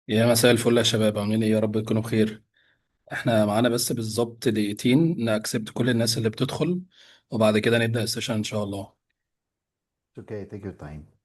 يا مساء الفل يا شباب، عاملين ايه؟ يا رب تكونوا بخير. احنا معانا بس بالظبط دقيقتين نأكسبت كل الناس اللي بتدخل، وبعد كده نبدأ السيشن ان شاء الله. Okay, take your time.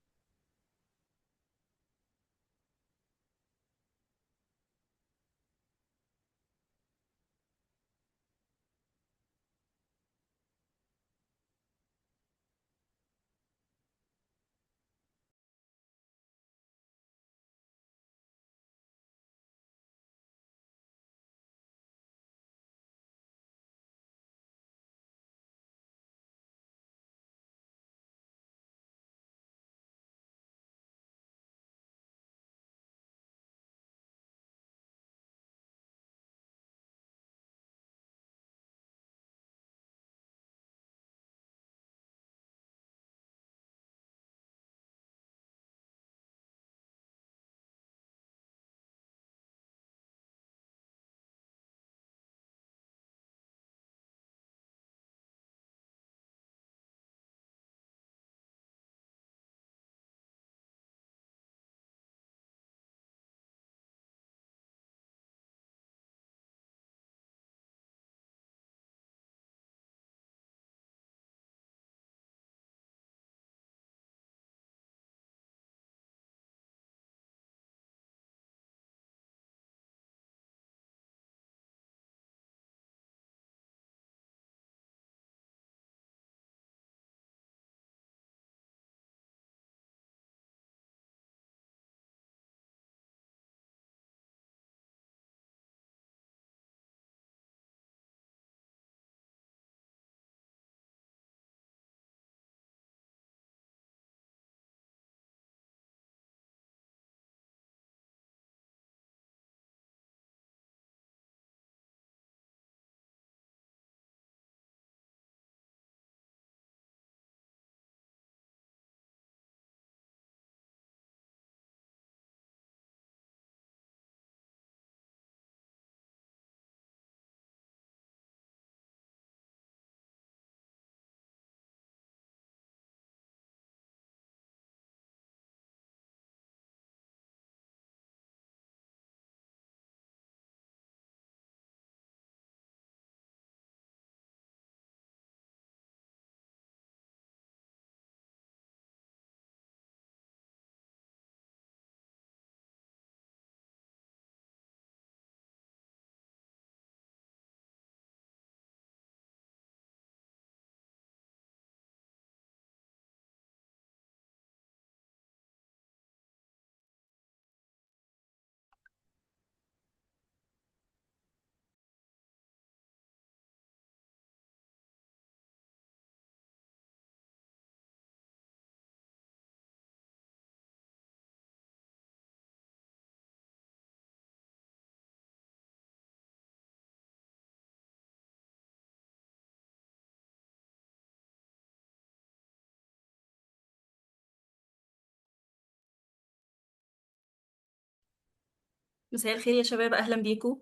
مساء الخير يا شباب، اهلا بيكم.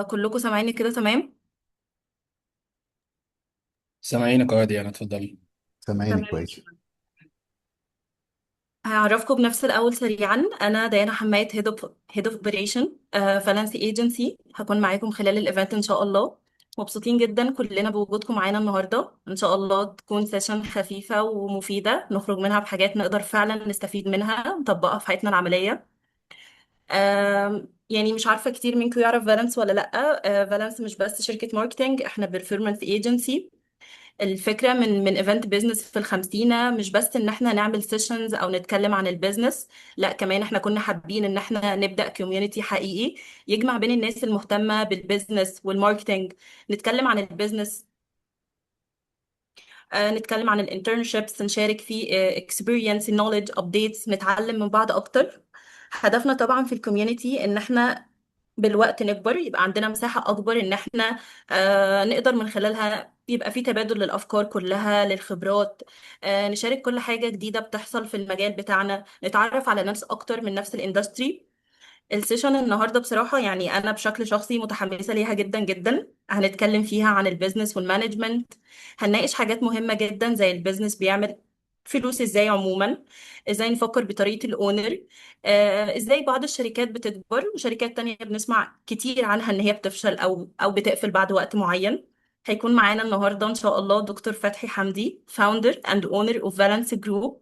كلكم سامعيني كده تمام؟ سامعينك عادي، انا اتفضلي. سامعيني تمام. كويس. هعرفكم بنفسي الاول سريعا. انا ديانا حماد، هيد اوف اوبريشن فالنسي ايجنسي. هكون معاكم خلال الايفنت ان شاء الله. مبسوطين جدا كلنا بوجودكم معانا النهارده. ان شاء الله تكون سيشن خفيفه ومفيده، نخرج منها بحاجات نقدر فعلا نستفيد منها نطبقها في حياتنا العمليه. يعني مش عارفه كتير منكم يعرف فالنس ولا لا. فالنس مش بس شركه ماركتينج، احنا بيرفورمانس ايجنسي. الفكرة من ايفنت بيزنس في الخمسينة مش بس ان احنا نعمل سيشنز او نتكلم عن البيزنس، لا كمان احنا كنا حابين ان احنا نبدأ كوميونيتي حقيقي يجمع بين الناس المهتمة بالبيزنس والماركتينج. نتكلم عن البيزنس، نتكلم عن الانترنشيبس، نشارك في اكسبيرينس نوليدج ابديتس، نتعلم من بعض اكتر. هدفنا طبعا في الكوميونتي ان احنا بالوقت نكبر، يبقى عندنا مساحة أكبر إن إحنا نقدر من خلالها يبقى في تبادل للأفكار كلها، للخبرات. نشارك كل حاجة جديدة بتحصل في المجال بتاعنا، نتعرف على ناس أكتر من نفس الاندستري. السيشن النهاردة بصراحة يعني أنا بشكل شخصي متحمسة ليها جدا جدا. هنتكلم فيها عن البيزنس والمانجمنت، هنناقش حاجات مهمة جدا زي البيزنس بيعمل فلوس ازاي عموما، ازاي نفكر بطريقة الاونر، ازاي بعض الشركات بتكبر وشركات تانية بنسمع كتير عنها ان هي بتفشل او بتقفل بعد وقت معين. هيكون معانا النهاردة ان شاء الله دكتور فتحي حمدي founder and owner of Valence Group.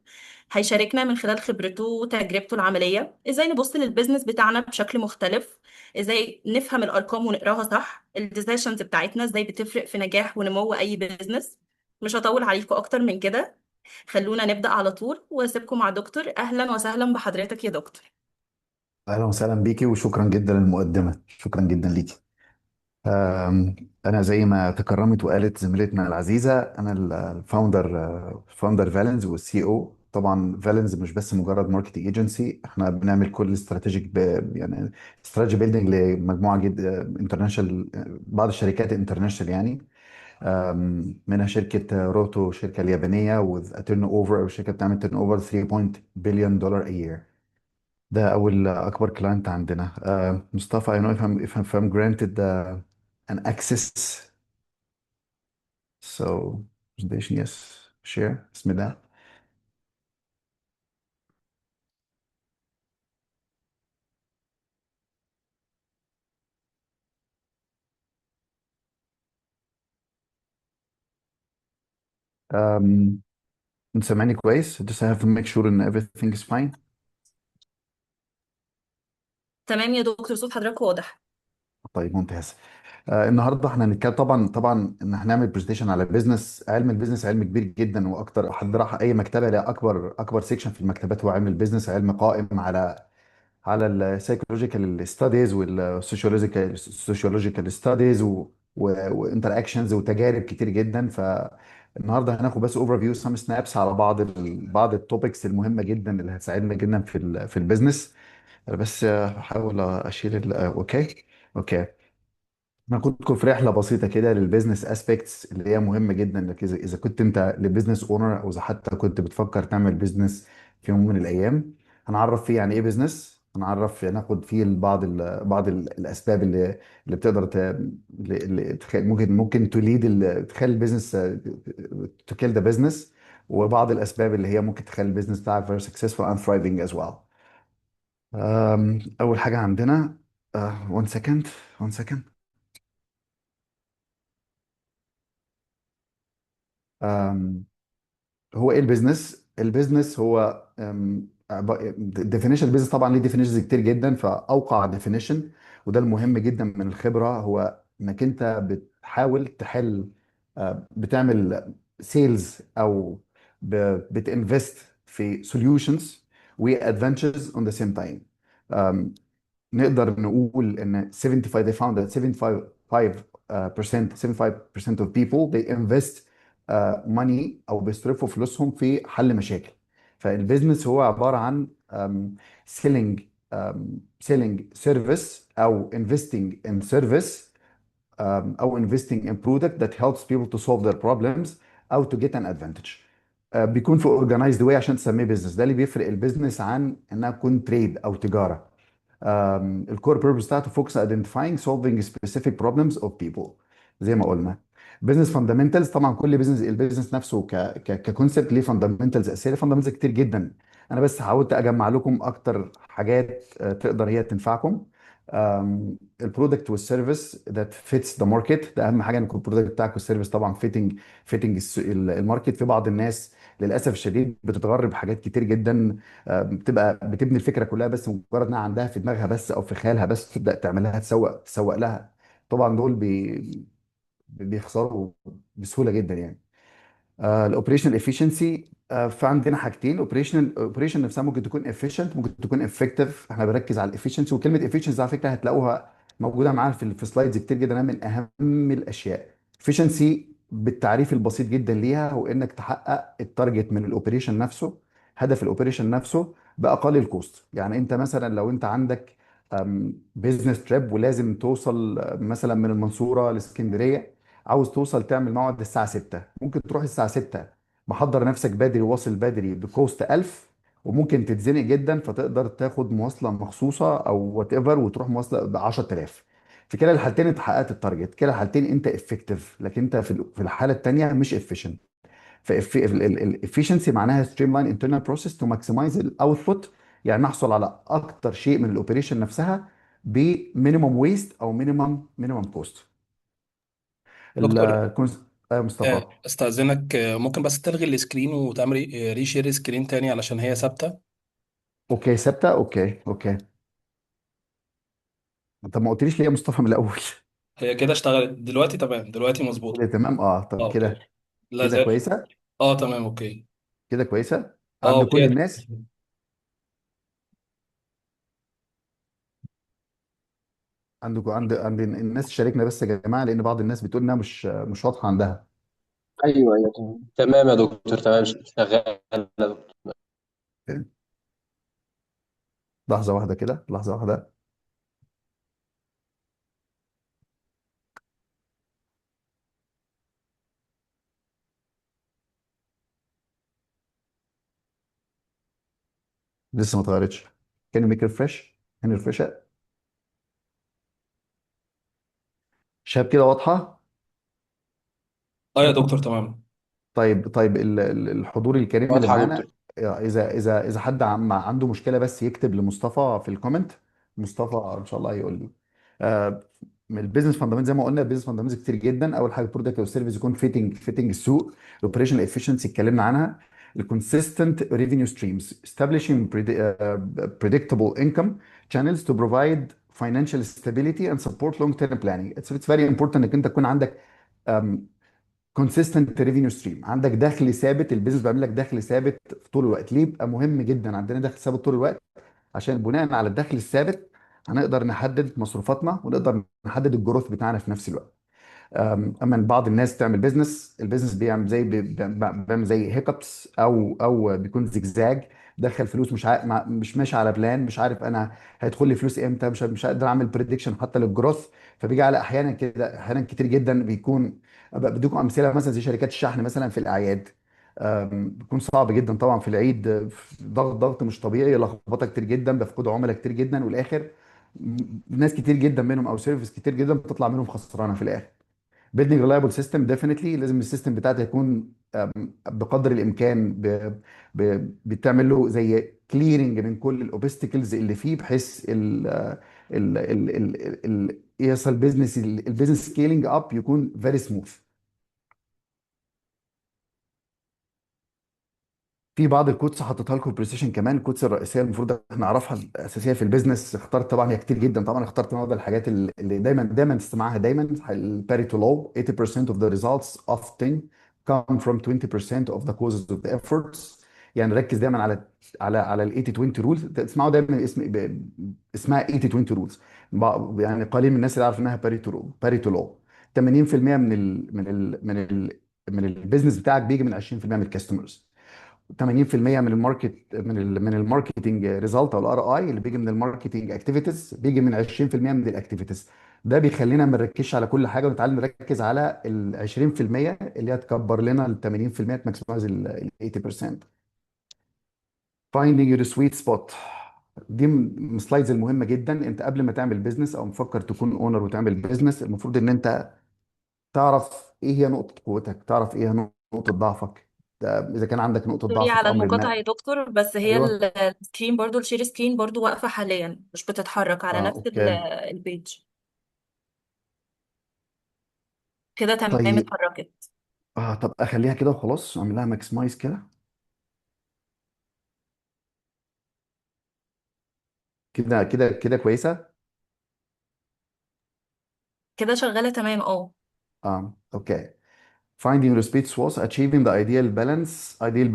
هيشاركنا من خلال خبرته وتجربته العملية ازاي نبص للبيزنس بتاعنا بشكل مختلف، ازاي نفهم الارقام ونقراها صح، الديسيشنز بتاعتنا ازاي بتفرق في نجاح ونمو اي بيزنس. مش هطول عليكم اكتر من كده، خلونا نبدأ على طول واسيبكم مع دكتور. اهلا وسهلا بحضرتك يا دكتور. اهلا وسهلا بيكي وشكرا جدا للمقدمه، شكرا جدا ليكي. أم، انا زي ما تكرمت وقالت زميلتنا العزيزه، انا الفاوندر فالنز والسي او. طبعا فالنز مش بس مجرد ماركتنج ايجنسي، احنا بنعمل كل استراتيجيك يعني استراتيجي بيلدينج لمجموعه جد انترناشونال، بعض الشركات انترناشونال يعني. منها شركه روتو، شركه اليابانيه with a turnover، او شركه بتعمل تيرن اوفر 3 بليون دولار a year. ده أول أكبر كلاينت عندنا. مصطفى، I know if I'm granted an access. So presentation yes, share بسم الله. um, انت سامعني كويس؟ just I have to make sure ان everything is fine. تمام يا دكتور، صوت حضرتك واضح. طيب ممتاز. النهارده احنا هنتكلم طبعا ان احنا نعمل برزنتيشن على بزنس. علم البيزنس علم كبير جدا، واكتر حد راح اي مكتبه لا اكبر سيكشن في المكتبات هو علم البيزنس. علم قائم على السايكولوجيكال ستاديز والسوشيولوجيكال ستاديز وانتر اكشنز وتجارب كتير جدا. فالنهارده هناخد بس اوفر فيو، سام سنابس على بعض التوبكس المهمه جدا اللي هتساعدنا جدا في البيزنس. بس هحاول اشيل اوكي. اوكي. ناخدكم في رحله بسيطه كده للبيزنس اسبيكتس اللي هي مهمه جدا، انك اذا كنت انت لبزنس اونر، او اذا حتى كنت بتفكر تعمل بيزنس في يوم من الايام. هنعرف فيه يعني ايه بيزنس، هنعرف ناخد فيه الاسباب اللي بتقدر ممكن تخلي البيزنس تكيل ذا بيزنس، وبعض الاسباب اللي هي ممكن تخلي البيزنس بتاعك very successful and thriving as well. اول حاجه عندنا one second. one second. هو ايه البيزنس؟ البيزنس هو ديفينيشن البيزنس طبعا ليه ديفينيشنز كتير جدا، فاوقع ديفينيشن وده المهم جدا من الخبره هو انك انت بتحاول تحل، بتعمل سيلز او بتنفست في سوليوشنز وادفنتشرز اون ذا سيم تايم. نقدر نقول ان 75 they found that 75% of people they invest money او بيصرفوا فلوسهم في حل مشاكل. فالبيزنس هو عبارة عن selling selling service او investing in service، او investing in product that helps people to solve their problems او to get an advantage. بيكون في organized way عشان تسميه بيزنس. ده اللي بيفرق البيزنس عن انها تكون تريد او تجارة. الكور بيربز بتاعته فوكس ايدنتيفاينج سولفينج سبيسيفيك بروبلمز اوف بيبل. زي ما قلنا بزنس فاندامنتالز، طبعا كل البيزنس نفسه ككونسبت ليه فاندامنتالز اساسيه، فاندامنتالز كتير جدا. انا بس حاولت اجمع لكم اكتر حاجات تقدر هي تنفعكم. البرودكت والسيرفيس ذات فيتس ذا ماركت، ده اهم حاجه ان يكون البرودكت بتاعك والسيرفيس طبعا فيتنج الماركت. في بعض الناس للاسف الشديد بتتغرب حاجات كتير جدا، بتبقى بتبني الفكره كلها بس مجرد انها عندها في دماغها بس او في خيالها بس، تبدا تعملها تسوق لها. طبعا دول بيخسروا بسهوله جدا يعني. الاوبريشنال افشنسي، فعندنا حاجتين. الاوبريشن نفسها ممكن تكون افيشنت، ممكن تكون افكتيف. احنا بنركز على الافشنسي، وكلمه افشنسي على فكره هتلاقوها موجوده معانا في سلايدز كتير جدا. من اهم الاشياء افشنسي بالتعريف البسيط جدا ليها هو انك تحقق التارجت من الاوبريشن نفسه، هدف الاوبريشن نفسه باقل الكوست. يعني انت مثلا لو انت عندك بزنس تريب ولازم توصل مثلا من المنصوره لاسكندريه، عاوز توصل تعمل موعد الساعة 6، ممكن تروح الساعة 6 محضر نفسك بدري وواصل بدري بكوست 1000، وممكن تتزنق جدا فتقدر تاخد مواصلة مخصوصة او وات ايفر وتروح مواصلة ب 10000. في كلا الحالتين انت حققت التارجت، كلا الحالتين انت افكتيف، لكن انت في الحالة التانية مش افيشنت. فالافشنسي معناها ستريم لاين انترنال بروسيس تو ماكسمايز الاوتبوت، يعني نحصل على اكتر شيء من الاوبريشن نفسها بمينيمم ويست او مينيمم كوست. دكتور، مصطفى. استاذنك، ممكن بس تلغي السكرين وتعمل ريشير سكرين تاني علشان هي ثابته. اوكي ثابته، اوكي اوكي. طب ما قلتليش ليه يا مصطفى من الاول؟ هي كده اشتغلت دلوقتي، تمام دلوقتي كده مظبوطه. تمام، اه طب اه اوكي. كده. لا كده زال. كويسه. اه تمام اوكي. كده كويسه اه عند كل اوكي. الناس. عند الناس شاركنا بس يا جماعه، لان بعض الناس بتقول انها مش واضحه عندها. ايوه ايوه تمام تمام يا دكتور، تمام شغال يا دكتور. لحظه واحده كده، لحظه واحده. لسه ما اتغيرتش. كان ميك ريفرش. كان ريفرش. شاب كده واضحه. اه يا دكتور تمام. طيب الحضور الكريم اللي واضحه يا معانا، دكتور. اذا حد عنده مشكله بس يكتب لمصطفى في الكومنت. مصطفى ان شاء الله هيقول لي. آه، من البيزنس فاندامنت زي ما قلنا، البيزنس فاندامنت كتير جدا. اول حاجه البرودكت او السيرفيس يكون فيتنج السوق. الاوبريشنال افشنسي اتكلمنا عنها. الكونسيستنت ريفينيو ستريمز establishing predictable income channels to provide financial stability and support long term planning. It's very important انك انت تكون عندك كونسيستنت ريفينيو ستريم، عندك دخل ثابت. البيزنس بيعمل لك دخل ثابت في طول الوقت. ليه بيبقى مهم جدا عندنا دخل ثابت طول الوقت؟ عشان بناء على الدخل الثابت هنقدر نحدد مصروفاتنا ونقدر نحدد الجروث بتاعنا في نفس الوقت. اما إن بعض الناس تعمل البيزنس بيعمل بيعمل زي هيكبس او بيكون زجزاج. دخل فلوس مش ماشي على بلان، مش عارف انا هيدخل لي فلوس امتى، مش قادر اعمل بريدكشن حتى للجروث. فبيجي على احيانا كده، احيانا كتير جدا بيكون. أبقى بديكم امثله مثلا زي شركات الشحن مثلا في الاعياد. بيكون صعب جدا طبعا في العيد. ضغط مش طبيعي، لخبطه كتير جدا، بيفقدوا عملاء كتير جدا، والاخر ناس كتير جدا منهم او سيرفيس كتير جدا بتطلع منهم خسرانه في الاخر. بيلدينج ريلايبل سيستم ديفينتلي لازم السيستم بتاعتي يكون بقدر الامكان بتعمل له زي كليرنج من كل الاوبستكلز اللي فيه، بحيث يحصل البيزنس سكيلينج اب يكون فيري سموث. في بعض الكوتس حطيتها لكم بريسيشن كمان. الكوتس الرئيسيه المفروض احنا نعرفها الاساسيه في البيزنس. اخترت طبعا هي كتير جدا، طبعا اخترت بعض الحاجات اللي دايما تسمعها دايما. الباريتو لو 80% of the results often come from 20% of the causes of the efforts. يعني ركز دايما على ال 80 20 رولز. تسمعوا دايما اسمها 80 20 رولز. يعني قليل من الناس اللي يعرف انها باريتو لو. 80% من البيزنس بتاعك بيجي من 20% من الكاستمرز. 80% من من الماركتنج ريزلت او الار اي اللي بيجي من الماركتنج اكتيفيتيز بيجي من 20% من الاكتيفيتيز. ده بيخلينا ما نركزش على كل حاجه ونتعلم نركز على ال 20% اللي هتكبر لنا ال 80% تماكسمايز ال 80%. فايندينج يور سويت سبوت. دي من السلايدز المهمه جدا. انت قبل ما تعمل بيزنس او مفكر تكون اونر وتعمل بيزنس، المفروض ان انت تعرف ايه هي نقطه قوتك، تعرف ايه هي نقطه ضعفك. اذا كان عندك نقطه سوري ضعف على في امر المقاطعة ما. يا دكتور، بس هي ايوه. السكرين برضو، الشير سكرين برضو واقفة حاليا مش بتتحرك على نفس اوكي. البيج. كده تمام طيب. اتحركت. طب اخليها كده وخلاص، اعمل لها ماكسمايز كده. كده كويسه. كده شغالة تمام اه. اوكي. Finding your sweet spots, achieving the ideal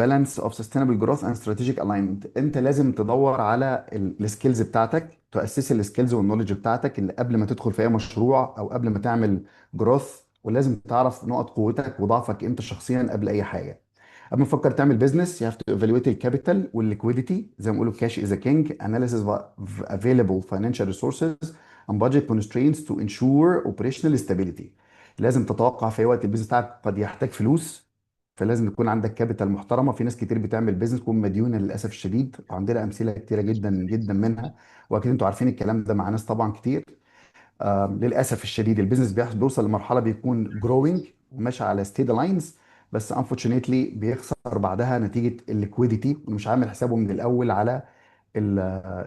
balance of sustainable growth and strategic alignment. انت لازم تدور على السكيلز بتاعتك، تؤسس السكيلز والنولج بتاعتك اللي قبل ما تدخل في اي مشروع او قبل ما تعمل جروث. ولازم تعرف نقط قوتك وضعفك انت شخصيا قبل اي حاجه. قبل ما تفكر تعمل بزنس you have to evaluate الكابيتال والليكويديتي. زي ما بيقولوا cash is a king. Analysis of available financial resources and budget constraints to ensure operational stability. لازم تتوقع في أي وقت البيزنس بتاعك قد يحتاج فلوس. فلازم يكون عندك كابيتال محترمه. في ناس كتير بتعمل بيزنس تكون مديونه للاسف الشديد، وعندنا امثله كتيره جدا جدا منها. واكيد انتوا عارفين الكلام ده مع ناس طبعا كتير. للاسف الشديد البيزنس بيوصل لمرحله بيكون جروينج وماشي على ستيد لاينز، بس unfortunately بيخسر بعدها نتيجه الليكويديتي ومش عامل حسابه من الاول على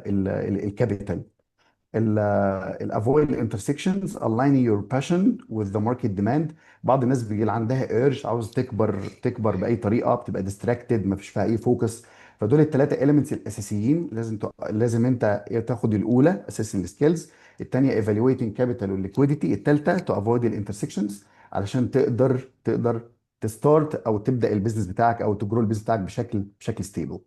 الكابيتال. avoid intersections aligning your passion with the market demand. بعض الناس بيجي عندها urge عاوز تكبر باي طريقه، بتبقى distracted، ما فيش فيها اي فوكس. فدول الثلاثه elements الاساسيين لازم انت تاخد الاولى assessing skills، الثانيه evaluating capital والliquidity، الثالثه to avoid intersections علشان تقدر تستارت او تبدا البيزنس بتاعك او تجرو البيزنس بتاعك بشكل ستيبل.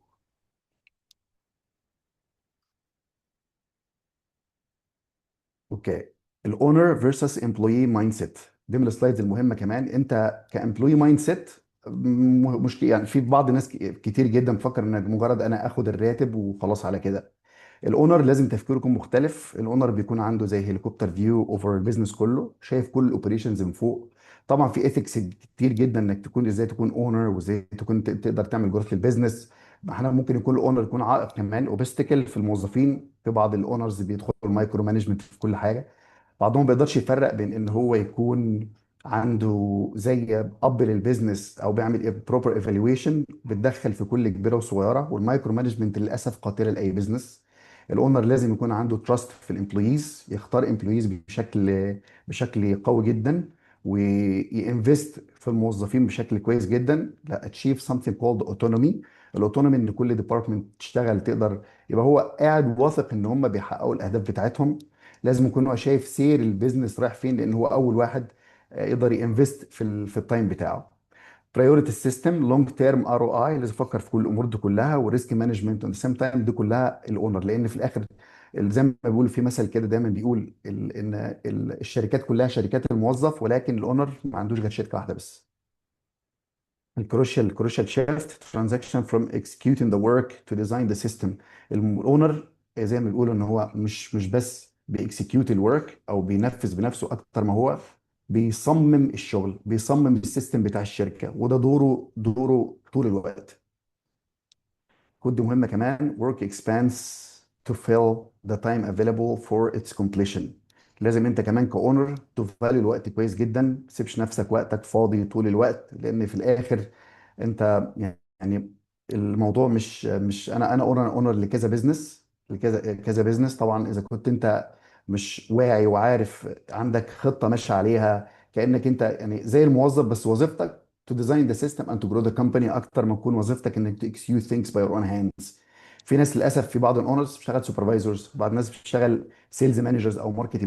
اوكي. الاونر فيرسس امبلوي مايند سيت دي من السلايدز المهمه كمان. انت كامبلوي مايند سيت مشكله، يعني في بعض الناس كتير جدا بتفكر ان مجرد انا اخد الراتب وخلاص على كده. الاونر لازم تفكيره يكون مختلف. الاونر بيكون عنده زي هليكوبتر فيو اوفر البيزنس كله، شايف كل الاوبريشنز من فوق. طبعا في ايثكس كتير جدا انك تكون ازاي تكون اونر وازاي تكون تقدر تعمل جروث للبيزنس. احنا ممكن يكون الاونر يكون عائق كمان اوبستكل في الموظفين. في بعض الاونرز بيدخلوا المايكرو مانجمنت في كل حاجه. بعضهم ما بيقدرش يفرق بين ان هو يكون عنده زي اب للبيزنس او بيعمل بروبر ايفالويشن بتدخل في كل كبيره وصغيره. والمايكرو مانجمنت للاسف قاتله لاي بزنس. الاونر لازم يكون عنده تراست في الامبلويز، يختار امبلويز بشكل قوي جدا، وينفست في الموظفين بشكل كويس جدا. لا اتشيف something called autonomy. الاوتونومي ان كل ديبارتمنت تشتغل تقدر يبقى هو قاعد واثق ان هم بيحققوا الاهداف بتاعتهم. لازم يكون هو شايف سير البيزنس رايح فين، لان هو اول واحد يقدر ينفست في التايم بتاعه. برايورتي سيستم، لونج تيرم ار او اي، لازم يفكر في كل الامور دي كلها. وريسك مانجمنت ات سيم تايم، دي كلها الاونر. لان في الاخر زي ما بيقولوا في مثل كده دايما بيقول ان الشركات كلها شركات الموظف، ولكن الاونر ما عندوش غير شركه واحده بس. الكروشال شيفت ترانزاكشن فروم executing the work to design the system. الاونر زي ما بيقولوا ان هو مش بس بيكسكيوت الورك او بينفذ بنفسه، اكتر ما هو بيصمم الشغل، بيصمم السيستم بتاع الشركه، وده دوره طول الوقت. كود مهمة كمان work expands to fill the time available for its completion. لازم انت كمان كاونر تفالي الوقت كويس جدا، ما تسيبش نفسك وقتك فاضي طول الوقت، لان في الاخر انت يعني الموضوع مش انا اونر لكذا بزنس، لكذا بزنس. طبعا اذا كنت انت مش واعي وعارف عندك خطة ماشية عليها، كأنك انت يعني زي الموظف بس وظيفتك to design the system and to grow the company اكتر ما تكون وظيفتك انك to execute things by your own hands. في ناس للاسف، في بعض الاونرز بتشتغل سوبرفايزرز، بعض الناس بتشتغل سيلز مانجرز او ماركتنج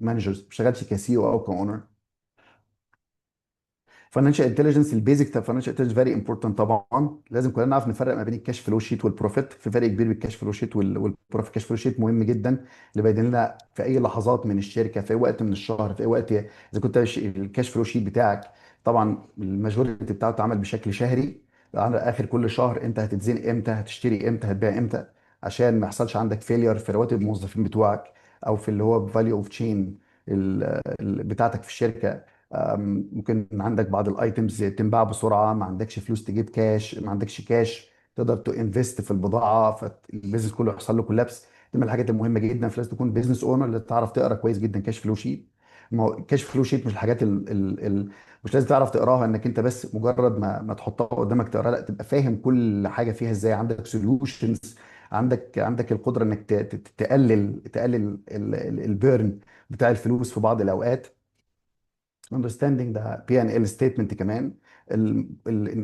مانجرز، ما بتشتغلش كسي او كاونر. فاينانشال انتليجنس، البيزك بتاع فاينانشال انتليجنس فيري امبورتنت. طبعا لازم كلنا نعرف نفرق ما بين الكاش فلو شيت والبروفيت. في فرق كبير بين الكاش فلو شيت والبروفيت. الكاش فلو شيت مهم جدا، اللي بيبين لنا في اي لحظات من الشركه، في اي وقت من الشهر، في اي وقت. اذا كنت الكاش فلو شيت بتاعك طبعا الماجوريتي بتاعته اتعمل بشكل شهري، على اخر كل شهر انت هتتزنق امتى، هتشتري امتى، هتبيع امتى، عشان ما يحصلش عندك فيلير في رواتب الموظفين بتوعك او في اللي هو فاليو اوف تشين بتاعتك في الشركه. ممكن عندك بعض الايتمز تنباع بسرعه، ما عندكش فلوس تجيب كاش، ما عندكش كاش تقدر تو انفست في البضاعه، فالبيزنس كله يحصل له كولابس. دي من الحاجات المهمه جدا. فلازم تكون بيزنس اونر اللي تعرف تقرا كويس جدا كاش فلو شيت. ما هو كاش فلو شيت مش الحاجات مش لازم تعرف تقراها انك انت بس مجرد ما تحطها قدامك تقراها، لا تبقى فاهم كل حاجه فيها ازاي، عندك سوليوشنز، عندك القدره انك تقلل البيرن بتاع الفلوس في بعض الاوقات. understanding the P&L statement كمان.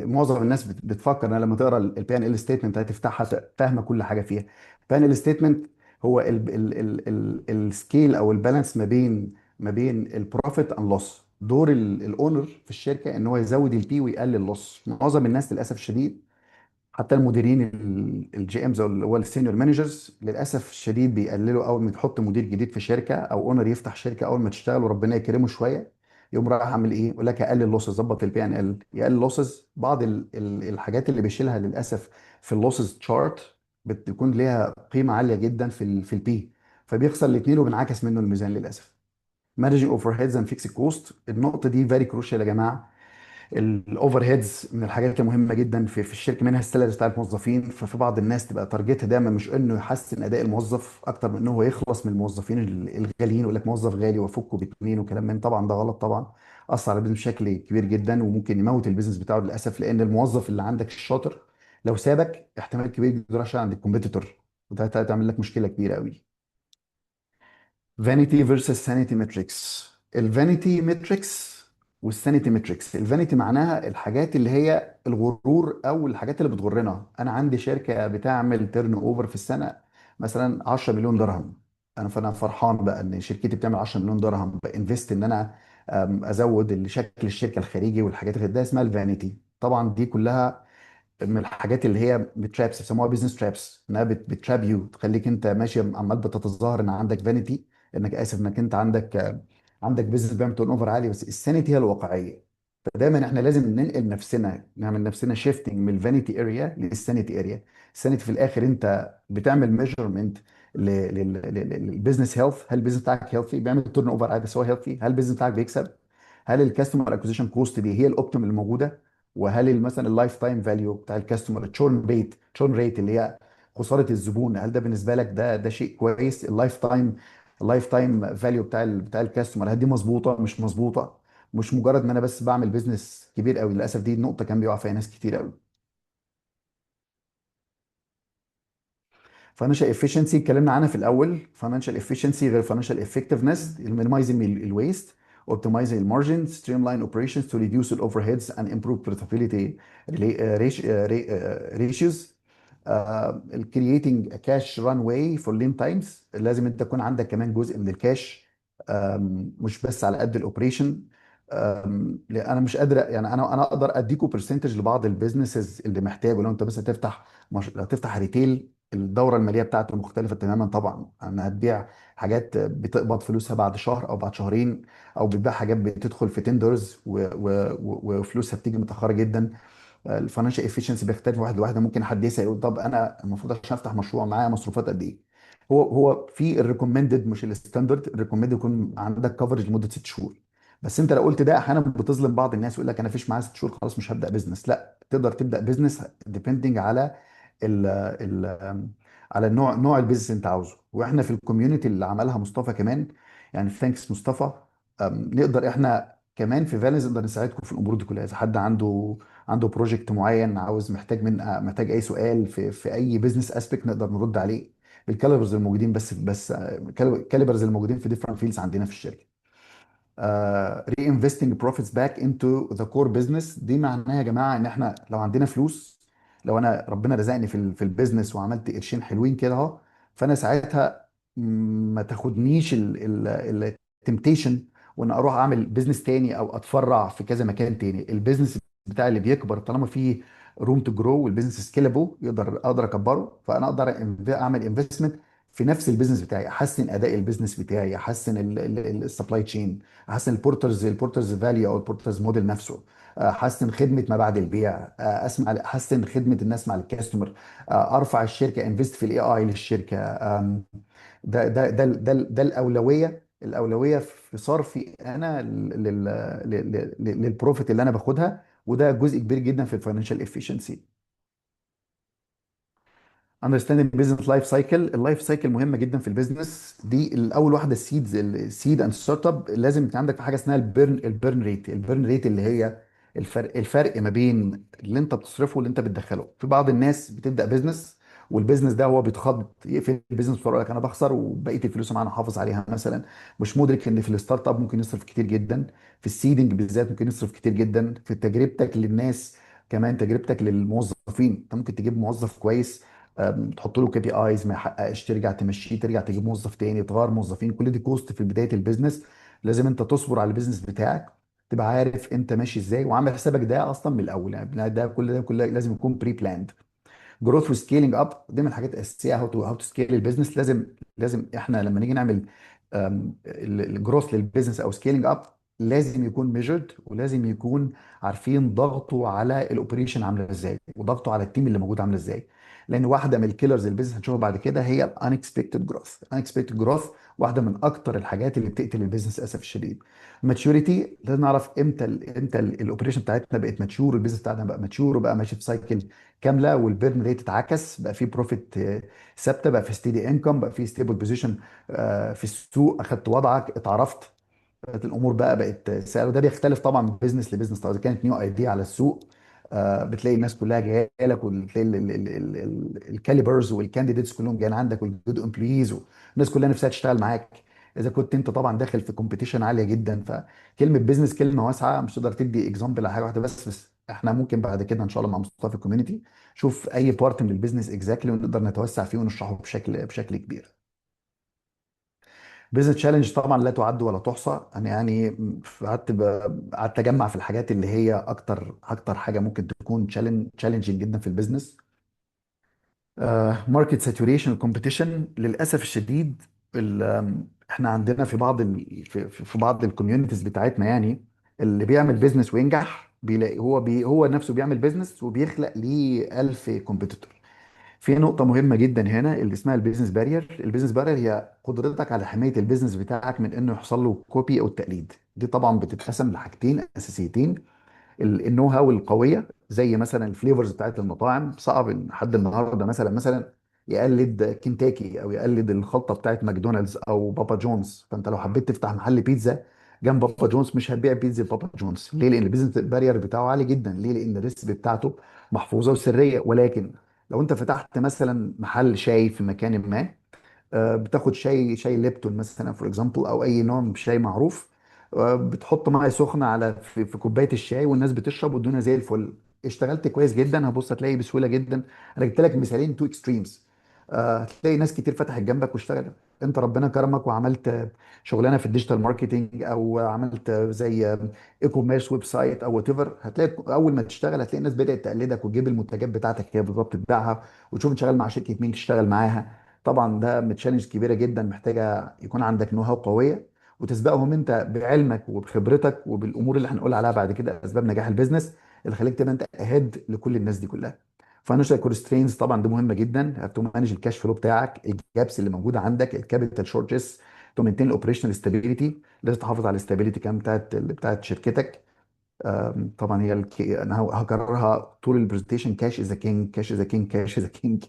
معظم الناس بتفكر ان لما تقرا البي ان ال ستيتمنت هتفتحها فاهمه كل حاجه فيها. البي ان ال ستيتمنت هو السكيل او البالانس ما بين البروفيت اند لوس. دور الاونر في الشركه ان هو يزود البي ويقلل اللوس. معظم الناس للاسف الشديد، حتى المديرين الجي امز او اللي هو السينيور مانجرز، للاسف الشديد بيقللوا. اول ما تحط مدير جديد في شركه او اونر يفتح شركه، اول ما تشتغل وربنا يكرمه شويه يقوم رايح عامل ايه؟ يقول لك اقلل لوسز، ظبط البي ان ال، يقلل لوسز. بعض الحاجات اللي بيشيلها للاسف في اللوسز تشارت بتكون ليها قيمه عاليه جدا في البي، فبيخسر الاثنين وبينعكس منه الميزان للاسف. مانجنج اوفر هيدز اند فيكس كوست، النقطه دي فيري كروشال يا جماعه. الاوفر هيدز من الحاجات المهمه جدا في الشركه، منها السالاريز بتاع الموظفين. ففي بعض الناس تبقى تارجتها دايما مش انه يحسن اداء الموظف اكتر من انه هو يخلص من الموظفين الغاليين، يقول لك موظف غالي وافكه باتنين وكلام من. طبعا ده غلط طبعا، اثر على البيزنس بشكل كبير جدا، وممكن يموت البيزنس بتاعه للاسف. لان الموظف اللي عندك الشاطر لو سابك احتمال كبير جدا عشان عند الكومبيتيتور، وده هتعمل لك مشكله كبيره قوي. فانيتي فيرسس سانيتي ماتريكس. الفانيتي ماتريكس والسانيتي ماتريكس. الفانيتي معناها الحاجات اللي هي الغرور او الحاجات اللي بتغرنا. انا عندي شركه بتعمل تيرن اوفر في السنه مثلا 10 مليون درهم، فانا فرحان بقى ان شركتي بتعمل 10 مليون درهم، بانفست ان انا ازود شكل الشركه الخارجي والحاجات اللي ده اسمها الفانيتي. طبعا دي كلها من الحاجات اللي هي بترابس، بيسموها بيزنس ترابس، انها بتراب يو، تخليك انت ماشي عمال بتتظاهر ان عندك فانيتي، انك اسف انك انت عندك بيزنس بيعمل تيرن اوفر عالي، بس السانيتي هي الواقعيه. فدايما احنا لازم ننقل نفسنا، نعمل نفسنا شيفتنج من الفانيتي اريا للسانيتي اريا. السانيتي في الاخر انت بتعمل ميجرمنت للبيزنس هيلث. هل البيزنس بتاعك هيلثي بيعمل تيرن اوفر عالي بس هو هيلثي؟ هل البيزنس بتاعك بيكسب؟ هل الكاستمر اكوزيشن كوست دي هي الاوبتيمم اللي موجوده؟ وهل مثلا اللايف تايم فاليو بتاع الكاستمر، تشورن ريت اللي هي خساره الزبون، هل ده بالنسبه لك ده شيء كويس؟ اللايف تايم فاليو بتاع الكاستمر، هل دي مظبوطه مش مظبوطه؟ مش مجرد ان انا بس بعمل بيزنس كبير قوي. للاسف دي النقطه كان بيقع فيها ناس كتير قوي. فاينانشال افشنسي اتكلمنا عنها في الاول. فاينانشال افشنسي غير فاينانشال افكتفنس. المينيمايزنج الويست، optimizing المارجن، streamline operations to reduce the overheads and improve profitability ratios. creating a cash runway for lean times. لازم انت تكون عندك كمان جزء من الكاش، مش بس على قد الاوبريشن. انا مش قادر يعني، انا اقدر اديكوا برسنتج لبعض البيزنسز اللي محتاجه. لو انت بس لو تفتح ريتيل، الدوره الماليه بتاعته مختلفه تماما طبعا. انا هتبيع حاجات بتقبض فلوسها بعد شهر او بعد شهرين، او بتبيع حاجات بتدخل في تندرز وفلوسها بتيجي متاخره جدا. الفاينانشال افشنسي بيختلف واحد لواحد. ممكن حد يسال يقول طب انا المفروض عشان افتح مشروع معايا مصروفات قد ايه؟ هو في الريكومندد مش الستاندرد. الريكومندد يكون عندك كفرج لمده 6 شهور. بس انت لو قلت ده احيانا بتظلم بعض الناس، يقول لك انا فيش معايا 6 شهور خلاص مش هبدا بزنس. لا، تقدر تبدا بزنس ديبندنج على ال ال على نوع البيزنس انت عاوزه. واحنا في الكوميونتي اللي عملها مصطفى كمان، يعني ثانكس مصطفى، نقدر احنا كمان في فالنس نقدر نساعدكم في الامور دي كلها. اذا حد عنده بروجكت معين عاوز محتاج اي سؤال في اي بزنس اسبيكت، نقدر نرد عليه بالكاليبرز الموجودين. بس كاليبرز الموجودين في ديفرنت فيلدز عندنا في الشركه. ري انفستنج بروفيتس باك انتو ذا كور بزنس. دي معناها يا جماعه ان احنا لو عندنا فلوس، لو انا ربنا رزقني في البيزنس وعملت قرشين حلوين كده اهو، فانا ساعتها ما تاخدنيش التمتيشن وان اروح اعمل بيزنس تاني او اتفرع في كذا مكان تاني. البيزنس بتاعي اللي بيكبر طالما فيه روم تو جرو والبيزنس سكيلابل، اقدر اكبره. فانا اقدر اعمل انفستمنت في نفس البيزنس بتاعي، احسن اداء البيزنس بتاعي، احسن السبلاي تشين، احسن البورترز فاليو او البورترز موديل نفسه، احسن خدمه ما بعد البيع، احسن خدمه الناس مع الكاستمر، ارفع الشركه، انفست في الاي اي للشركه. ده الاولويه في صرفي انا للبروفيت اللي انا باخدها. وده جزء كبير جدا في الفاينانشال افشنسي. understanding business life cycle. اللايف سايكل مهمه جدا في البيزنس. دي الاول واحده السيد اند ستارت اب. لازم يكون عندك حاجه اسمها البيرن ريت اللي هي الفرق ما بين اللي انت بتصرفه واللي انت بتدخله. في بعض الناس بتبدا بيزنس والبيزنس ده هو بيتخض يقفل البيزنس ويقول لك انا بخسر وبقيه الفلوس معانا حافظ عليها مثلا. مش مدرك ان في الستارت اب ممكن يصرف كتير جدا، في السيدنج بالذات ممكن يصرف كتير جدا، في تجربتك للناس، كمان تجربتك للموظفين. انت ممكن تجيب موظف كويس، تحط له KPIs ما يحققش، ترجع تمشيه، ترجع تجيب موظف تاني، تغير موظفين. كل دي كوست في بدايه البيزنس. لازم انت تصبر على البيزنس بتاعك، تبقى عارف انت ماشي ازاي وعامل حسابك ده اصلا من الاول. يعني ده كل لازم يكون بري بلاند. جروث وسكيلينج اب دي من الحاجات الاساسيه. هاو تو سكيل البيزنس. لازم احنا لما نيجي نعمل الجروث للبيزنس او سكيلينج اب، لازم يكون ميجرد، ولازم يكون عارفين ضغطه على الاوبريشن عامله ازاي، وضغطه على التيم اللي موجود عامله ازاي. لان واحده من الكيلرز البيزنس هنشوفها بعد كده هي الانكسبكتد جروث. الانكسبكتد جروث واحده من اكتر الحاجات اللي بتقتل البيزنس للاسف الشديد. ماتشوريتي، لازم نعرف امتى امتى الاوبريشن بتاعتنا بقت ماتشور، البيزنس بتاعنا بقى ماتشور وبقى ماشي في سايكل كامله، والبيرن ريت اتعكس، بقى في بروفيت ثابته، بقى في ستيدي انكم، بقى في ستيبل بوزيشن في السوق، اخدت وضعك، اتعرفت، بقت الامور بقى بقت سعر. وده بيختلف طبعا من بزنس لبزنس. طبعا اذا كانت نيو ايديا على السوق، بتلاقي الناس كلها جايه لك، وتلاقي الكاليبرز والكانديديتس كلهم جايين عندك، والجود امبلويز، والناس كلها نفسها تشتغل معاك. اذا كنت انت طبعا داخل في كومبيتيشن عاليه جدا، فكلمه بزنس كلمه واسعه، مش تقدر تدي اكزامبل على حاجه واحده بس احنا ممكن بعد كده ان شاء الله مع مصطفى في الكوميونتي شوف اي بارت من البيزنس اكزاكتلي ونقدر نتوسع فيه ونشرحه بشكل كبير. بيزنس تشالنج طبعا لا تعد ولا تحصى. انا يعني قعدت اجمع في الحاجات اللي هي اكتر حاجه ممكن تكون تشالنجينج جدا في البيزنس. ماركت ساتوريشن كومبيتيشن للاسف الشديد. احنا عندنا في في بعض الكوميونيتيز بتاعتنا، يعني اللي بيعمل بيزنس وينجح بيلاقي هو نفسه بيعمل بيزنس وبيخلق ليه 1000 كومبيتيتور. في نقطة مهمة جدا هنا اللي اسمها البيزنس بارير. البيزنس بارير هي قدرتك على حماية البيزنس بتاعك من انه يحصل له كوبي او تقليد. دي طبعا بتتقسم لحاجتين اساسيتين: النو هاو القويه، زي مثلا الفليفرز بتاعت المطاعم. صعب ان حد النهارده مثلا يقلد كنتاكي او يقلد الخلطه بتاعت ماكدونالدز او بابا جونز. فانت لو حبيت تفتح محل بيتزا جنب بابا جونز مش هتبيع بيتزا بابا جونز. ليه؟ لان البيزنس بارير بتاعه عالي جدا. ليه؟ لان الريسك بتاعته محفوظه وسريه. ولكن لو انت فتحت مثلا محل شاي في مكان ما، بتاخد شاي ليبتون مثلا فور اكزامبل، او اي نوع من شاي معروف، بتحط ميه سخنه على في كوبايه الشاي والناس بتشرب والدنيا زي الفل، اشتغلت كويس جدا، هتبص هتلاقي بسهوله جدا. انا جبت لك مثالين تو اكستريمز. هتلاقي ناس كتير فتحت جنبك واشتغلت. انت ربنا كرمك وعملت شغلانه في الديجيتال ماركتنج، او عملت زي اي كوميرس ويب سايت او وات ايفر، هتلاقي اول ما تشتغل هتلاقي الناس بدات تقلدك وتجيب المنتجات بتاعتك هي بالظبط تبيعها، وتشوف انت شغال مع شركه مين تشتغل معاها. طبعا ده من تشالنج كبيره جدا، محتاجه يكون عندك نو هاو قويه وتسبقهم انت بعلمك وبخبرتك وبالامور اللي هنقول عليها بعد كده اسباب نجاح البيزنس اللي خليك تبقى انت اهيد لكل الناس دي كلها. فاينانشال كونسترينز طبعا دي مهمه جدا. هاف تو مانج الكاش فلو بتاعك، الجابس اللي موجوده عندك، الكابيتال شورتس، تو مينتين الاوبريشنال ستابيليتي. لازم تحافظ على الاستابيليتي كام بتاعت شركتك. طبعا هي انا هكررها طول البرزنتيشن: كاش از كينج، كاش از كينج، كاش از كينج.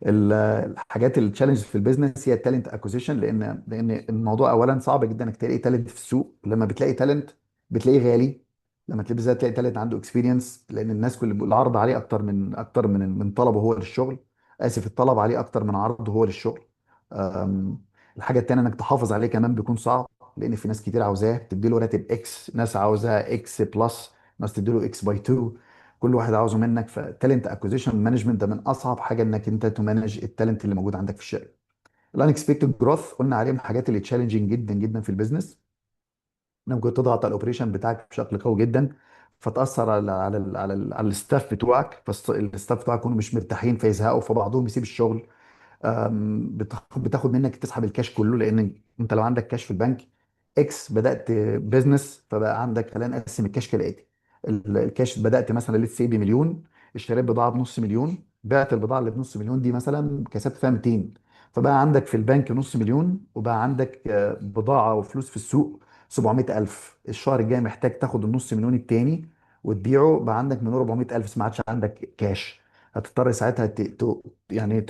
الحاجات التشالنج في البيزنس هي التالنت اكوزيشن. لان الموضوع اولا صعب جدا انك تلاقي تالنت في السوق. لما بتلاقي تالنت بتلاقيه غالي. لما تلاقي بالذات تلاقي تالنت عنده اكسبيرينس، لان الناس كل العرض عليه اكتر من طلبه هو للشغل. اسف، الطلب عليه اكتر من عرضه هو للشغل. أم، الحاجه التانيه انك تحافظ عليه كمان بيكون صعب، لان في ناس كتير عاوزاه تدي له راتب اكس، ناس عاوزاه اكس بلس، ناس تدي له اكس باي 2. كل واحد عاوزه منك. فالتالنت اكوزيشن مانجمنت ده من اصعب حاجه انك انت تمانج التالنت اللي موجود عندك في الشركه. الانكسبكتد جروث قلنا عليه من الحاجات اللي تشالنجينج جدا جدا في البيزنس. انك ممكن تضغط على الاوبريشن بتاعك بشكل قوي جدا، فتاثر على الستاف بتوعك، فالستاف بتوعك يكونوا مش مرتاحين فيزهقوا، فبعضهم يسيب الشغل. بتاخد منك تسحب الكاش كله، لان انت لو عندك كاش في البنك اكس بدات بزنس، فبقى عندك، خلينا نقسم الكاش كالاتي: الكاش بدات مثلا لسه سي بمليون، اشتريت بضاعه بنص مليون، بعت البضاعه اللي بنص مليون دي مثلا كسبت فيها 200، فبقى عندك في البنك نص مليون، وبقى عندك بضاعه وفلوس في السوق 700,000. الشهر الجاي محتاج تاخد النص مليون التاني وتبيعه، بقى عندك من 400,000 بس ما عادش عندك كاش. هتضطر ساعتها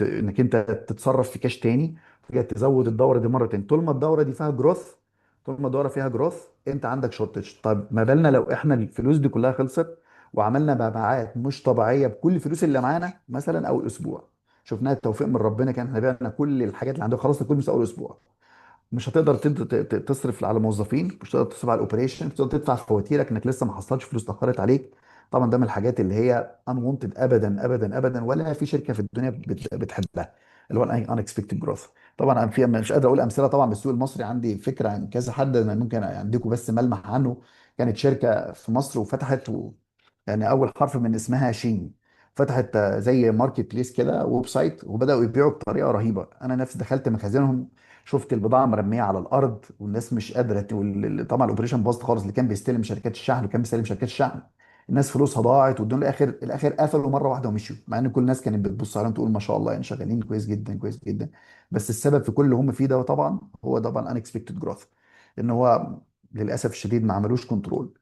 انك انت تتصرف في كاش تاني، ترجع تزود الدوره دي مرتين. طول ما الدوره دي فيها جروث، طول ما الدوره فيها جروث انت عندك شورتج. طب ما بالنا لو احنا الفلوس دي كلها خلصت وعملنا مبيعات مش طبيعيه بكل الفلوس اللي معانا مثلا اول اسبوع؟ شفناها التوفيق من ربنا، كان احنا بعنا كل الحاجات اللي عندنا، خلصنا كل فلوس اول اسبوع. مش هتقدر تصرف على موظفين، مش هتقدر تصرف على الاوبريشن، مش هتقدر تدفع فواتيرك انك لسه ما حصلتش فلوس اتاخرت عليك. طبعا ده من الحاجات اللي هي unwanted ابدا ابدا ابدا، ولا في شركه في الدنيا بتحبها، اللي هو unexpected growth. طبعا أنا مش قادر اقول امثله طبعا بالسوق المصري، عندي فكره عن كذا حد أنا ممكن عندكم بس ملمح عنه. كانت شركه في مصر وفتحت يعني اول حرف من اسمها شين. فتحت زي ماركت بليس كده، ويب سايت، وبداوا يبيعوا بطريقه رهيبه. انا نفسي دخلت مخازنهم، شفت البضاعه مرميه على الارض والناس مش قادره طبعا الاوبريشن باظ خالص. اللي كان بيستلم شركات الشحن وكان بيستلم شركات الشحن الناس فلوسها ضاعت، والدول الاخر قفلوا مره واحده ومشيوا، مع ان كل الناس كانت بتبص عليهم تقول ما شاء الله يعني شغالين كويس جدا كويس جدا. بس السبب في كل اللي هم فيه ده طبعا هو طبعا unexpected growth، ان هو للاسف الشديد ما عملوش كنترول.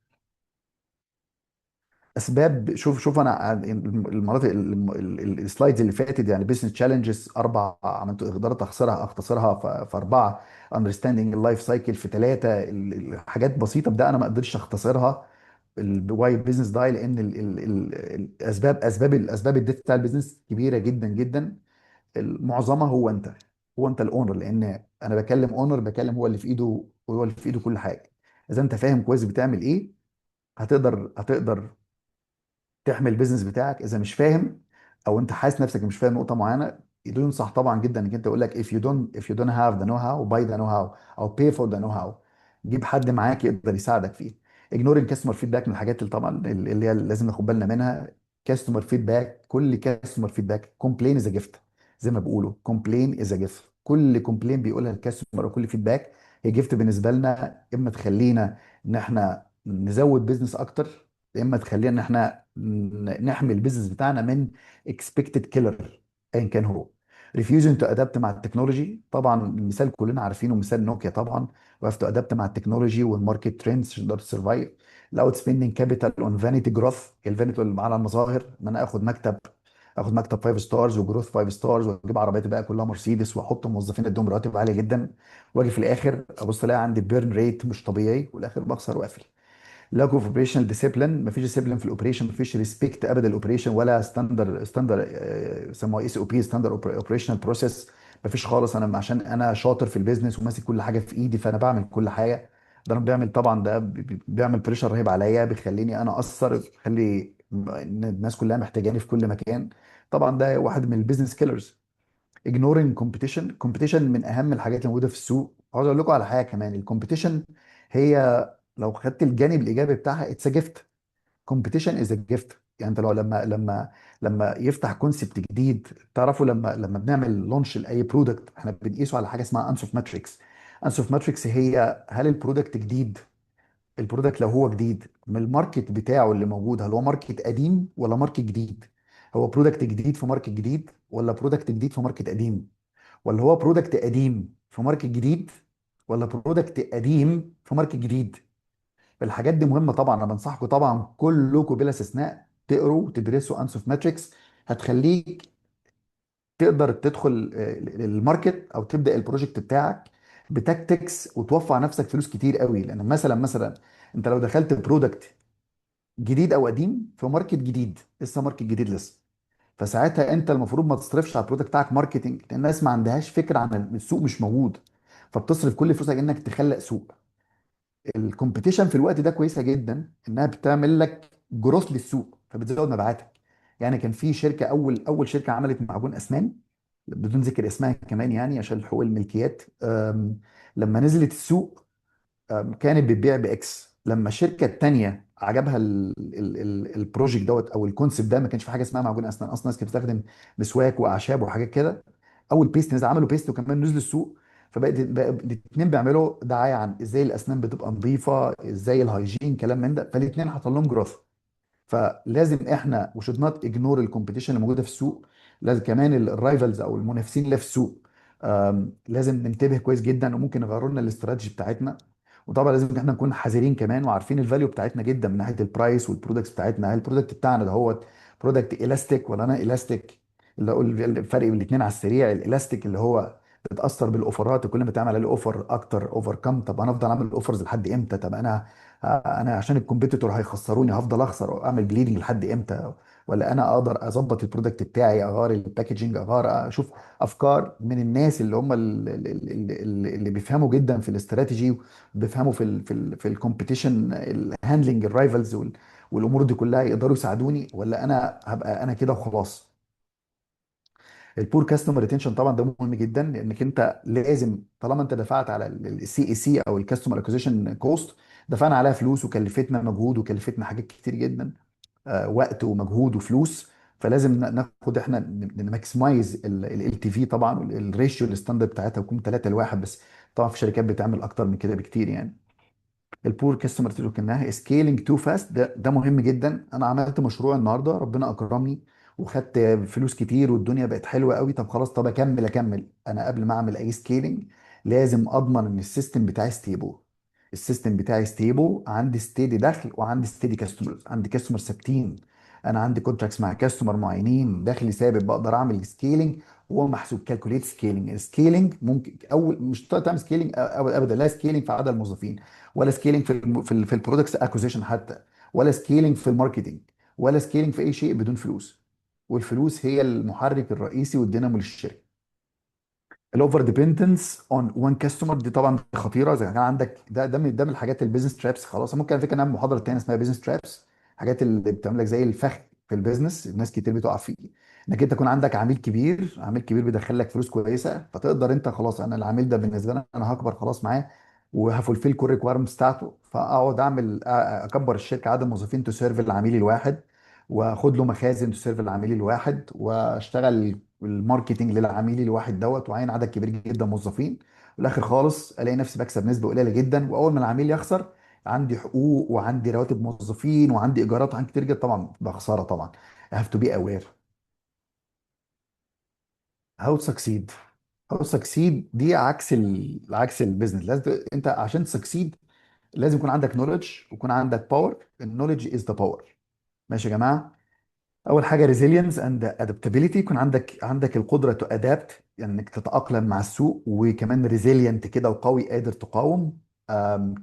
اسباب، شوف انا المرات السلايدز اللي فاتت يعني بزنس تشالنجز اربع عملت قدرت اختصرها في اربعه، اندرستاندينج اللايف سايكل في ثلاثه، حاجات بسيطه بده انا ما قدرتش اختصرها الواي بزنس داي، لان اسباب الديث بتاع البيزنس كبيره جدا جدا. معظمها هو انت الاونر، لان انا بكلم اونر، بكلم هو اللي في ايده، هو اللي في ايده كل حاجه. اذا انت فاهم كويس بتعمل ايه هتقدر تحمي البيزنس بتاعك. اذا مش فاهم او انت حاسس نفسك مش فاهم نقطه معينه، ينصح طبعا جدا انك انت يقول لك if you don't have the know how buy the know how او pay for the know how. جيب حد معاك يقدر يساعدك فيه. ignoring customer feedback من الحاجات اللي طبعا اللي هي لازم ناخد بالنا منها. customer feedback، كل customer feedback complain is a gift، زي ما بيقولوا complain is a gift. كل complain بيقولها الكاستمر او كل فيدباك هي جيفت بالنسبه لنا، اما تخلينا ان احنا نزود بيزنس اكتر، يا اما تخلينا ان احنا نحمي البيزنس بتاعنا من اكسبكتد كيلر ايا كان هو. ريفيوزنج تو ادابت مع التكنولوجي، طبعا المثال كلنا عارفينه مثال نوكيا طبعا، وقف تو ادابت مع التكنولوجي والماركت ترندز عشان تقدر تسرفايف. الاوت سبيندنج كابيتال اون فانيتي جروث، الفانيتي على المظاهر، ان انا اخد مكتب 5 ستارز وجروث 5 ستارز واجيب عربيات بقى كلها مرسيدس واحط موظفين اديهم رواتب عاليه جدا، واجي في الاخر ابص الاقي عندي بيرن ريت مش طبيعي والاخر بخسر واقفل. لاك اوف اوبريشنال ديسيبلين، مفيش ديسيبلين في الاوبريشن، مفيش ريسبكت ابدا الاوبريشن ولا ستاندر يسموها SOP ستاندر اوبريشنال بروسيس. مفيش خالص. انا عشان انا شاطر في البيزنس وماسك كل حاجه في ايدي فانا بعمل كل حاجه. ده انا بيعمل طبعا ده بيعمل بريشر رهيب عليا، بيخليني انا اثر، بيخلي الناس كلها محتاجاني في كل مكان. طبعا ده واحد من البيزنس كيلرز. ignoring competition من اهم الحاجات اللي موجوده في السوق. عاوز اقول لكم على حاجه كمان، الكومبيتيشن هي لو خدت الجانب الايجابي بتاعها اتس جيفت. كومبيتيشن از جيفت. يعني انت لو لما يفتح كونسبت جديد، تعرفوا لما بنعمل لونش لاي برودكت احنا بنقيسه على حاجه اسمها انسوف ماتريكس. انسوف ماتريكس هي هل البرودكت جديد، البرودكت لو هو جديد من الماركت بتاعه اللي موجود، هل هو ماركت قديم ولا ماركت جديد؟ هو برودكت جديد في ماركت جديد ولا برودكت جديد في ماركت قديم؟ ولا هو برودكت قديم في ماركت جديد ولا برودكت قديم في ماركت جديد؟ الحاجات دي مهمه طبعا. انا بنصحكم طبعا كلكم بلا استثناء تقروا وتدرسوا انسوف ماتريكس، هتخليك تقدر تدخل الماركت او تبدا البروجكت بتاعك بتاكتكس وتوفر على نفسك فلوس كتير قوي. لان مثلا انت لو دخلت برودكت جديد او قديم في ماركت جديد، لسه ماركت جديد لسه، فساعتها انت المفروض ما تصرفش على البرودكت بتاعك ماركتنج، لان الناس ما عندهاش فكره عن السوق مش موجود، فبتصرف كل فلوسك انك تخلق سوق. الكومبيتيشن في الوقت ده كويسه جدا انها بتعمل لك جروث للسوق فبتزود مبيعاتك. يعني كان في شركه، اول شركه عملت معجون اسنان بدون ذكر اسمها كمان يعني عشان حقوق الملكيات، لما نزلت السوق كانت بتبيع باكس. لما الشركه التانيه عجبها البروجكت دوت او الكونسيبت ده، ما كانش في حاجه اسمها معجون اسنان اصلا، الناس كانت بتستخدم مسواك واعشاب وحاجات كده. اول بيست نزل عملوا بيست وكمان نزلوا السوق، بقى الاثنين بيعملوا دعايه عن ازاي الاسنان بتبقى نظيفه، ازاي الهايجين كلام من ده، فالاثنين حصل لهم جروث. فلازم احنا وشود نوت اجنور الكومبيتيشن اللي موجوده في السوق. لازم كمان الرايفلز او المنافسين اللي في السوق لازم ننتبه كويس جدا وممكن يغيروا لنا الاستراتيجي بتاعتنا. وطبعا لازم احنا نكون حذرين كمان وعارفين الفاليو بتاعتنا جدا من ناحيه البرايس والبرودكتس بتاعتنا. هل البرودكت بتاعنا ده هو برودكت الاستيك ولا انا الاستيك؟ اللي هو الفرق بين الاثنين على السريع، الالاستيك اللي هو بتاثر بالاوفرات وكل ما تعمل عليه اوفر اكتر اوفر كم، طب انا افضل اعمل اوفرز لحد امتى؟ طب انا عشان الكومبيتيتور هيخسروني هفضل اخسر واعمل بليدنج لحد امتى؟ ولا انا اقدر اظبط البرودكت بتاعي، اغير الباكجينج، اشوف افكار من الناس اللي هم اللي بيفهموا جدا في الاستراتيجي، بيفهموا في الكومبيتيشن الهاندلنج الرايفلز والامور دي كلها، يقدروا يساعدوني ولا انا هبقى انا كده وخلاص. البور كاستمر ريتنشن طبعا ده مهم جدا، لانك انت لازم طالما انت دفعت على الCAC او الكاستمر اكوزيشن كوست، دفعنا عليها فلوس وكلفتنا مجهود وكلفتنا حاجات كتير جدا، وقت ومجهود وفلوس. فلازم ناخد احنا نماكسمايز LTV طبعا، الريشيو الستاندرد بتاعتها يكون 3 لواحد، بس طبعا في شركات بتعمل اكتر من كده بكتير يعني. البور كاستمر تكنها سكيلينج تو فاست، ده مهم جدا. انا عملت مشروع النهارده، ربنا اكرمني وخدت فلوس كتير والدنيا بقت حلوه قوي. طب خلاص، طب اكمل. انا قبل ما اعمل اي سكيلينج لازم اضمن ان السيستم بتاعي ستيبل. السيستم بتاعي ستيبل، عندي ستيدي دخل وعندي ستيدي كاستمر، عندي كاستمر ثابتين. انا عندي كونتراكتس مع كاستمر معينين، دخلي ثابت، بقدر اعمل سكيلينج. هو محسوب كالكوليت سكيلينج. السكيلينج ممكن اول مش تعمل سكيلينج ابدا، لا سكيلينج في عدد الموظفين، ولا سكيلينج في البرودكتس اكوزيشن حتى، ولا سكيلينج في الماركتنج، ولا سكيلينج في اي شيء بدون فلوس. والفلوس هي المحرك الرئيسي والدينامو للشركه. الاوفر ديبندنس اون وان كاستمر دي طبعا خطيره. زي ما كان عندك ده من الحاجات البيزنس ترابس. خلاص ممكن على فكره نعمل محاضره تانية اسمها بيزنس ترابس، حاجات اللي بتعمل لك زي الفخ في البيزنس، الناس كتير بتقع فيه. انك انت يكون عندك عميل كبير، عميل كبير بيدخل لك فلوس كويسه، فتقدر انت خلاص، انا العميل ده بالنسبه لي انا هكبر خلاص معاه وهفولفيل كل الريكويرمنتس بتاعته، فاقعد اكبر الشركه عدد الموظفين تسيرف العميل الواحد، واخد له مخازن تسيرف العميل الواحد، واشتغل الماركتنج للعميل الواحد دوت، وعين عدد كبير جدا موظفين. في الاخر خالص الاقي نفسي بكسب نسبه قليله جدا، واول ما العميل يخسر عندي حقوق وعندي رواتب موظفين وعندي ايجارات وحاجات كتير جدا، طبعا ده خساره طبعا. I have to be aware how to succeed. how to succeed دي عكس البيزنس. لازم انت عشان تسكسيد لازم يكون عندك نولج ويكون عندك باور. النولج از ذا باور. ماشي يا جماعه. اول حاجه ريزيلينس اند ادابتابيليتي، يكون عندك القدره تو ادابت، يعني انك تتاقلم مع السوق، وكمان ريزيلينت كده وقوي قادر تقاوم.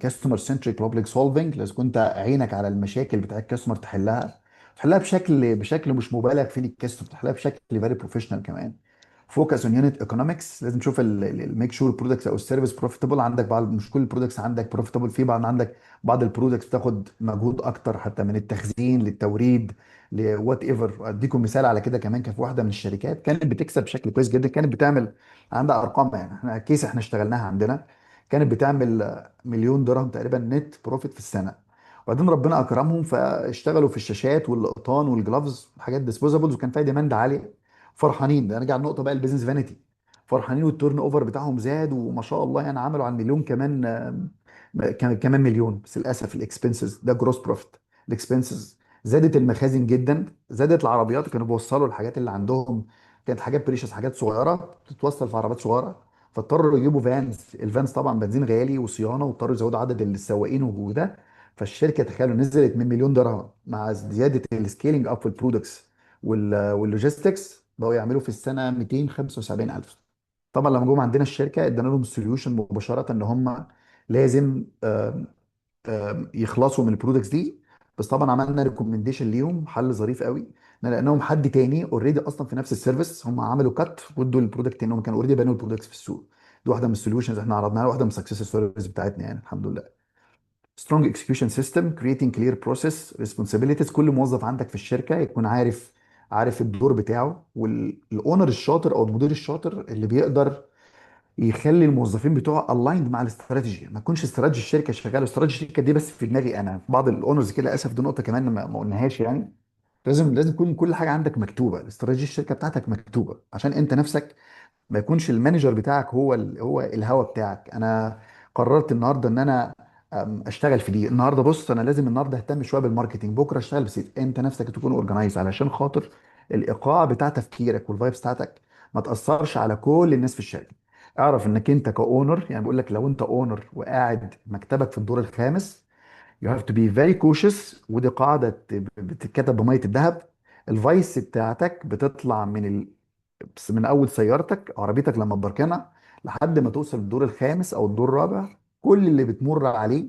كاستمر سنتريك بروبلم سولفنج، لازم كنت عينك على المشاكل بتاع الكاستمر تحلها بشكل مش مبالغ فيه. الكاستمر تحلها بشكل فيري بروفيشنال كمان. فوكس اون يونت ايكونومكس، لازم تشوف الميك شور البرودكتس او السيرفيس بروفيتبل. عندك بعض، مش كل البرودكتس عندك بروفيتبل، في بعض عندك بعض البرودكتس بتاخد مجهود اكتر، حتى من التخزين للتوريد لوات ايفر. اديكم مثال على كده كمان. كان في واحده من الشركات كانت بتكسب بشكل كويس جدا، كانت بتعمل، عندها ارقام يعني، احنا اشتغلناها عندنا، كانت بتعمل مليون درهم تقريبا نت بروفيت في السنه. وبعدين ربنا اكرمهم فاشتغلوا في الشاشات والقطان والجلافز وحاجات ديسبوزابلز، وكان فيها ديماند عاليه. فرحانين، ده نرجع لنقطه بقى البيزنس فانيتي. فرحانين والتورن اوفر بتاعهم زاد وما شاء الله، يعني عملوا على المليون كمان. كمان مليون. بس للاسف الاكسبنسز ده جروس بروفيت. الاكسبنسز زادت، المخازن جدا زادت، العربيات كانوا بيوصلوا الحاجات اللي عندهم، كانت حاجات بريشس، حاجات صغيره تتوصل في عربيات صغيره، فاضطروا يجيبوا فانز. الفانز طبعا بنزين غالي وصيانه، واضطروا يزودوا عدد السواقين وده. فالشركه تخيلوا نزلت من مليون درهم مع زياده السكيلينج اب في البرودكتس واللوجيستكس، بقوا يعملوا في السنه 275 الف. طبعا لما جم عندنا الشركه ادينا لهم السوليوشن مباشره ان هم لازم يخلصوا من البرودكتس دي. بس طبعا عملنا ريكومنديشن ليهم، حل ظريف قوي، ان لانهم حد تاني اوريدي اصلا في نفس السيرفيس، هم عملوا كات وادوا البرودكت، انهم كانوا اوريدي بنوا البرودكتس في السوق. دي واحده من السوليوشنز احنا عرضناها، واحده من السكسس ستوريز بتاعتنا يعني، الحمد لله. سترونج اكسكيوشن سيستم كرييتنج كلير بروسيس ريسبونسابيلتيز، كل موظف عندك في الشركه يكون عارف الدور بتاعه، والاونر الشاطر او المدير الشاطر اللي بيقدر يخلي الموظفين بتوعه الايند مع الاستراتيجي. ما تكونش استراتيجي الشركه شغاله، استراتيجي الشركه دي بس في دماغي انا. بعض الاونرز كده للاسف، دي نقطه كمان ما قلناهاش يعني. لازم تكون كل حاجه عندك مكتوبه، الاستراتيجيه الشركه بتاعتك مكتوبه، عشان انت نفسك ما يكونش المانجر بتاعك هو الهوا بتاعك. انا قررت النهارده ان انا اشتغل في دي النهارده. بص انا لازم النهارده اهتم شويه بالماركتنج، بكره اشتغل بس. انت نفسك تكون اورجنايز علشان خاطر الايقاع بتاع تفكيرك والفايبس بتاعتك ما تاثرش على كل الناس في الشركه. اعرف انك انت كاونر، يعني بقول لك لو انت اونر وقاعد مكتبك في الدور الخامس، you have to be very cautious. ودي قاعده بتتكتب بميه الذهب. الفايس بتاعتك بتطلع بس من اول سيارتك عربيتك لما تبركنها لحد ما توصل الدور الخامس او الدور الرابع، كل اللي بتمر عليه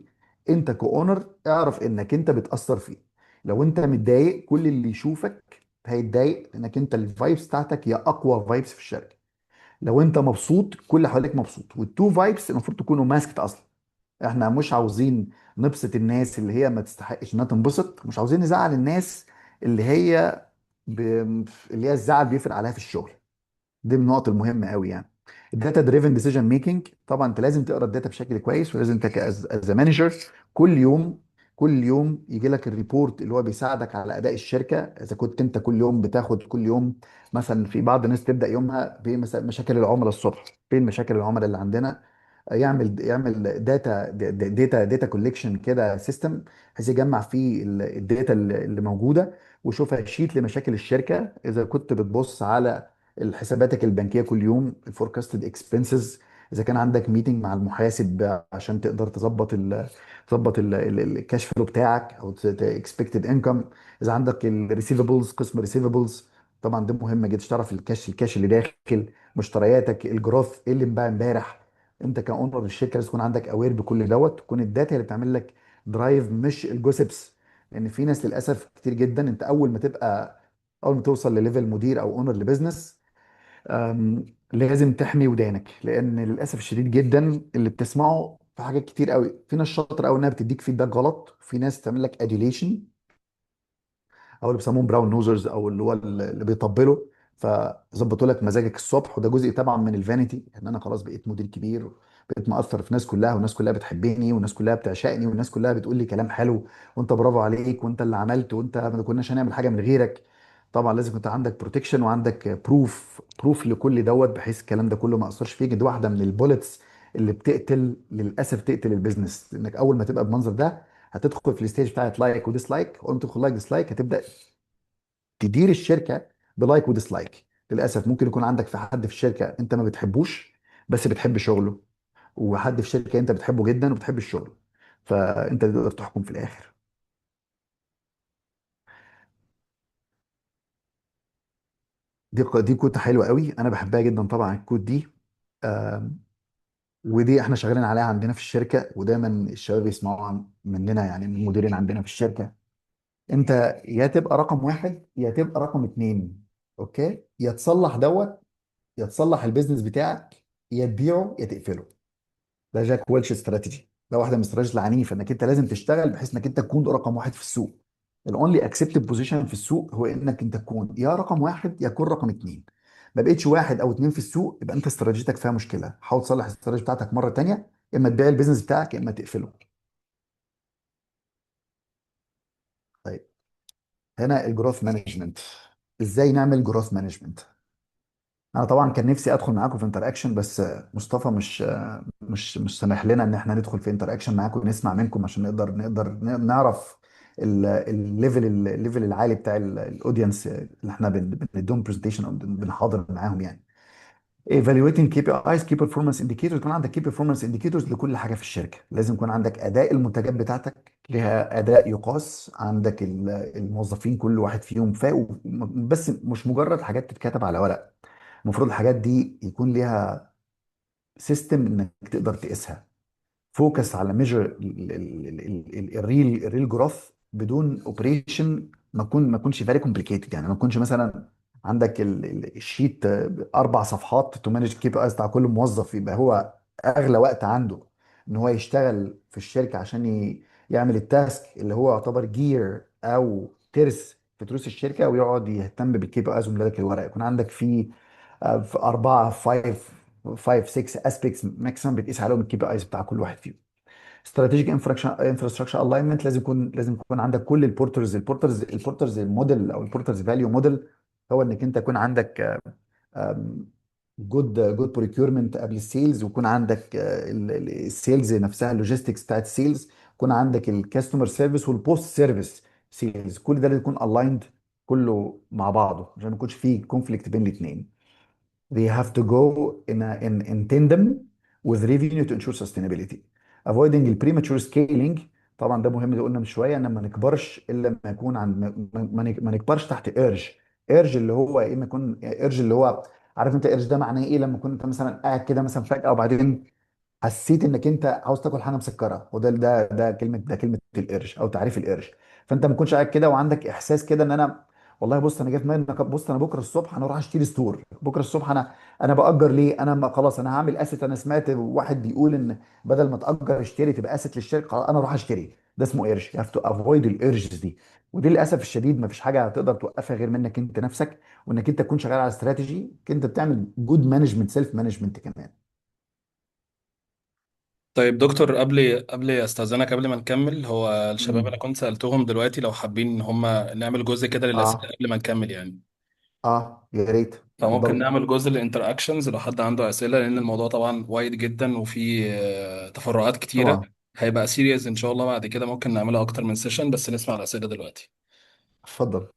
انت كاونر اعرف انك انت بتاثر فيه. لو انت متضايق كل اللي يشوفك هيتضايق، لانك انت الفايبس بتاعتك هي اقوى فايبس في الشركه. لو انت مبسوط كل اللي حواليك مبسوط، والتو فايبس المفروض تكونوا ماسكت اصلا. احنا مش عاوزين نبسط الناس اللي هي ما تستحقش انها تنبسط، مش عاوزين نزعل الناس اللي هي ب... اللي هي الزعل بيفرق عليها في الشغل. دي من النقط المهمه قوي يعني. الداتا دريفن ديسيجن ميكنج، طبعا انت لازم تقرا الداتا بشكل كويس، ولازم انت از مانجر كل يوم يجي لك الريبورت اللي هو بيساعدك على اداء الشركه. اذا كنت انت كل يوم بتاخد كل يوم، مثلا في بعض الناس تبدا يومها بمشاكل العملاء الصبح، فين مشاكل العملاء اللي عندنا، يعمل داتا كوليكشن كده سيستم، بحيث يجمع فيه الداتا اللي موجوده، ويشوفها شيت لمشاكل الشركه. اذا كنت بتبص على حساباتك البنكيه كل يوم، الفوركاستد اكسبنسز، اذا كان عندك ميتنج مع المحاسب عشان تقدر تظبط الكاش فلو بتاعك، او اكسبكتد انكم، اذا عندك الريسيفبلز، قسم ريسيفبلز، طبعا ده مهم جدا تعرف الكاش اللي داخل، مشترياتك، الجروث، ايه اللي انباع امبارح. انت كاونر للشركه لازم تكون عندك اوير بكل دوت، تكون الداتا اللي بتعمل لك درايف مش الجوسبس. لان في ناس للاسف كتير جدا، انت اول ما توصل لليفل مدير او اونر لبزنس، لازم تحمي ودانك، لان للاسف الشديد جدا اللي بتسمعه في حاجات كتير قوي، في ناس شاطر قوي انها بتديك فيدباك غلط، في ناس تعمل لك اديوليشن، او اللي بيسموهم براون نوزرز، او اللي هو اللي بيطبلوا، فظبطوا لك مزاجك الصبح. وده جزء طبعا من الفانيتي، ان انا خلاص بقيت مدير كبير، بقيت مؤثر في الناس كلها، والناس كلها بتحبني، والناس كلها بتعشقني، والناس كلها بتقول لي كلام حلو، وانت برافو عليك، وانت اللي عملت، وانت ما كناش هنعمل حاجه من غيرك. طبعا لازم كنت عندك بروتكشن، وعندك بروف لكل دوت، بحيث الكلام ده كله ما اثرش فيك. دي واحده من البوليتس اللي بتقتل، للاسف تقتل البيزنس، انك اول ما تبقى بالمنظر ده هتدخل في الستيج بتاعت لايك وديسلايك، اول ما تدخل لايك ديسلايك هتبدا تدير الشركه بلايك وديسلايك. للاسف ممكن يكون عندك في حد في الشركه انت ما بتحبوش بس بتحب شغله، وحد في الشركه انت بتحبه جدا وبتحب الشغل، فانت اللي تقدر تحكم في الاخر. دي كود حلوه قوي، انا بحبها جدا طبعا الكود دي. آم، ودي احنا شغالين عليها عندنا في الشركه، ودايما الشباب يسمعوها مننا، يعني من المديرين عندنا في الشركه. انت يا تبقى رقم واحد يا تبقى رقم اتنين، اوكي؟ يا تصلح دوت، يا تصلح البيزنس بتاعك، يا تبيعه يا تقفله. ده جاك ويلش استراتيجي، ده واحده من الاستراتيجيز العنيفه، انك انت لازم تشتغل بحيث انك انت تكون رقم واحد في السوق. الاونلي اكسبتد بوزيشن في السوق هو انك انت تكون يا رقم واحد يا تكون رقم اتنين. ما بقتش واحد او اتنين في السوق، يبقى انت استراتيجيتك فيها مشكله، حاول تصلح الاستراتيجي بتاعتك مره تانيه، اما تبيع البيزنس بتاعك يا اما تقفله. طيب، هنا الجروث مانجمنت. ازاي نعمل جروث مانجمنت؟ انا طبعا كان نفسي ادخل معاكم في انتر اكشن، بس مصطفى مش سامح لنا ان احنا ندخل في انتر اكشن معاكم ونسمع منكم، عشان نقدر نعرف الليفل العالي بتاع الاودينس اللي احنا بنديهم برزنتيشن او بنحاضر معاهم يعني. evaluating KPIs key performance indicators. يكون عندك key performance indicators لكل حاجه في الشركه. لازم يكون عندك اداء المنتجات بتاعتك لها اداء يقاس، عندك الموظفين كل واحد فيهم فاق، بس مش مجرد حاجات تتكتب على ورق. المفروض الحاجات دي يكون ليها سيستم انك تقدر تقيسها. فوكس على ميجر الريل جروث بدون اوبريشن، ما يكونش فيري كومبليكيتد. يعني ما يكونش مثلا عندك الشيت 4 صفحات تو مانج الكي بي ايز بتاع كل موظف، يبقى هو اغلى وقت عنده ان هو يشتغل في الشركه عشان يعمل التاسك اللي هو يعتبر جير او ترس في تروس الشركه، ويقعد يهتم بالكي بي ايز وملك الورق. يكون عندك فيه في 5 6 اسبيكتس ماكسيمم بتقيس عليهم الكي بي ايز بتاع كل واحد فيهم. استراتيجيك انفراستراكشر الاينمنت، لازم يكون عندك كل البورترز موديل او البورترز فاليو موديل. هو انك انت يكون عندك جود بريكيورمنت قبل السيلز، ويكون عندك السيلز نفسها، اللوجيستكس بتاعت السيلز، يكون عندك الكاستمر سيرفيس والبوست سيرفيس سيلز، كل ده لازم يكون الايند كله مع بعضه عشان ما يكونش فيه كونفليكت بين الاثنين. They have to go in tandem with revenue to ensure sustainability. Avoiding the premature scaling. طبعا ده مهم اللي قلنا من شويه، ان ما نكبرش الا لما يكون عند ما نكبرش تحت ايرج اللي هو ايه، ما يكون ايرج اللي هو، عارف انت ايرج ده معناه ايه؟ لما كنت مثلا قاعد كده مثلا فجاه وبعدين حسيت انك انت عاوز تاكل حاجه مسكره، وده كلمه القرش او تعريف القرش. فانت ما تكونش قاعد كده وعندك احساس كده ان انا، والله بص انا جاي في دماغي بص انا بكره الصبح انا اروح اشتري ستور، بكره الصبح انا باجر ليه، انا ما خلاص انا هعمل اسيت. انا سمعت واحد بيقول ان بدل ما تاجر اشتري تبقى اسيت للشركه، خلاص انا اروح اشتري. ده اسمه قرش. you have to avoid القرشز دي. ودي للاسف الشديد ما فيش حاجه هتقدر توقفها غير منك انت نفسك، وانك انت تكون شغال على استراتيجي، انت بتعمل جود مانجمنت، سيلف مانجمنت كمان. طيب دكتور، قبل استاذنك قبل ما نكمل، هو الشباب انا مم. كنت سالتهم دلوقتي لو حابين ان هم نعمل جزء كده للاسئله اه قبل ما نكمل يعني. اه، يا ريت. فممكن اتفضلوا. نعمل جزء الانتراكشنز لو حد عنده اسئله، لان الموضوع طبعا وايد جدا وفيه تفرعات كتيره. طبعا. هيبقى سيريز ان شاء الله، بعد كده ممكن نعملها اكتر من سيشن، بس نسمع الاسئله دلوقتي. اتفضل.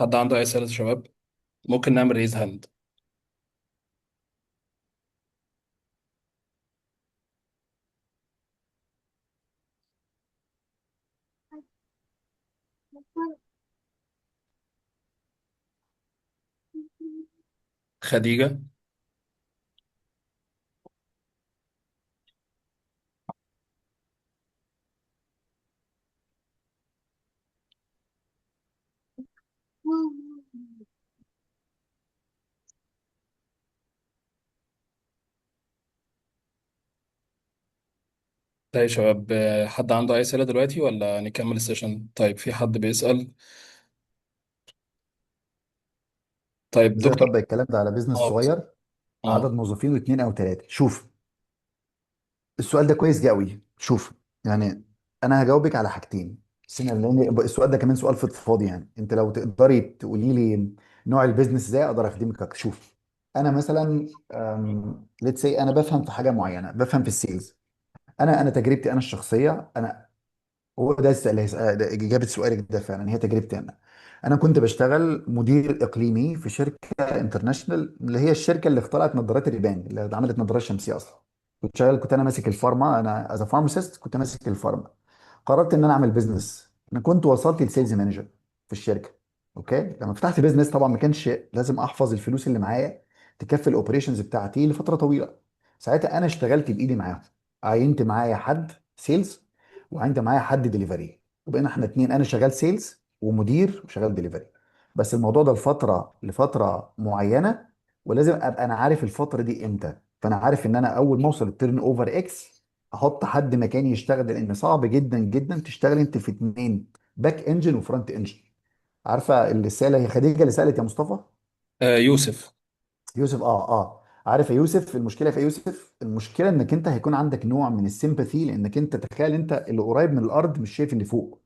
حد عنده اي اسئله يا شباب؟ ممكن نعمل ريز هاند. خديجه. طيب يا شباب، حد عنده اي اسئله دلوقتي ولا نكمل السيشن؟ طيب في حد بيسال. طيب ازاي دكتور. اطبق الكلام ده على بيزنس اه. صغير، اه. عدد موظفين واثنين او ثلاثه؟ شوف، السؤال ده كويس قوي. شوف، يعني انا هجاوبك على حاجتين، بس لان السؤال ده كمان سؤال فضفاضي. يعني انت لو تقدري تقولي لي نوع البيزنس ازاي اقدر اخدمك اكتر. شوف، انا مثلا ليتس سي انا بفهم في حاجه معينه، بفهم في السيلز. انا تجربتي انا الشخصيه، هو ده ده اجابه سؤالك ده فعلا هي تجربتي انا كنت بشتغل مدير اقليمي في شركه انترناشونال، اللي هي الشركه اللي اخترعت نظارات الريبان اللي عملت نظارات شمسيه اصلا. كنت انا ماسك الفارما، انا از فارماسيست كنت ماسك الفارما. قررت ان انا اعمل بيزنس. انا كنت وصلت لسيلز مانجر في الشركه. اوكي، لما فتحت بيزنس طبعا ما كانش لازم احفظ الفلوس اللي معايا تكفي الاوبريشنز بتاعتي لفتره طويله. ساعتها انا اشتغلت بايدي معاهم، عينت معايا حد سيلز وعينت معايا حد ديليفري، وبقينا احنا اتنين، انا شغال سيلز ومدير وشغال ديليفري. بس الموضوع ده لفتره معينه، ولازم ابقى انا عارف الفتره دي امتى. فانا عارف ان انا اول ما اوصل التيرن اوفر اكس احط حد مكاني يشتغل، لان صعب جدا جدا تشتغل انت في اتنين، باك انجن وفرونت انجن. عارفه الرساله هي خديجه اللي سالت يا مصطفى؟ يوسف. يوسف، عارف يا يوسف، المشكله في يوسف، المشكله انك انت هيكون عندك نوع من السيمباثي، لانك انت تخيل انت اللي قريب من الارض مش شايف اللي فوق.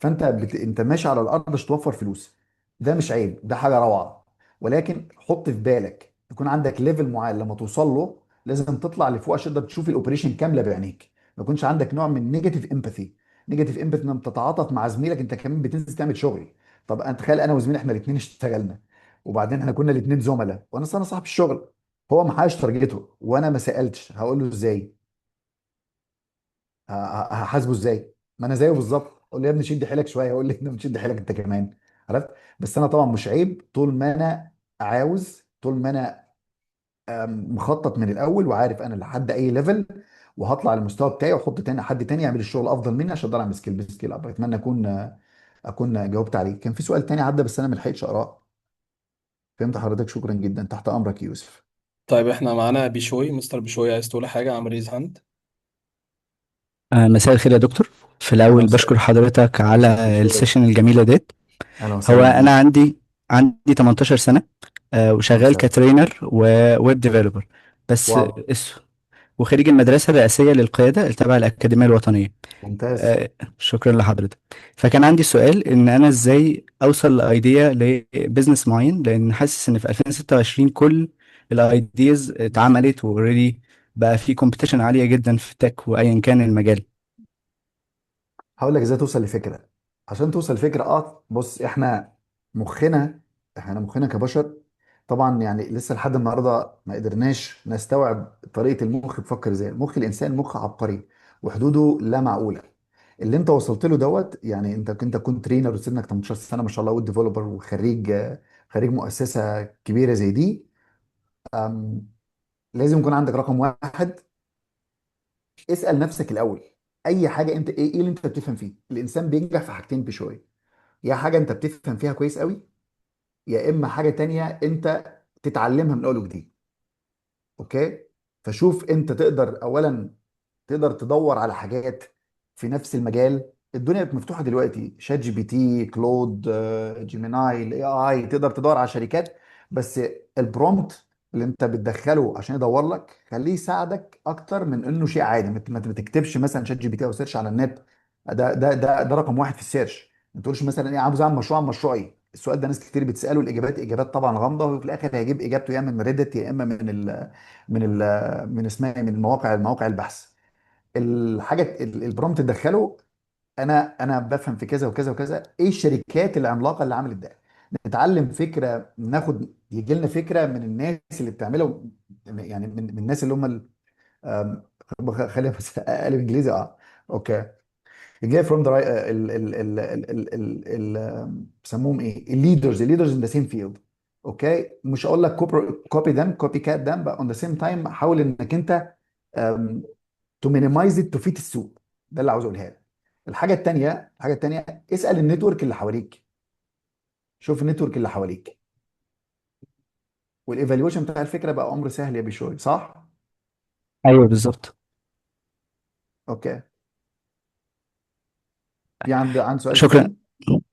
انت ماشي على الارض عشان توفر فلوس. ده مش عيب، ده حاجه روعه. ولكن حط في بالك يكون عندك ليفل معين لما توصل له لازم تطلع لفوق عشان تقدر تشوف الاوبريشن كامله بعينيك. ما يكونش عندك نوع من نيجاتيف امباثي. نيجاتيف امباثي انك تتعاطف مع زميلك، انت كمان بتنزل تعمل شغل. طب انت تخيل انا وزميلي احنا الاثنين اشتغلنا، وبعدين احنا كنا الاثنين زملاء، وانا أصل انا صاحب الشغل، هو ما حققش تارجته وانا ما سالتش، هقول له ازاي؟ هحاسبه ازاي؟ ما انا زيه بالظبط، اقول له يا ابني شد حيلك شويه، يقول لي انت بتشد حيلك انت كمان. عرفت؟ بس انا طبعا مش عيب طول ما انا عاوز، طول ما انا مخطط من الاول وعارف انا لحد اي ليفل، وهطلع على المستوى بتاعي واحط تاني حد تاني يعمل الشغل افضل مني عشان اقدر اعمل سكيل بسكيل اب. اتمنى اكون جاوبت عليك. كان في سؤال تاني عدى بس انا ما لحقتش اقراه. فهمت حضرتك، شكرا جدا، تحت امرك يا يوسف. طيب احنا معانا بيشوي، مستر بيشوي، عايز تقول حاجه؟ عامل ريز هاند. مساء الخير يا دكتور. في اهلا الأول بشكر وسهلا. حضرتك على مشكور. السيشن الجميلة ديت. اهلا هو وسهلا أنا بيك. عندي 18 سنة، اهلا وشغال وسهلا. كترينر وويب ديفلوبر بس. واو. وخريج المدرسة الرئاسية للقيادة التابعة الأكاديمية الوطنية. ممتاز. آه، شكرا لحضرتك. فكان عندي سؤال إن أنا إزاي أوصل لأيديا لبزنس معين، لأن حاسس إن في 2026 كل الأيديز اتعملت وأوريدي بقى في كومبيتيشن عالية جدا في التك وأيا كان المجال. هقول لك ازاي توصل لفكره. عشان توصل لفكره، بص، احنا مخنا كبشر طبعا، يعني لسه لحد النهارده ما قدرناش نستوعب طريقه المخ بيفكر ازاي. مخ الانسان مخ عبقري وحدوده لا معقوله. اللي انت وصلت له دوت، يعني انت كنت ترينر وسنك 18 سنه ما شاء الله، وديفلوبر وخريج خريج مؤسسه كبيره زي دي. أم، لازم يكون عندك رقم واحد. اسأل نفسك الأول، أي حاجة أنت إيه اللي أنت بتفهم فيه؟ الإنسان بينجح في حاجتين بشوية: يا حاجة أنت بتفهم فيها كويس قوي، يا إما حاجة تانية أنت تتعلمها من أول وجديد. أوكي؟ فشوف أنت تقدر أولا، تقدر تدور على حاجات في نفس المجال. الدنيا بقت مفتوحه دلوقتي، شات جي بي تي، كلود، جيميناي، الاي اي، تقدر تدور على شركات. بس البرومبت اللي انت بتدخله عشان يدور لك خليه يساعدك اكتر من انه شيء عادي. ما تكتبش مثلا شات جي بي تي او سيرش على النت. ده رقم واحد في السيرش. ما تقولش مثلا ايه عاوز اعمل مشروع عن مشروعي، السؤال ده ناس كتير بتساله، الاجابات اجابات طبعا غامضه، وفي الاخر هيجيب اجابته يا اما من ريدت يا اما من اسمها إيه؟ من مواقع البحث. الحاجه البرومت تدخله، انا بفهم في كذا وكذا وكذا، ايه الشركات العملاقه اللي عملت ده، نتعلم فكره، ناخد يجي لنا فكره من الناس اللي بتعمله، يعني من الناس اللي هم أم، خلينا بس اقلب انجليزي. اوكي. جاي فروم ذا بيسموهم ايه، الليدرز ان ذا سيم فيلد. اوكي، مش هقول لك كوبي ذم كوبي كات ذم، بس اون ذا سيم تايم حاول انك انت تو مينيمايز ات، تفيد السوق. ده اللي عاوز اقولها لك. الحاجه التانيه اسال النتورك اللي حواليك، شوف النتورك اللي حواليك، والايفالويشن بتاع الفكره بقى امر سهل يا بشوي، صح؟ ايوه بالظبط. اوكي. في عند سؤال شكرا. تاني؟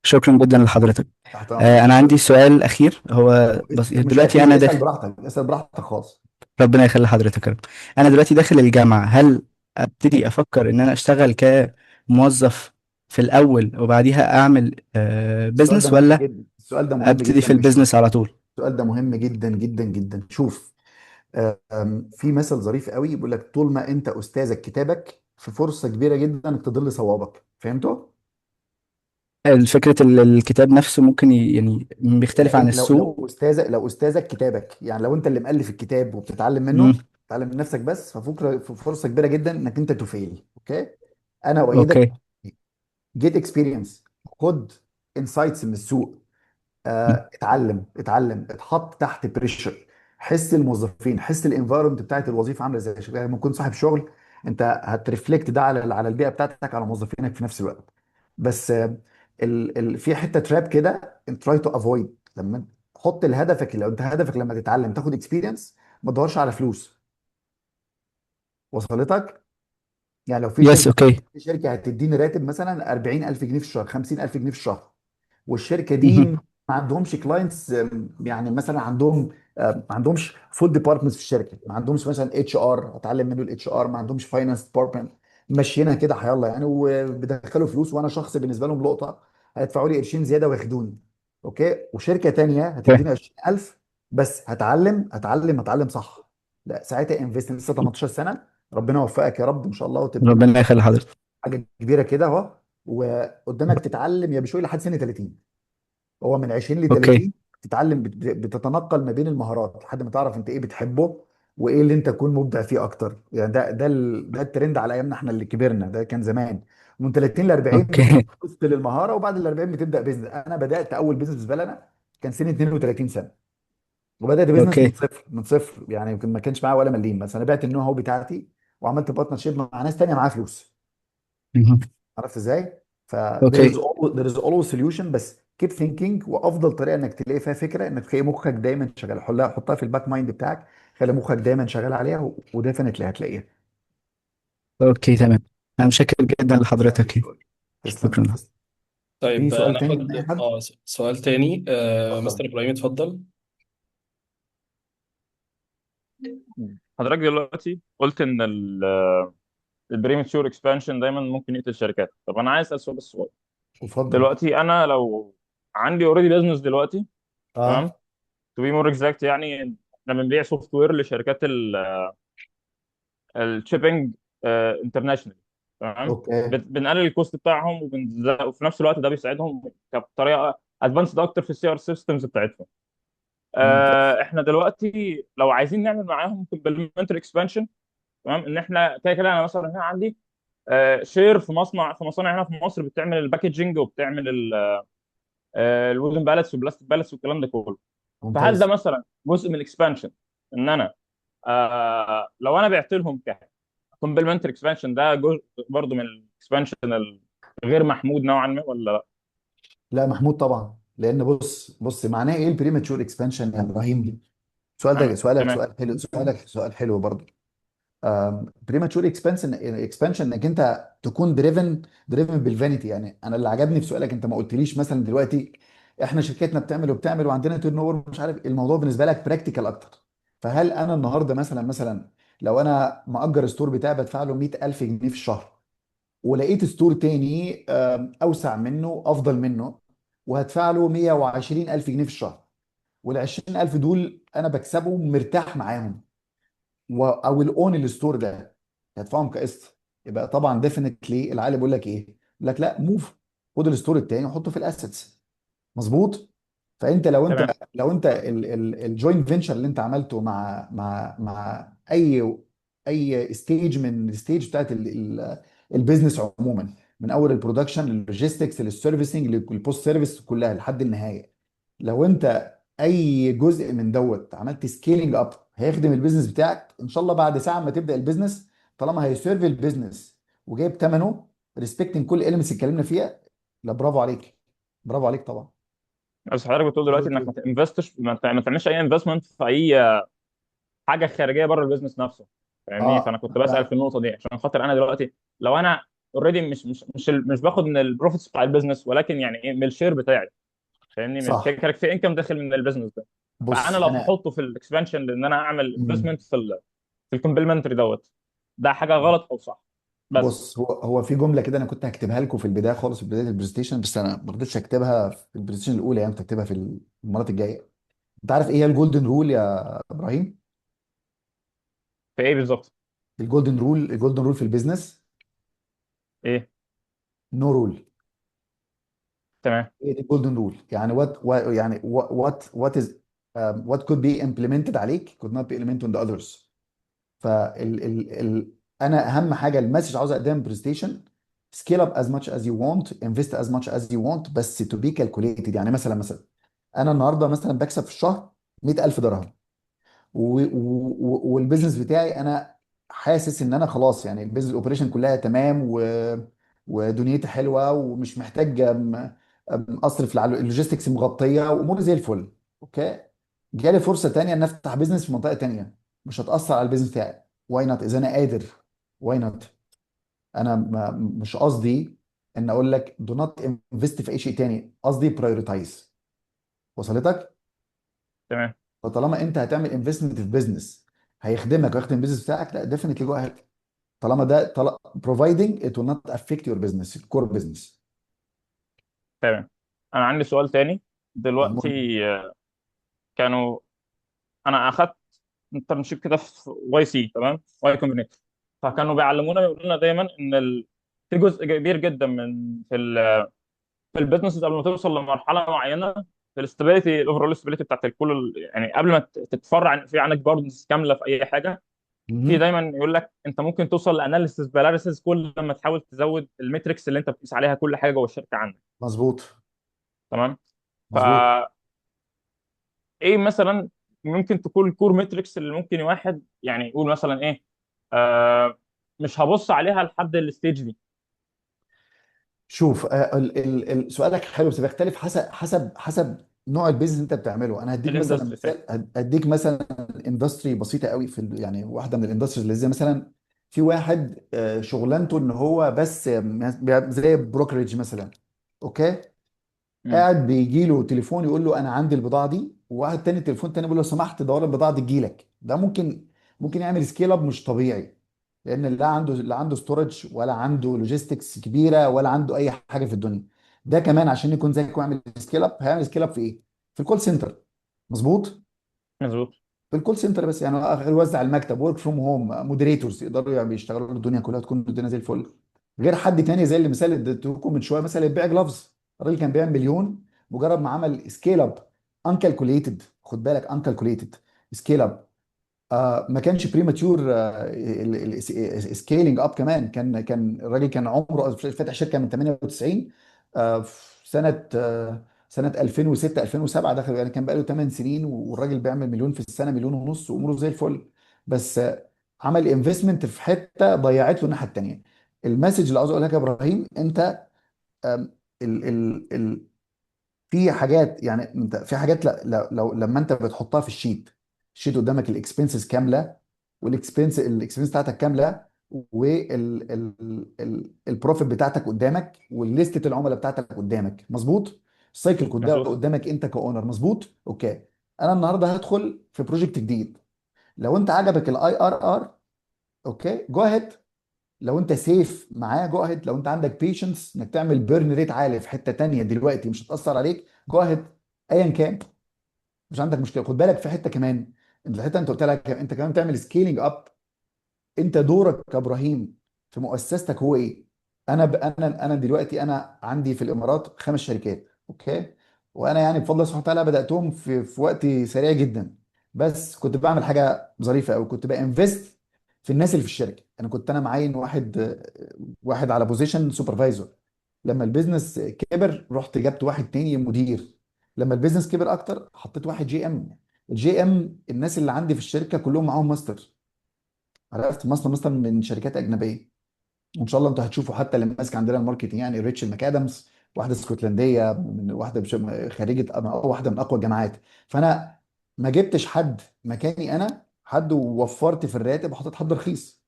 شكرا جدا لحضرتك. تحت امرك. انا عندي سؤال اخير، هو بس مش دلوقتي اخير، انا اسال داخل. براحتك، اسال براحتك خالص. ربنا يخلي حضرتك يا رب. انا دلوقتي داخل الجامعه، هل ابتدي افكر ان انا اشتغل كموظف في الاول وبعديها اعمل السؤال ده بزنس، مهم ولا جدا، السؤال ده مهم ابتدي جدا في يا بشوي. البيزنس على طول؟ السؤال ده مهم جدا جدا جدا. شوف، في مثل ظريف قوي بيقول لك طول ما انت استاذك كتابك، في فرصه كبيره جدا انك تضل صوابك. فهمته؟ فكره الكتاب نفسه ممكن يعني بيختلف عن السوق. لو استاذك كتابك، يعني لو انت اللي مؤلف الكتاب وبتتعلم مم. منه، تتعلم من نفسك بس، في فرصه كبيره جدا انك انت تفيل. اوكي. انا اؤيدك. اوكي. جيت اكسبيرينس، خد انسايتس من السوق، اتعلم، اتحط تحت بريشر، حس الموظفين، حس الانفايرمنت بتاعت الوظيفه عامله ازاي. لما تكون صاحب شغل، انت هترفلكت ده على البيئه بتاعتك، على موظفينك في نفس الوقت. بس في حته تراب كده، انت تراي تو افويد. لما حط لهدفك، لو انت هدفك لما تتعلم تاخد اكسبيرينس، ما تدورش على فلوس. وصلتك؟ يعني لو في يس. شركه اوكي. في شركه هتديني راتب مثلا 40000 جنيه في الشهر، 50000 جنيه في الشهر، والشركه دي مهم. ما عندهمش كلاينتس، يعني مثلا عندهم ما عندهمش فول ديبارتمنتس في الشركه، ما عندهمش مثلا اتش ار اتعلم منه الاتش ار، ما عندهمش فاينانس ديبارتمنت، ماشيينها كده حيالله يعني، وبيدخلوا فلوس، وانا شخص بالنسبه لهم لقطه، هيدفعوا لي قرشين زياده وياخدوني. اوكي. وشركه تانيه اوكي. هتديني 20000 بس، هتعلم صح. لا ساعتها انفست، لسه 18 سنه، ربنا يوفقك يا رب ان شاء الله، وتبقى ربنا يخلي حضرتك. حاجه كبيره كده اهو، وقدامك تتعلم يا بشوي لحد سن 30. هو من 20 ل اوكي. 30 تتعلم، بتتنقل ما بين المهارات لحد ما تعرف انت ايه بتحبه، وايه اللي انت تكون مبدع فيه اكتر. يعني ده الترند على ايامنا احنا اللي كبرنا، ده كان زمان. من 30 ل 40 بتكون اوكي. وصلت للمهاره، وبعد ال 40 بتبدا بيزنس. انا بدات اول بيزنس بالنسبه لي انا كان سني 32 سنه، وبدات بيزنس من اوكي. صفر من صفر، يعني يمكن ما كانش معايا ولا مليم، بس انا بعت النو هاو بتاعتي، وعملت بارتنرشيب مع ناس تانيه معاها فلوس. مهم. عرفت ازاي؟ ف اوكي. there is always solution، بس keep thinking. وافضل طريقه انك تلاقي فيها فكره، انك تخلي مخك دايما شغال، حطها في الباك مايند بتاعك، خلي مخك دايما شغال عليها، وديفنتلي هتلاقيها. اوكي تمام. انا متشكر جدا تسلم يا لحضرتك. بشوي. تسلم شكرا. تسلم. في طيب سؤال تاني من اي ناخد حد؟ سؤال تاني. اتفضل. مستر ابراهيم اتفضل. حضرتك دلوقتي قلت ان البريماتشور اكسبانشن دايما ممكن يقتل الشركات. طب انا عايز اسال سؤال بس صغير. اتفضل. دلوقتي انا لو عندي اوريدي بزنس دلوقتي، تمام، اه. تو بي مور اكزاكت، يعني احنا بنبيع سوفت وير لشركات الشيبنج انترناشونال، تمام. اوكي. بنقلل الكوست بتاعهم، وفي نفس الوقت ده بيساعدهم بطريقه ادفانسد اكتر في السي ار سيستمز بتاعتهم. ممتاز. احنا دلوقتي لو عايزين نعمل معاهم كومبلمنتري اكسبانشن، تمام، ان احنا كده كده انا مثلا هنا عندي شير في مصانع هنا في مصر بتعمل الباكجينج وبتعمل الوودن باليتس والبلاستيك باليتس والكلام ده كله. فهل ده ممتاز. مثلا جزء من الاكسبانشن، ان انا لو انا بعت لهم كومبلمنتري اكسبانشن، ده جزء برضه من الاكسبانشن الغير محمود نوعا ما ولا لا؟ لا محمود طبعا، لان بص معناه ايه البريماتشور اكسبانشن يا ابراهيم؟ السؤال ده سؤالك تمام. سؤال حلو، سؤال حلو برضه. بريماتشور اكسبانشن انك انت تكون دريفن بالفانيتي. يعني انا اللي عجبني في سؤالك، انت ما قلتليش مثلا دلوقتي احنا شركتنا بتعمل وعندنا تيرن اوفر مش عارف، الموضوع بالنسبه لك براكتيكال اكتر. فهل انا النهارده مثلا لو انا مأجر ستور بتاعي بدفع له 100000 جنيه في الشهر، ولقيت ستور تاني اوسع منه افضل منه، وهدفع له 120,000 جنيه في الشهر، وال 20,000 دول انا بكسبهم مرتاح معاهم، او الاون الستور ده هدفعهم كقسط. يبقى طبعا ديفينتلي العقل بيقول لك ايه؟ بيقول لك لا، موف، خد الستور التاني وحطه في الاسيتس. مظبوط. فانت لو انت تمام. لو انت الجوينت فينشر اللي انت عملته مع اي ستيج من الستيج بتاعت البيزنس عموما، من اول البرودكشن للوجيستكس للسيرفيسنج للبوست سيرفيس كلها لحد النهايه، لو انت اي جزء من دوت عملت سكيلينج اب هيخدم البيزنس بتاعك ان شاء الله بعد ساعه ما تبدا البيزنس، طالما هيسيرف البيزنس وجايب ثمنه، ريسبكتنج كل اليمنتس اللي اتكلمنا فيها، لا برافو عليك، برافو عليك طبعا. بس حضرتك بتقول دلوقتي انك ما تنفستش، ما تعملش اي انفستمنت في اي حاجه خارجيه بره البيزنس نفسه، فاهمني؟ فانا اه كنت بسال في النقطه دي عشان خاطر انا دلوقتي لو انا اوريدي مش باخد من البروفيتس بتاع البيزنس، ولكن يعني ايه، من الشير بتاعي، فاهمني؟ من كده صح. كده في انكم داخل من البيزنس ده. فانا بص لو انا هحطه في الاكسبانشن لان انا اعمل مم. انفستمنت في الكومبلمنتري دوت، ده حاجه غلط او صح؟ بس. بص هو في جمله كده انا كنت هكتبها لكم في البدايه خالص في بدايه البرزنتيشن، بس انا ما رضيتش اكتبها في البرزنتيشن الاولى، يعني كنت هكتبها في المرات الجايه. انت عارف ايه هي الجولدن رول يا ابراهيم؟ في ايه بالظبط؟ الجولدن رول في البيزنس: ايه؟ نو رول. تمام. ايه دي الجولدن رول؟ يعني يعني وات از وات could be implemented عليك could not be implemented on the others. انا اهم حاجه المسج عاوز اقدمها برزنتيشن: سكيل اب از ماتش از يو وونت، انفست از ماتش از يو وونت، بس تو بي كالكوليتد. يعني مثلا انا النهارده مثلا بكسب في الشهر 100,000 درهم، والبيزنس بتاعي انا حاسس ان انا خلاص، يعني البيزنس اوبريشن كلها تمام، ودنيتي حلوه ومش محتاج اصرف على اللوجيستكس، مغطيه واموري زي الفل. اوكي، جالي فرصه تانية ان افتح بيزنس في منطقه تانية مش هتاثر على البيزنس بتاعي. واي نوت اذا انا قادر؟ واي نوت؟ انا مش قصدي ان اقول لك دو نوت انفست في اي شيء تاني، قصدي برايورتايز. وصلتك؟ تمام. فطالما انت هتعمل انفستمنت في بزنس هيخدمك ويخدم البيزنس بتاعك، لا ديفينتلي جو اهيد، طالما ده providing it will not affect your business الكور بزنس. تمام. انا عندي سؤال تاني دلوقتي. المهم. كانوا انا اخدت انترنشيب كده في واي سي، تمام، واي كومبينيتور. فكانوا بيعلمونا بيقولوا لنا دايما ان في جزء كبير جدا من في البيزنس قبل ما توصل لمرحله معينه في الاستابيليتي، الاوفرول استابيليتي بتاعت الكل، يعني قبل ما تتفرع في عندك بوردز كامله في اي حاجه. في مهم. دايما يقول لك انت ممكن توصل لاناليسيس باراليسيس كل لما تحاول تزود الميتريكس اللي انت بتقيس عليها كل حاجه جوه الشركه عندك. مظبوط. تمام. مظبوط. ايه مثلا ممكن تكون الكور ماتريكس اللي ممكن واحد يعني يقول مثلا ايه، آه مش هبص عليها لحد الستيج دي؟ شوف سؤالك حلو، بس بيختلف حسب نوع البيزنس اللي انت بتعمله. انا هديك مثلا الاندستري فاهم. مثال، هديك مثلا اندستري بسيطه قوي في يعني واحده من الاندستريز اللي زي مثلا في واحد شغلانته ان هو بس زي بروكرج مثلا. اوكي، مم. قاعد بيجي له تليفون يقول له انا عندي البضاعه دي، وواحد تاني تليفون تاني بيقول له لو سمحت دور البضاعه دي تجيلك. ده ممكن يعمل سكيل اب مش طبيعي، لان لا عنده ستورج ولا عنده لوجيستكس كبيره ولا عنده اي حاجه في الدنيا. ده كمان عشان يكون زيك ويعمل سكيل اب، هيعمل سكيل اب في ايه؟ في الكول سنتر. مظبوط. مظبوط. في الكول سنتر بس، يعني يوزع المكتب، ورك فروم هوم، مودريتورز يقدروا يعني يشتغلوا الدنيا كلها تكون الدنيا زي الفل. غير حد تاني زي اللي مثال اللي اديتهولكم من شويه، مثلا اللي بيبيع جلافز. الراجل كان بيعمل مليون، مجرد ما عمل سكيل اب انكالكوليتد، خد بالك انكالكوليتد سكيل اب، ما كانش بريماتيور سكيلينج اب كمان. كان الراجل كان عمره فاتح شركه من 98، في سنه 2006 2007 دخل، يعني كان بقى له 8 سنين والراجل بيعمل مليون في السنه، مليون ونص، واموره زي الفل. بس عمل انفستمنت في حته ضيعت له الناحيه التانيه. المسج اللي عاوز اقولها لك يا ابراهيم: انت آم، ال ال ال في حاجات، يعني انت في حاجات لو لما انت بتحطها في الشيت قدامك الاكسبنسز كامله، الاكسبنس بتاعتك كامله، والبروفيت بتاعتك قدامك، والليستة العملاء بتاعتك قدامك، مظبوط، السايكل مظبوط. قدامك انت كاونر، مظبوط. اوكي، انا النهارده هدخل في بروجكت جديد، لو انت عجبك الاي ار ار، اوكي جو اهيد، لو انت سيف معاه جو اهيد. لو انت عندك بيشنس انك تعمل بيرن ريت عالي في حته تانيه دلوقتي مش هتاثر عليك، جو اهيد ايا كان، مش عندك مشكله. خد بالك في حته كمان، الحته انت قلت لك انت كمان تعمل سكيلينج اب. انت دورك كابراهيم في مؤسستك هو ايه؟ انا دلوقتي انا عندي في الامارات 5 شركات، اوكي؟ وانا يعني بفضل الله سبحانه وتعالى بداتهم في وقت سريع جدا. بس كنت بعمل حاجه ظريفه قوي، كنت بانفست في الناس اللي في الشركه. انا كنت انا معين واحد على بوزيشن سوبرفايزر. لما البيزنس كبر رحت جبت واحد تاني مدير. لما البيزنس كبر اكتر حطيت واحد جي ام. الجي ام الناس اللي عندي في الشركه كلهم معاهم ماستر. عرفت مصنع مثلا من شركات اجنبيه. وان شاء الله انتوا هتشوفوا حتى اللي ماسك عندنا الماركتنج يعني ريتشل ماكادامز، واحده اسكتلنديه من واحده خريجه أو واحده من اقوى الجامعات. فانا ما جبتش حد مكاني، انا حد ووفرت في الراتب وحطيت حد رخيص.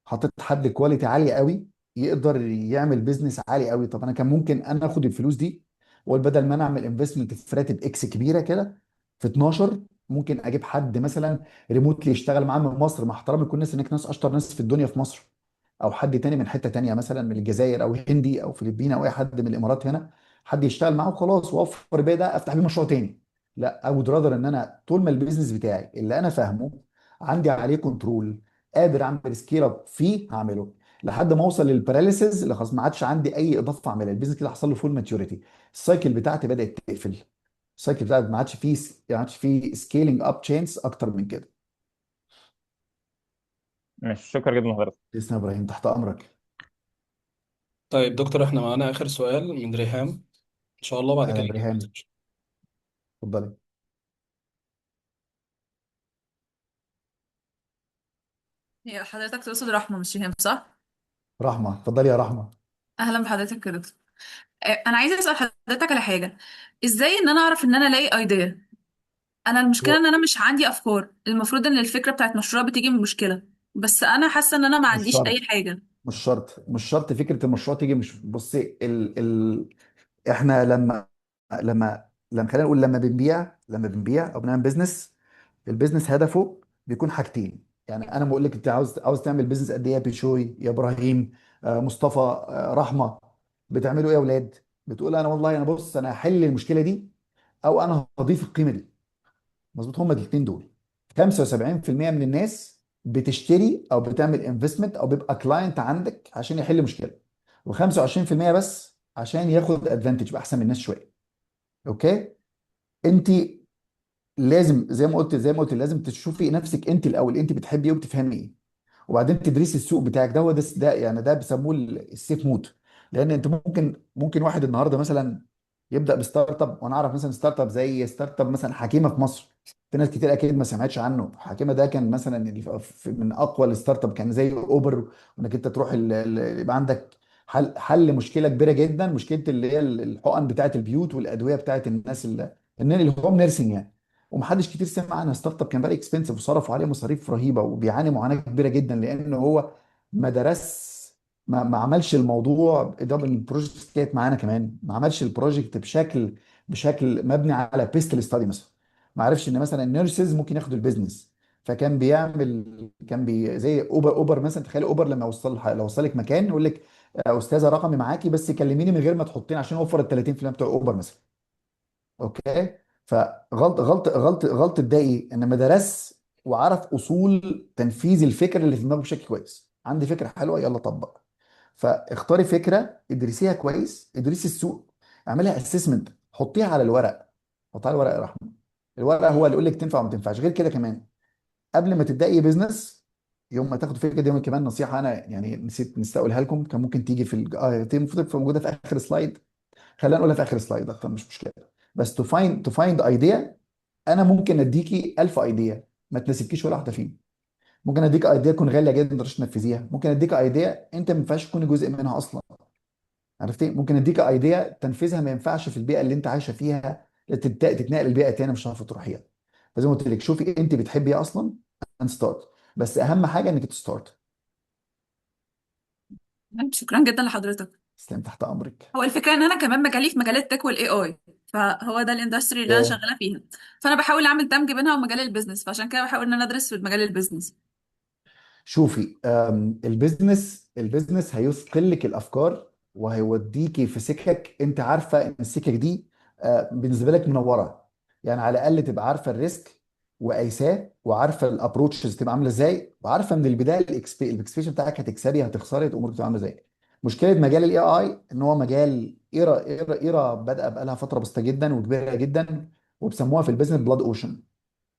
حطيت حد كواليتي عاليه قوي يقدر يعمل بيزنس عالي قوي. طب انا كان ممكن انا اخد الفلوس دي واقول بدل ما انا اعمل انفستمنت في راتب اكس كبيره كده في 12، ممكن اجيب حد مثلا ريموتلي يشتغل معاه من مصر، مع احترامي لكل الناس انك ناس اشطر ناس في الدنيا في مصر، او حد تاني من حته تانيه مثلا من الجزائر او هندي او فلبين او اي حد من الامارات هنا، حد يشتغل معاه وخلاص واوفر الباقي ده افتح بيه مشروع تاني. لا، اود راذر ان انا طول ما البيزنس بتاعي اللي انا فاهمه عندي عليه كنترول، قادر اعمل سكيل اب فيه هعمله لحد ما اوصل للباراليسز اللي خلاص ما عادش عندي اي اضافه اعملها. البيزنس كده حصل له فول ماتيوريتي، السايكل بتاعتي بدات تقفل. السايكل بتاعتي ما عادش فيه سكيلينج اب تشانس اكتر من كده. ماشي، شكرا جدا لحضرتك. تسلم يا ابراهيم، تحت امرك. طيب دكتور، احنا معانا اخر سؤال من ريهام ان شاء الله، بعد كده اهلا نجيب. ريهام، اتفضلي. هي حضرتك تقصد رحمة مش ريهام صح؟ رحمه، اتفضلي يا رحمه. أهلا بحضرتك يا دكتور. أنا عايزة أسأل حضرتك على حاجة. إزاي إن أنا أعرف إن أنا ألاقي أيديا؟ أنا المشكلة هو إن أنا مش عندي أفكار. المفروض إن الفكرة بتاعت مشروع بتيجي من مشكلة، بس أنا حاسة إن أنا ما مش عنديش أي شرط، حاجة. مش شرط فكره المشروع تيجي. مش بصي احنا لما خلينا نقول لما بنبيع او بنعمل بيزنس، البيزنس هدفه بيكون حاجتين. يعني انا بقول لك انت عاوز تعمل بيزنس قد ايه يا بيشوي يا ابراهيم، مصطفى، رحمه؟ بتعملوا ايه يا اولاد؟ بتقول انا والله انا بص انا هحل المشكله دي او انا هضيف القيمه دي. مظبوط، هما الاثنين دول. 75% من الناس بتشتري او بتعمل انفستمنت او بيبقى كلاينت عندك عشان يحل مشكله، و25% بس عشان ياخد ادفانتج يبقى احسن من الناس شويه. اوكي؟ انت لازم زي ما قلت لازم تشوفي نفسك انت الاول، انت بتحبي ايه وبتفهمي ايه، وبعدين تدرسي السوق بتاعك. ده هو ده يعني ده بيسموه السيف مود. لان انت ممكن واحد النهارده مثلا يبدا بستارت اب، وانا اعرف مثلا ستارت اب زي ستارت اب مثلا حكيمه في مصر. في ناس كتير اكيد ما سمعتش عنه. حكيمه ده كان مثلا من اقوى الستارت اب، كان زي اوبر، وانك انت تروح يبقى عندك حل مشكله كبيره جدا، مشكله اللي هي الحقن بتاعه البيوت والادويه بتاعه الناس اللي هوم نيرسينج يعني. ومحدش كتير سمع عنها. ستارت اب كان فيري اكسبنسيف وصرفوا عليه مصاريف رهيبه وبيعاني معاناه كبيره جدا لان هو ما درس، ما عملش الموضوع ده. البروجكت كانت معانا كمان ما عملش البروجكت بشكل مبني على بيستل ستادي مثلا. ما عرفش ان مثلا النيرسز ممكن ياخدوا البيزنس. فكان بيعمل كان زي اوبر مثلا. تخيل اوبر لما لو وصل لك مكان يقول لك استاذه رقمي معاكي بس كلميني من غير ما تحطين عشان اوفر ال 30% بتوع اوبر مثلا. اوكي؟ غلط ده ايه؟ ان ما درس وعرف اصول تنفيذ الفكره اللي في دماغه بشكل كويس. عندي فكره حلوه يلا طبق. فاختاري فكره، ادرسيها كويس، ادرسي السوق، اعملها اسسمنت، حطيها على الورق. حطيها على الورق يا رحمه. الورق هو اللي يقول لك تنفع وما تنفعش. غير كده كمان قبل ما تبداي بزنس، يوم ما تاخدوا فكره دي، يوم كمان نصيحه انا يعني نسيت اقولها لكم، كان ممكن تيجي المفروض تبقى موجوده في اخر سلايد. خلينا نقولها في اخر سلايد اكتر، مش مشكله. بس تو فايند ايديا. انا ممكن اديكي 1000 ايديا ما تناسبكيش ولا واحده فيهم. ممكن اديك ايديا تكون غاليه جدا ما تقدرش تنفذيها. ممكن اديك ايديا انت ما ينفعش تكوني جزء منها اصلا. عرفتي؟ ممكن اديك ايديا تنفيذها ما ينفعش في البيئه اللي انت عايشه فيها، تتنقل لبيئه تانيه مش هتعرف تروحيها. فزي ما قلت لك شوفي انت بتحبي ايه اصلا and ستارت. بس اهم حاجه انك تستارت. شكرا جدا لحضرتك. تسلم، تحت امرك. هو الفكرة إن أنا كمان مجالي في مجال التك والاي اي، فهو ده الاندستري اللي أنا اوكي، شغالة فيها. فأنا بحاول أعمل دمج بينها ومجال البيزنس، فعشان كده بحاول إن أنا أدرس في مجال البيزنس. شوفي، البيزنس هيثقل لك الافكار وهيوديكي في سكك انت عارفه ان السكك دي بالنسبه لك منوره. يعني على الاقل تبقى عارفه الريسك وقايساه، وعارفه الابروتشز تبقى عامله ازاي، وعارفه من البدايه الاكسبكتيشن بتاعك هتكسبي هتخسري امورك تبقى عامله ازاي. مشكله مجال الاي اي ان هو مجال ايرا بادئه بقى لها فتره بسيطه جدا وكبيره جدا، وبسموها في البيزنس بلاد اوشن،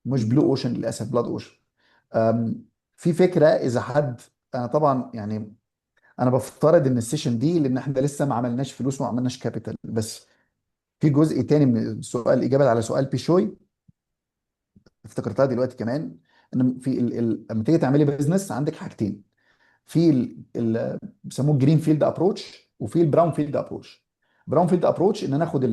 مش بلو اوشن للاسف، بلاد اوشن. في فكره اذا حد، انا طبعا يعني انا بفترض ان السيشن دي لان احنا لسه ما عملناش فلوس وما عملناش كابيتال، بس في جزء تاني من السؤال، اجابه على سؤال بيشوي افتكرتها دلوقتي كمان. ان في لما تيجي تعملي بيزنس عندك حاجتين، في بيسموه الجرين فيلد ابروتش وفي البراون فيلد ابروتش. براون فيلد ابروتش ان انا اخد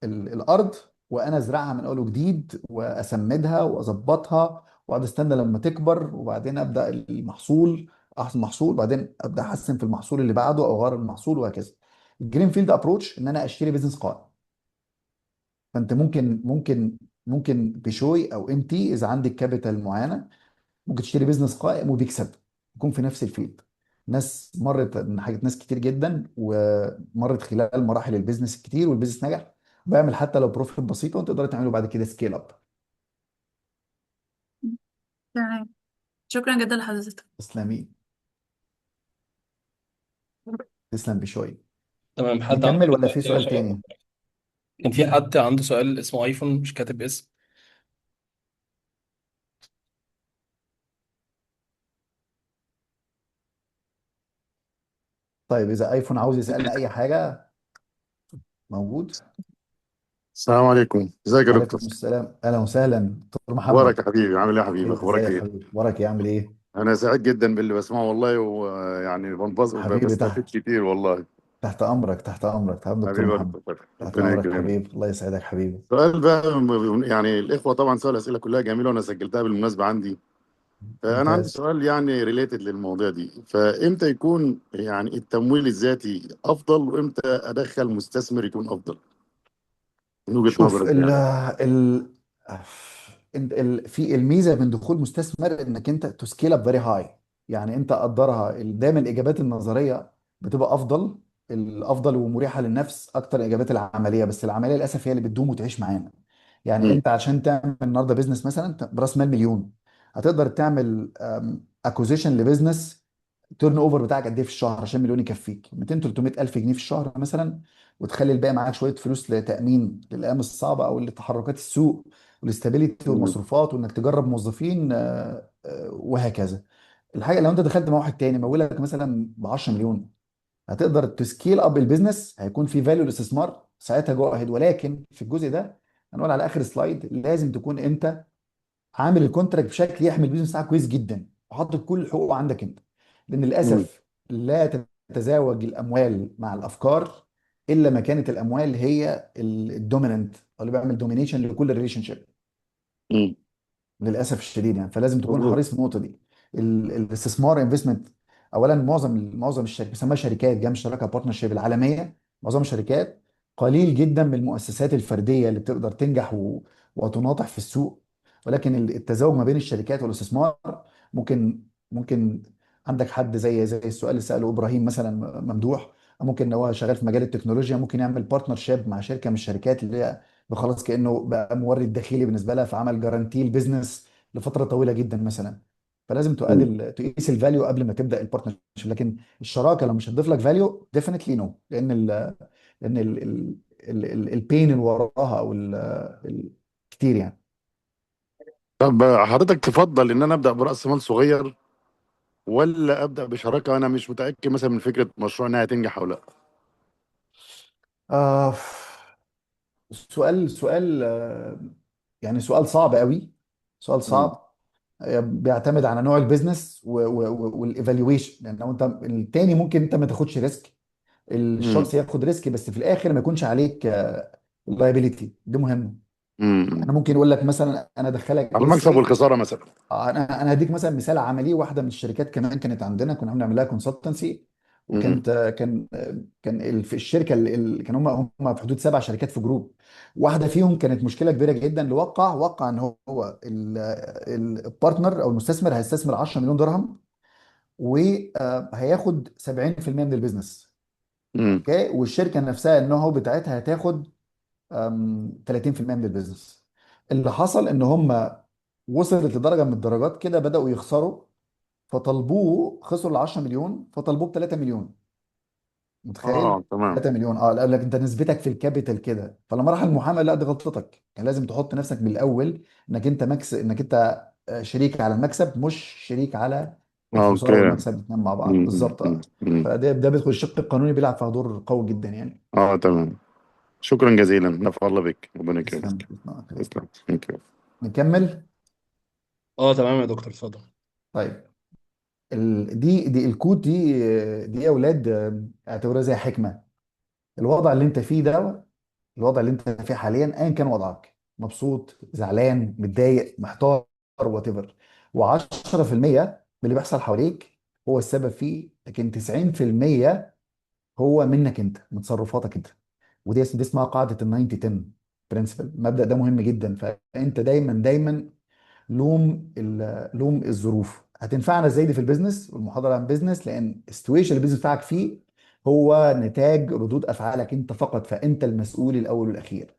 الارض وانا ازرعها من اول وجديد واسمدها واظبطها واقعد استنى لما تكبر وبعدين ابدا المحصول، احصل محصول بعدين ابدا احسن في المحصول اللي بعده او اغير المحصول وهكذا. الجرين فيلد ابروتش ان انا اشتري بيزنس قائم. فانت ممكن بشوي او انت اذا عندك كابيتال معينه ممكن تشتري بيزنس قائم وبيكسب، يكون في نفس الفيلد. ناس مرت من حاجات، ناس كتير جدا ومرت خلال مراحل البيزنس الكتير والبيزنس نجح، بيعمل حتى لو بروفيت بسيطه وانت تقدر تعمله بعد كده سكيل اب. تمام. شكرا جدا لحضرتك. تسلمي. تسلم بشوي. تمام. حد عنده نكمل ولا سؤال في تاني يا سؤال شباب؟ تاني؟ كان في حد عنده سؤال اسمه ايفون مش كاتب اسم. طيب اذا ايفون عاوز يسالنا اي حاجه موجود. السلام عليكم، ازيك يا وعليكم دكتور؟ السلام، اهلا وسهلا دكتور اخبارك محمد. يا حبيبي؟ عامل ايه يا حبيبي؟ اخبارك ازيك ايه؟ حبيبي، اخبارك ايه، عامل ايه؟ انا سعيد جدا باللي بسمعه والله، ويعني حبيبي بستفيد تحت، كتير والله. تحت امرك، تحت امرك حبيبي دكتور حبيبي يا محمد. دكتور، تحت ربنا امرك يكرمك. حبيبي، الله يسعدك حبيبي. سؤال بقى، يعني الاخوه طبعا سؤال الاسئله كلها جميله وانا سجلتها بالمناسبه عندي. فانا عندي ممتاز. سؤال يعني ريليتد للمواضيع دي، فامتى يكون يعني التمويل الذاتي افضل وامتى ادخل مستثمر يكون افضل من وجهه شوف نظرك يعني؟ في الميزه من دخول مستثمر انك انت تسكيل اب فيري هاي. يعني انت قدرها دايما الاجابات النظريه بتبقى افضل، الافضل ومريحه للنفس اكتر الاجابات العمليه، بس العمليه للاسف هي اللي بتدوم وتعيش معانا. يعني امم. انت عشان تعمل النهارده بيزنس مثلا انت براس مال مليون، هتقدر تعمل اكوزيشن لبيزنس التيرن اوفر بتاعك قد ايه في الشهر عشان مليون يكفيك 200 300 الف جنيه في الشهر مثلا، وتخلي الباقي معاك شويه فلوس لتامين للايام الصعبه او لتحركات السوق والاستابيليتي والمصروفات وانك تجرب موظفين وهكذا. الحاجه لو انت دخلت مع واحد تاني مولك مثلا ب 10 مليون، هتقدر تسكيل اب البيزنس، هيكون في فاليو الاستثمار ساعتها جو اهيد. ولكن في الجزء ده هنقول على اخر سلايد لازم تكون انت عامل الكونتراكت بشكل يحمي البيزنس بتاعك كويس جدا وحاطط كل حقوقه عندك انت. لان امم. للاسف لا تتزاوج الاموال مع الافكار الا ما كانت الاموال هي الدوميننت او اللي بيعمل دومينيشن لكل ريليشن شيب امم. للاسف الشديد. يعني فلازم تكون مظبوط. حريص في النقطه دي. الاستثمار انفستمنت، اولا معظم الشركات بيسموها شركات جام شراكه بارتنرشيب العالميه، معظم الشركات قليل جدا من المؤسسات الفرديه اللي بتقدر تنجح وتناطح في السوق. ولكن التزاوج ما بين الشركات والاستثمار ممكن عندك حد زي السؤال اللي ساله ابراهيم مثلا ممدوح، ممكن هو شغال في مجال التكنولوجيا ممكن يعمل بارتنرشيب مع شركه من الشركات اللي هي خلاص كانه بقى مورد داخلي بالنسبه لها، فعمل جارانتي البيزنس لفتره طويله جدا مثلا. فلازم تقيس الفاليو قبل ما تبدا البارتنرشيب. لكن الشراكه لو مش هتضيف لك فاليو ديفينتلي نو، لان البين اللي وراها او كتير يعني. طب حضرتك تفضل ان انا ابدا براس مال صغير ولا ابدا بشراكه وانا مش متاكد مثلا من فكره مشروع انها هتنجح او لا؟ آه سؤال يعني سؤال صعب قوي، سؤال مم. صعب. بيعتمد على نوع البيزنس والايفالويشن. لان لو انت التاني ممكن انت ما تاخدش ريسك، مم. الشخص ياخد ريسك بس في الاخر ما يكونش عليك اللايبيليتي دي مهمه. مم. انا ممكن اقول لك مثلا انا ادخلك على ليتس المكسب سي، والخساره مثلا. انا هديك مثلا مثال عملي. واحده من الشركات كمان كانت عندنا كنا بنعمل لها كونسلتنسي، مم. وكانت كان في الشركه كان هم في حدود 7 شركات في جروب. واحده فيهم كانت مشكله كبيره جدا اللي وقع ان هو البارتنر او المستثمر هيستثمر 10 مليون درهم وهياخد 70% من البيزنس. امم. اوكي، والشركه نفسها النو هاو بتاعتها هتاخد 30% من البيزنس. اللي حصل ان هم وصلت لدرجه من الدرجات كده بداوا يخسروا، فطلبوه، خسروا ال 10 مليون فطلبوه ب 3 مليون. متخيل؟ تمام. 3 مليون، قال لك انت نسبتك في الكابيتال كده. فلما راح المحامي، لا دي غلطتك، كان لازم تحط نفسك من الاول انك انت انك انت شريك على المكسب، مش شريك على الخساره اوكي. والمكسب الاثنين مع بعض. بالظبط فده بيدخل الشق القانوني، بيلعب فيها دور قوي جدا يعني. تمام. شكرا جزيلا، نفع الله بك، ربنا يكرمك. تسلم. تسلم. ثانك يو. نكمل. اه تمام يا دكتور، اتفضل. طيب، دي الكود دي يا اولاد، اعتبرها زي حكمه. الوضع اللي انت فيه ده، الوضع اللي انت فيه حاليا، ايا كان وضعك، مبسوط، زعلان، متضايق، محتار، وات ايفر، و10% من اللي بيحصل حواليك هو السبب فيه، لكن 90% هو منك انت، من تصرفاتك انت. دي اسمها قاعده ال 90 10 برنسبل. المبدا ده مهم جدا. فانت دايما دايما لوم الظروف. هتنفعنا ازاي دي في البيزنس والمحاضره عن بيزنس؟ لان السيتويشن اللي البيزنس بتاعك فيه هو نتاج ردود افعالك انت فقط، فانت المسؤول الاول والاخير.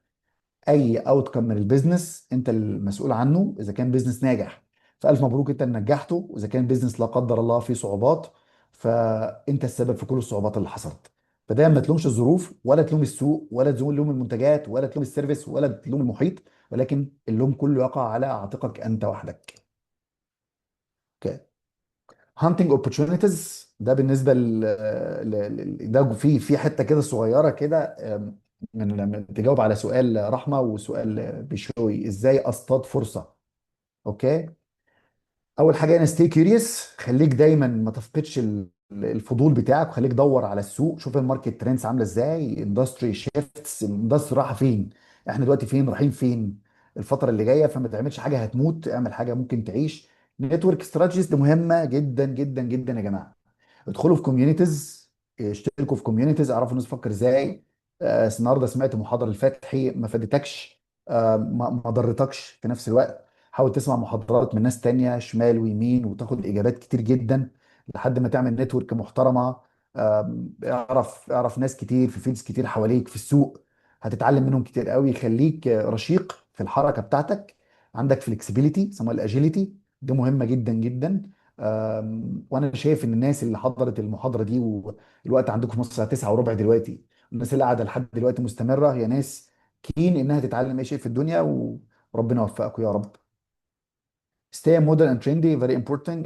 اي اوتكم من البيزنس انت المسؤول عنه. اذا كان بيزنس ناجح فالف مبروك، انت اللي نجحته. واذا كان بيزنس لا قدر الله فيه صعوبات، فانت السبب في كل الصعوبات اللي حصلت. فده ما تلومش الظروف، ولا تلوم السوق، ولا تلوم المنتجات، ولا تلوم السيرفيس، ولا تلوم المحيط، ولكن اللوم كله يقع على عاتقك انت وحدك. اوكي. هانتنج اوبورتيونيتيز ده بالنسبه ده في حته كده صغيره كده، من لما تجاوب على سؤال رحمه وسؤال بشوي، ازاي اصطاد فرصه. اوكي. اول حاجه انا ستي كيوريوس، خليك دايما ما تفقدش الفضول بتاعك، وخليك دور على السوق، شوف الماركت ترندز عامله ازاي، اندستري شيفتس، الاندستري رايحه فين، احنا دلوقتي فين، رايحين فين الفتره اللي جايه. فما تعملش حاجه هتموت، اعمل حاجه ممكن تعيش. نتورك استراتيجيز دي مهمه جدا جدا جدا يا جماعه. ادخلوا في كوميونيتيز، اشتركوا في كوميونيتيز، اعرفوا الناس تفكر ازاي. النهارده سمعت محاضره الفتحي، ما فادتكش، ما ضرتكش في نفس الوقت. حاول تسمع محاضرات من ناس تانية شمال ويمين، وتاخد اجابات كتير جدا لحد ما تعمل نتورك محترمه. اعرف ناس كتير في فيلدز كتير حواليك في السوق، هتتعلم منهم كتير قوي. يخليك رشيق في الحركه بتاعتك، عندك فلكسبيليتي، اسمها الاجيليتي، دي مهمه جدا جدا. وانا شايف ان الناس اللي حضرت المحاضره دي، والوقت عندكم في مصر الساعه 9 وربع دلوقتي، الناس اللي قاعده لحد دلوقتي مستمره، هي ناس كين انها تتعلم اي شيء في الدنيا، وربنا يوفقكم يا رب. Stay modern and trendy, very important.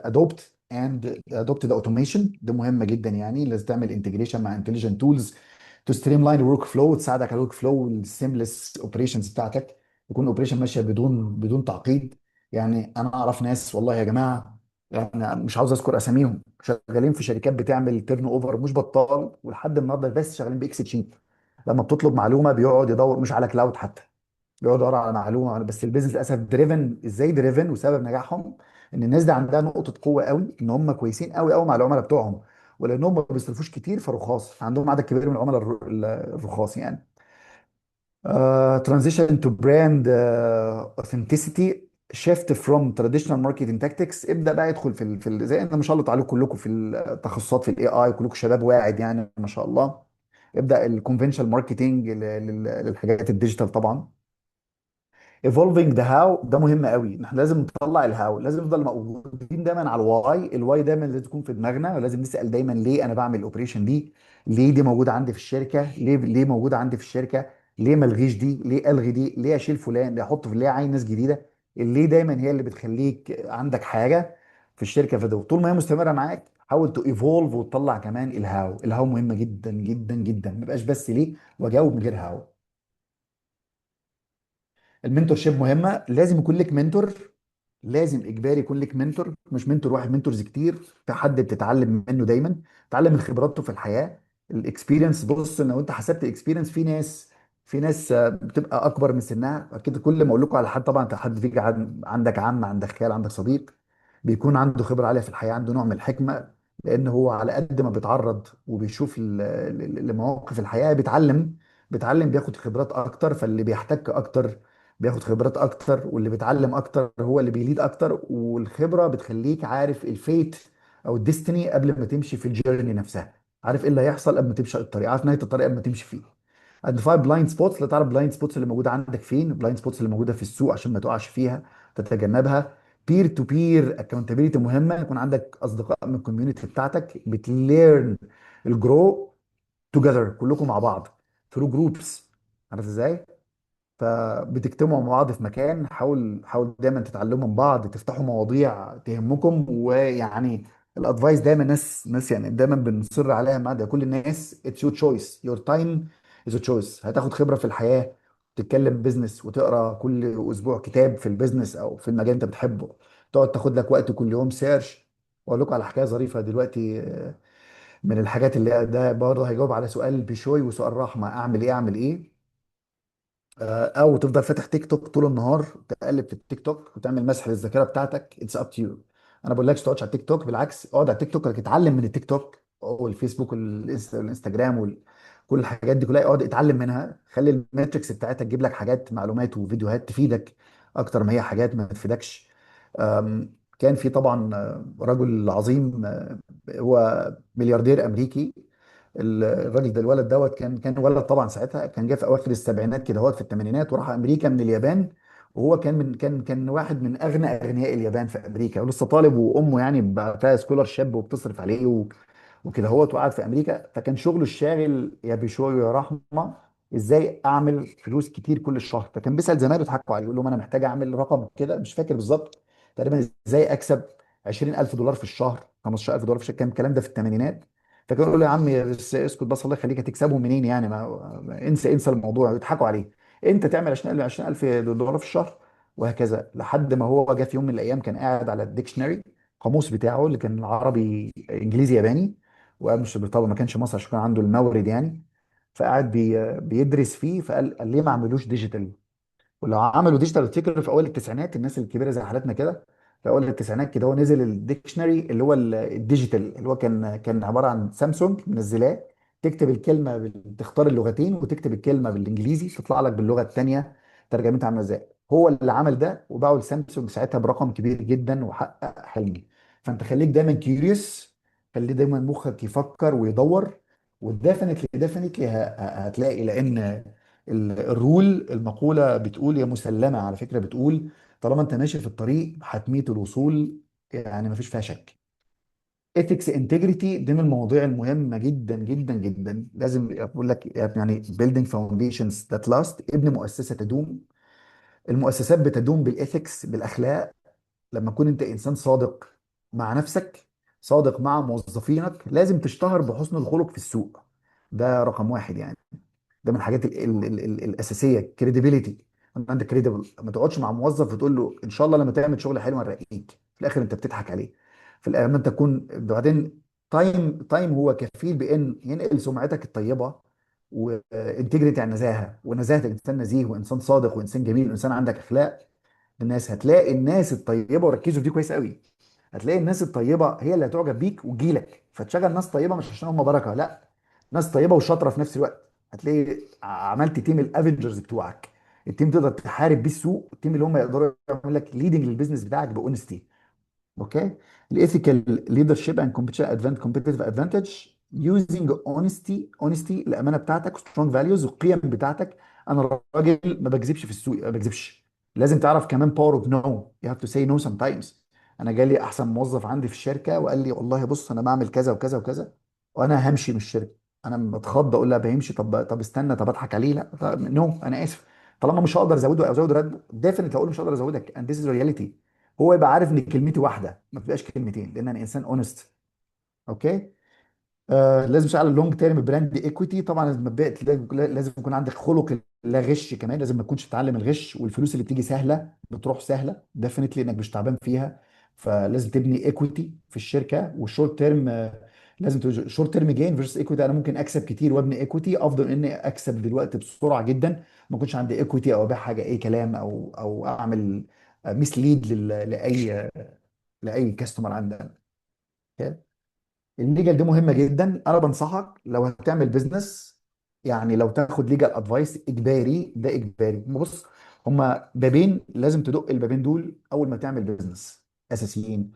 Adopt and adopt the automation، ده مهمه جدا يعني. لازم تعمل انتجريشن مع intelligent tools to streamline الورك فلو، وتساعدك على الورك فلو والسيمليس اوبريشنز بتاعتك، يكون الاوبريشن ماشيه بدون تعقيد. يعني انا اعرف ناس والله يا جماعه، يعني مش عاوز اذكر اساميهم، شغالين في شركات بتعمل تيرن اوفر مش بطال، ولحد النهارده بس شغالين باكس شيت. لما بتطلب معلومه بيقعد يدور، مش على كلاود حتى، بيقعد يدور على معلومه. بس البيزنس للاسف دريفن. ازاي دريفن؟ وسبب نجاحهم ان الناس دي عندها نقطه قوه قوي، ان هم كويسين قوي قوي مع العملاء بتوعهم، ولانهم ما بيصرفوش كتير فرخاص، عندهم عدد كبير من العملاء الرخاص يعني. ترانزيشن تو براند اوثنتسيتي، شيفت فروم تراديشنال ماركتنج تاكتكس. ابدا بقى يدخل زي انا ما شاء الله عليكم كلكم في التخصصات في الاي اي، كلكم شباب واعد يعني ما شاء الله. ابدا الكونفنشال ماركتنج للحاجات الديجيتال طبعا. ايفولفينج ذا هاو، ده مهم قوي، ان احنا لازم نطلع الهاو، لازم نفضل موجودين دايما على الواي. الواي دايما لازم تكون في دماغنا، ولازم نسال دايما ليه انا بعمل الاوبريشن دي، ليه دي موجوده عندي في الشركه، ليه موجوده عندي في الشركه، ليه ما الغيش دي، ليه الغي دي، ليه اشيل فلان، ليه احط، ليه اعين ناس جديده. الليه دايما هي اللي بتخليك عندك حاجه في الشركه. فده طول ما هي مستمره معاك، حاول تو ايفولف وتطلع كمان الهاو. الهاو مهمه جدا جدا جدا، ما يبقاش بس ليه واجاوب من غير هاو. المنتور شيب مهمه، لازم يكون لك منتور، لازم اجباري يكون لك منتور، مش منتور واحد، منتورز كتير، في حد بتتعلم منه دايما، تتعلم من خبراته في الحياه، الاكسبيرينس. بص لو انت حسبت الاكسبيرينس، في ناس بتبقى اكبر من سنها. اكيد كل ما اقول لكم على حد، طبعا انت حد فيك عندك عم، عندك خال، عندك صديق بيكون عنده خبره عاليه في الحياه، عنده نوع من الحكمه، لان هو على قد ما بيتعرض وبيشوف لمواقف الحياه بيتعلم، بياخد خبرات اكتر، فاللي بيحتك اكتر بياخد خبرات اكتر، واللي بيتعلم اكتر هو اللي بيليد اكتر، والخبره بتخليك عارف الفيت او الديستني قبل ما تمشي في الجيرني نفسها، عارف ايه اللي هيحصل قبل ما تمشي الطريق، عارف نهايه الطريق قبل ما تمشي فيه. ايدنتيفاي بلايند سبوتس، لا تعرف بلايند سبوتس اللي موجوده عندك فين، بلايند سبوتس اللي موجوده في السوق عشان ما تقعش فيها تتجنبها. بير تو بير اكونتابيلتي مهمه، يكون عندك اصدقاء من الكوميونتي بتاعتك بتليرن الجرو توجذر كلكم مع بعض ثرو جروبس، عارف ازاي؟ فبتجتمعوا مع بعض في مكان، حاول دايما تتعلموا من بعض، تفتحوا مواضيع تهمكم. ويعني الادفايس دايما ناس يعني دايما بنصر عليها مع ده كل الناس، اتس يور تشويس، يور تايم از تشويس. هتاخد خبره في الحياه، تتكلم بزنس وتقرا كل اسبوع كتاب في البيزنس او في المجال انت بتحبه، تقعد تاخد لك وقت كل يوم سيرش. واقول لكم على حكايه ظريفه دلوقتي، من الحاجات اللي ده برضه هيجاوب على سؤال بشوي وسؤال رحمه، اعمل ايه. او تفضل فاتح تيك توك طول النهار تقلب في التيك توك وتعمل مسح للذاكره بتاعتك، اتس اب تو يو. انا بقول لكش تقعدش على التيك توك، بالعكس اقعد على التيك توك لكن اتعلم من التيك توك والفيسبوك والانستجرام وكل الحاجات دي كلها، اقعد اتعلم منها. خلي الماتريكس بتاعتك تجيب لك حاجات معلومات وفيديوهات تفيدك اكتر ما هي حاجات ما تفيدكش. كان في طبعا رجل عظيم، هو ملياردير امريكي. الراجل ده الولد دوت كان ولد طبعا ساعتها، كان جه في اواخر السبعينات كده، هو في الثمانينات، وراح امريكا من اليابان. وهو كان من كان واحد من اغنى اغنياء اليابان في امريكا، ولسه طالب، وامه يعني بعتها سكولار شيب وبتصرف عليه وكده، هو وقعد في امريكا. فكان شغله الشاغل يا بشوي يا رحمه ازاي اعمل فلوس كتير كل شهر. فكان بيسال زمايله يضحكوا عليه، يقول لهم انا محتاج اعمل رقم كده مش فاكر بالظبط، تقريبا ازاي اكسب $20,000 في الشهر، $15,000 في الشهر، كان الكلام ده في الثمانينات. فكانوا يقولوا له يا عم بس اسكت بس الله يخليك، هتكسبهم منين يعني؟ انسى الموضوع، يضحكوا عليه. انت تعمل 20,000 دولار في الشهر، وهكذا. لحد ما هو جه في يوم من الايام كان قاعد على الديكشنري، القاموس بتاعه اللي كان عربي انجليزي ياباني، ومش طبعا ما كانش مصر عشان كان عنده المورد يعني. فقعد بيدرس فيه، فقال ليه ما عملوش ديجيتال؟ ولو عملوا ديجيتال تفتكر في اوائل التسعينات، الناس الكبيره زي حالتنا كده، في اوائل التسعينات كده هو نزل الديكشنري اللي هو الديجيتال، اللي هو كان عباره عن سامسونج منزلاه، تكتب الكلمه تختار اللغتين وتكتب الكلمه بالانجليزي تطلع لك باللغه الثانيه ترجمتها عامله ازاي. هو اللي عمل ده وباعه لسامسونج ساعتها برقم كبير جدا وحقق حلمي. فانت خليك دايما كيوريوس، خلي دايما مخك يفكر ويدور، وديفنتلي هتلاقي. لان الرول المقولة بتقول، يا مسلمة على فكرة، بتقول طالما انت ماشي في الطريق حتمية الوصول يعني مفيش فيها شك. ethics integrity دي من المواضيع المهمة جدا جدا جدا، لازم اقول لك يعني building foundations that last، ابن مؤسسة تدوم. المؤسسات بتدوم بالاثكس، بالاخلاق. لما تكون انت انسان صادق مع نفسك، صادق مع موظفينك، لازم تشتهر بحسن الخلق في السوق، ده رقم واحد يعني. ده من الحاجات الاساسيه، كريديبيليتي. انت عندك كريديبل، ما تقعدش مع موظف وتقول له ان شاء الله لما تعمل شغل حلو هنرقيك، في الاخر انت بتضحك عليه. في الاخر لما انت تكون بعدين، تايم هو كفيل بان ينقل سمعتك الطيبه، وانتجريتي عن نزاهه، ونزاهتك انسان نزيه وانسان صادق وانسان جميل وانسان عندك اخلاق الناس. هتلاقي الناس الطيبه، وركزوا في دي كويس قوي، هتلاقي الناس الطيبه هي اللي هتعجب بيك وتجيلك، فتشغل ناس طيبه مش عشان هم بركه، لا، ناس طيبه وشاطره في نفس الوقت. هتلاقي عملت تيم الافنجرز بتوعك، التيم تقدر تحارب بيه السوق، التيم اللي هم يقدروا يعملوا لك ليدنج للبيزنس بتاعك باونستي. اوكي. الايثيكال ليدرشيب اند كومبيتيتيف ادفانتج، يوزنج اونستي، الامانه بتاعتك، سترونج فاليوز، القيم بتاعتك. انا راجل ما بكذبش في السوق، ما بكذبش. لازم تعرف كمان باور اوف نو، يو هاف تو سي نو سم تايمز. انا جالي احسن موظف عندي في الشركه وقال لي والله بص انا بعمل كذا وكذا وكذا، وانا همشي من الشركه. انا متخض اقول لا بيمشي، طب استنى، طب اضحك عليه، لا نو انا اسف. طالما مش هقدر ازوده او ازود راتبه، ديفنتلي هقول مش هقدر ازودك، اند ذيس از رياليتي. هو يبقى عارف ان كلمتي واحده ما بتبقاش كلمتين، لان انا انسان اونست. اوكي. لازم تشتغل على اللونج تيرم براند ايكويتي. طبعا لازم يكون عندك خلق لا غش، كمان لازم ما تكونش تتعلم الغش، والفلوس اللي بتيجي سهله بتروح سهله ديفينتلي انك مش تعبان فيها. فلازم تبني ايكويتي في الشركه، والشورت تيرم لازم شورت تيرم جين فيرسس ايكويتي. انا ممكن اكسب كتير وابني ايكويتي افضل من اني اكسب دلوقتي بسرعه جدا ما يكونش عندي ايكويتي، او ابيع حاجه اي كلام، او اعمل مسليد لاي كاستمر عندنا. الليجل دي مهمه جدا. انا بنصحك لو هتعمل بيزنس، يعني لو تاخد ليجل ادفايس اجباري، ده اجباري. بص، هما بابين لازم تدق البابين دول اول ما تعمل بيزنس، اساسيين.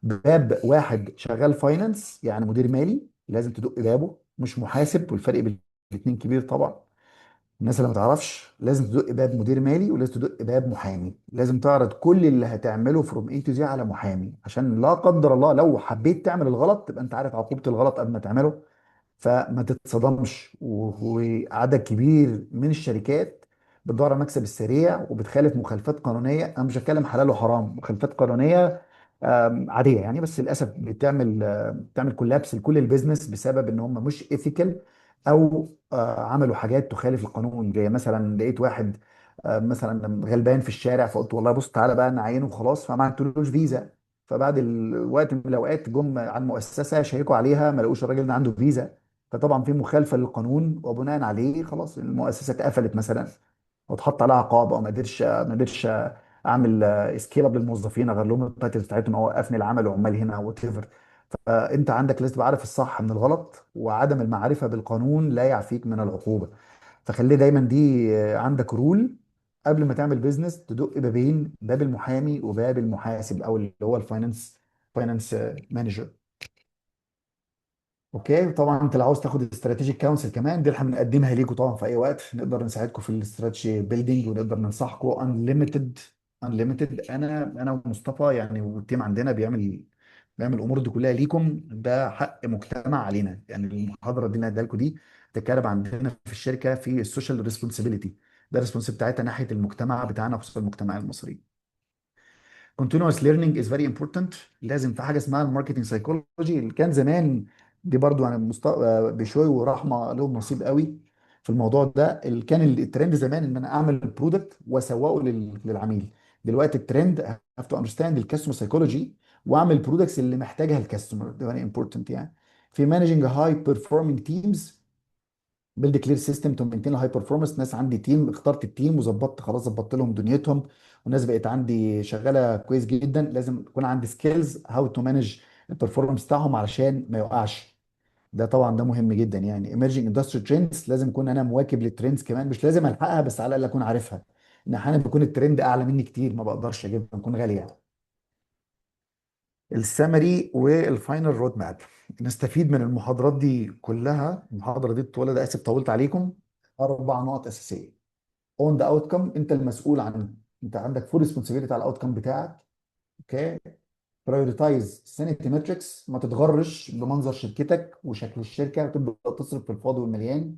باب واحد شغال فاينانس يعني مدير مالي، لازم تدق بابه، مش محاسب، والفرق بين الاثنين كبير طبعا. الناس اللي ما تعرفش، لازم تدق باب مدير مالي ولازم تدق باب محامي. لازم تعرض كل اللي هتعمله فروم اي تو زي على محامي، عشان لا قدر الله لو حبيت تعمل الغلط تبقى انت عارف عقوبة الغلط قبل ما تعمله، فما تتصدمش. وعدد كبير من الشركات بتدور على المكسب السريع وبتخالف مخالفات قانونيه. انا مش هتكلم حلال وحرام، مخالفات قانونيه عاديه يعني، بس للاسف بتعمل كولابس لكل البيزنس بسبب ان هم مش ايثيكال، او عملوا حاجات تخالف القانون. زي مثلا لقيت واحد مثلا غلبان في الشارع، فقلت والله بص تعالى بقى نعينه وخلاص، فما عملتلوش فيزا. فبعد الوقت من الاوقات جم على المؤسسه شيكوا عليها ما لقوش الراجل ده عنده فيزا. فطبعا في مخالفه للقانون، وبناء عليه خلاص المؤسسه اتقفلت مثلا، واتحط عليها عقاب، او ما قدرش اعمل سكيل اب للموظفين، اغير لهم التايتل بتاعتهم، او اوقفني العمل وعمال هنا وات ايفر. فانت عندك لازم تبقى عارف الصح من الغلط، وعدم المعرفه بالقانون لا يعفيك من العقوبه. فخلي دايما دي عندك رول قبل ما تعمل بيزنس، تدق بابين، باب المحامي وباب المحاسب او اللي هو فاينانس مانجر. اوكي. طبعا انت لو عاوز تاخد استراتيجيك كونسل كمان، دي احنا بنقدمها ليكم طبعا في اي وقت، نقدر نساعدكم في الاستراتيجي بيلدينج، ونقدر ننصحكم انليمتد. انا ومصطفى يعني، والتيم عندنا بيعمل الامور دي كلها ليكم. ده حق مجتمع علينا يعني. المحاضره دي اللي هديها لكم دي تتكلم عندنا في الشركه في السوشيال ريسبونسبيلتي. ده الريسبونسبيلتي بتاعتنا ناحيه المجتمع بتاعنا، خصوصا المجتمع المصري. continuous learning is very important. لازم في حاجه اسمها الماركتنج سايكولوجي اللي كان زمان، دي برضو يعني بشوي ورحمه لهم نصيب قوي في الموضوع ده. اللي كان الترند زمان ان انا اعمل برودكت واسوقه للعميل. دلوقتي الترند have to understand الكاستمر سايكولوجي، واعمل برودكتس اللي محتاجها الكاستمر. ده very important يعني. في managing high performing teams، بيلد كلير سيستم تو مينتين الهاي بيرفورمانس. ناس عندي تيم، اخترت التيم وظبطت خلاص، ظبطت لهم دنيتهم، والناس بقت عندي شغاله كويس جدا. لازم يكون عندي سكيلز هاو تو مانج البرفورمانس بتاعهم علشان ما يوقعش. ده طبعا ده مهم جدا يعني. ايمرجنج اندستري ترندز، لازم اكون انا مواكب للترندز كمان، مش لازم الحقها بس على الاقل اكون عارفها. ان احيانا بيكون الترند اعلى مني كتير، ما بقدرش اجيبها، بكون غالي يعني. السمري والفاينل رود ماب، نستفيد من المحاضرات دي كلها. المحاضره دي طويله، ده اسف طولت عليكم. 4 نقط اساسيه. اون ذا اوتكم، انت المسؤول عن، انت عندك فول ريسبونسبيلتي على الاوتكم بتاعك. اوكي. برايورتايز سانيتي ماتريكس، ما تتغرش بمنظر شركتك وشكل الشركه وتبدا تصرف في الفاضي والمليان.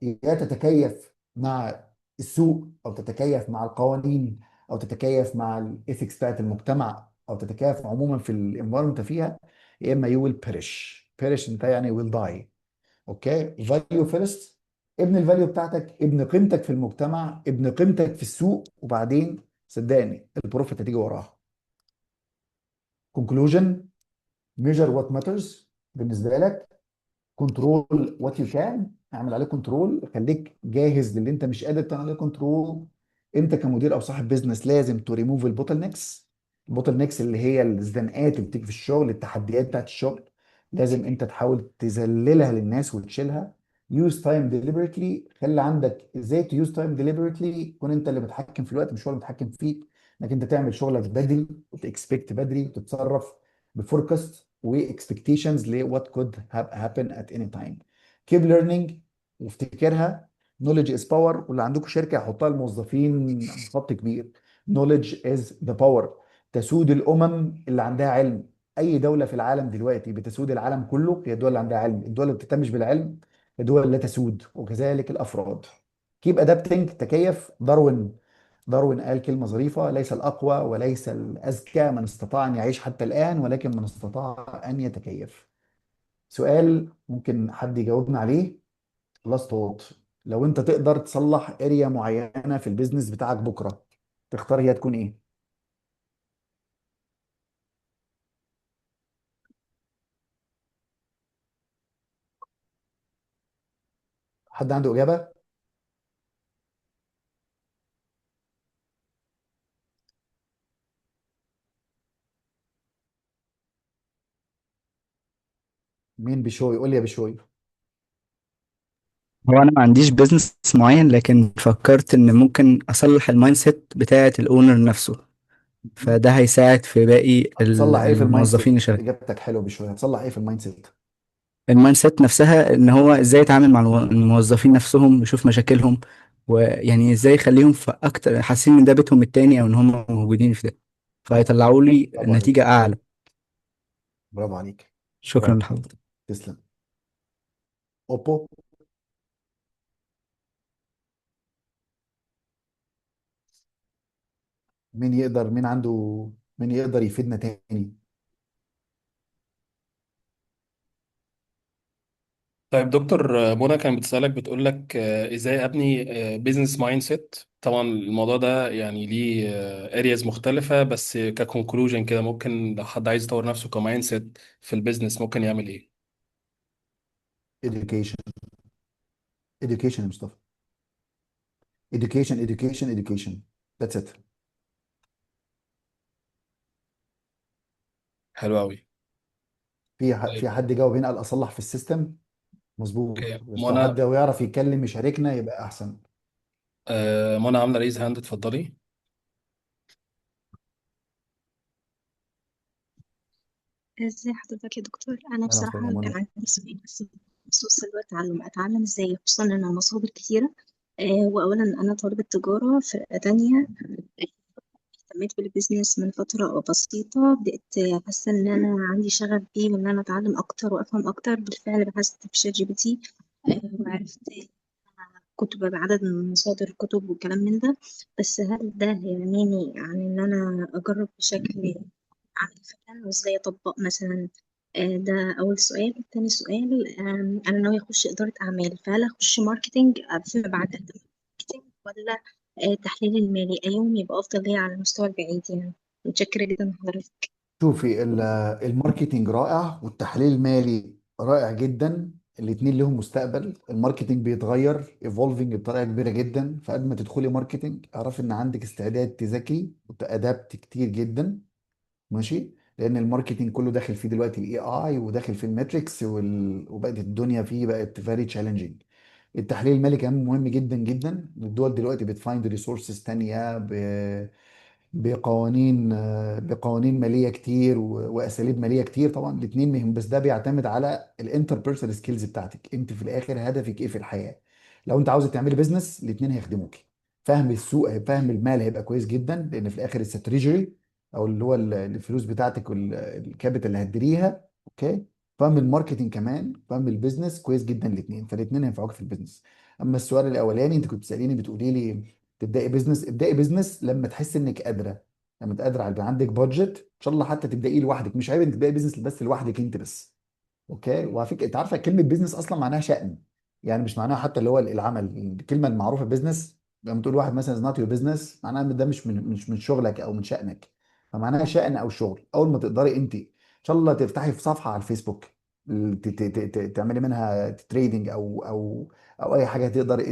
يا تتكيف مع السوق، او تتكيف مع القوانين، او تتكيف مع الايثكس بتاعت المجتمع، او تتكيف عموما في الانفايرمنت فيها، يا اما يو ويل بيرش انت يعني ويل داي. اوكي. فاليو فيرست، ابن الفاليو بتاعتك، ابن قيمتك في المجتمع، ابن قيمتك في السوق، وبعدين صدقني البروفيت هتيجي وراها. كونكلوجن، ميجر وات ماترز بالنسبه لك، كنترول وات يو كان، اعمل عليه كنترول، خليك جاهز للي انت مش قادر تعمل عليه كنترول. انت كمدير او صاحب بيزنس لازم تو ريموف البوتل نيكس. البوتل نيكس اللي هي الزنقات اللي بتيجي في الشغل، التحديات بتاعت الشغل، لازم انت تحاول تذللها للناس وتشيلها. يوز تايم ديليبرتلي، خلي عندك ازاي تيوز تايم ديليبرتلي، تكون انت اللي متحكم في الوقت مش هو اللي متحكم فيك. انك انت تعمل شغلك بدري، وتكسبكت بدري، وتتصرف بفوركاست واكسبكتيشنز ل what could happen at any time. keep learning، وافتكرها knowledge is power. واللي عندكم شركه يحطها الموظفين خط كبير: knowledge is the power. تسود الامم اللي عندها علم. اي دوله في العالم دلوقتي بتسود العالم كله هي الدول اللي عندها علم. الدول اللي بتهتمش بالعلم هي الدول لا تسود، وكذلك الافراد. keep adapting، تكيف. داروين قال كلمة ظريفة: ليس الأقوى وليس الأذكى من استطاع أن يعيش حتى الآن، ولكن من استطاع أن يتكيف. سؤال ممكن حد يجاوبنا عليه. لاست ووت، لو أنت تقدر تصلح اريا معينة في البيزنس بتاعك بكرة، تختار هي تكون إيه؟ حد عنده إجابة؟ مين بشوي؟ قول لي يا بشوي. هو انا ما عنديش بيزنس معين، لكن فكرت ان ممكن اصلح المايند سيت بتاعه الاونر نفسه، فده هيساعد في باقي هتصلح ايه في المايند الموظفين سيت؟ الشركة. اجابتك حلوه بشويه. هتصلح ايه في المايند سيت؟ المايند سيت نفسها، ان هو ازاي يتعامل مع الموظفين نفسهم، يشوف مشاكلهم، ويعني ازاي يخليهم في اكتر حاسين ان ده بيتهم التاني، او ان هم موجودين في ده، فهيطلعوا لي برافو نتيجة عليك. اعلى. برافو عليك. شكرا برافو. لحضرتك. تسلم. اوبو. مين عنده، مين يقدر يفيدنا تاني؟ طيب دكتور، منى كانت بتسألك بتقول لك ازاي ابني بيزنس مايند سيت. طبعا الموضوع ده يعني ليه ارياز مختلفة، بس ككونكلوجن كده ممكن لو حد عايز يطور نفسه كمايند سيت في البيزنس ممكن يعمل ايه؟ education. education يا مصطفى. education education education. that's it. حلو قوي. في طيب حد جاوب هنا قال اصلح في السيستم. مظبوط، اوكي بس لو منى. حد يعرف يتكلم يشاركنا يبقى احسن. منى عاملة ريز هاند، اتفضلي. ازي حضرتك يا دكتور؟ انا اهلا وسهلا يا بصراحه كان منى. عندي سؤال بس بخصوص الوقت، اتعلم ازاي، خصوصا ان المصادر كتيره. واولا انا طالبه تجاره فرقه تانية. اهتميت بالبيزنس من فتره بسيطه، بقيت حاسه ان انا عندي شغف بيه وان انا اتعلم اكتر وافهم اكتر. بالفعل بحثت في شات جي بي تي، وعرفت كتب بعدد من مصادر الكتب وكلام من ده. بس هل ده هيعنيني عن ان انا اجرب بشكل عملي فعلا، وازاي اطبق مثلا؟ ده اول سؤال. تاني سؤال، انا ناوية اخش ادارة اعمال، فهل اخش ماركتينج فيما بعد اقدم ماركتينج، ولا التحليل المالي ايهم يبقى افضل ليا على المستوى البعيد يعني؟ متشكرة جدا لحضرتك. شوفي الماركتينج رائع والتحليل المالي رائع جدا. الاتنين لهم مستقبل. الماركتينج بيتغير ايفولفنج بطريقه كبيره جدا، فقبل ما تدخلي ماركتينج اعرفي ان عندك استعداد تذاكري وتأدبت كتير جدا. ماشي. لان الماركتينج كله داخل فيه دلوقتي الاي اي، وداخل في الماتريكس وبقت الدنيا فيه بقت فيري تشالنجينج. التحليل المالي كمان مهم جدا جدا. الدول دلوقتي بتفايند ريسورسز تانية بقوانين ماليه كتير واساليب ماليه كتير. طبعا الاثنين مهم، بس ده بيعتمد على الانتربيرسونال سكيلز بتاعتك انت في الاخر هدفك ايه في الحياه. لو انت عاوزه تعملي بيزنس الاثنين هيخدموكي. فهم السوق، فهم المال هيبقى كويس جدا، لان في الاخر الستريجري او اللي هو الفلوس بتاعتك والكابيتال اللي هتديريها. اوكي. فهم الماركتنج كمان، فهم البيزنس كويس جدا الاثنين، فالاثنين هينفعوك في البيزنس. اما السؤال الاولاني انت كنت بتساليني بتقولي لي تبداي بيزنس. ابداي بيزنس لما تحس انك قادره، لما تقدر على يبقى عندك بادجت ان شاء الله حتى تبدايه لوحدك. مش عيب انك تبداي بيزنس بس لوحدك انت بس. اوكي. وعلى فكره انت عارفه كلمه بيزنس اصلا معناها شأن. يعني مش معناها حتى اللي هو العمل. الكلمه المعروفه بيزنس لما تقول واحد مثلا نوت يور بيزنس معناها إن ده مش من شغلك او من شأنك. فمعناها شأن او شغل. اول ما تقدري انت ان شاء الله تفتحي في صفحه على الفيسبوك، تعملي منها تريدنج او اي حاجه تقدري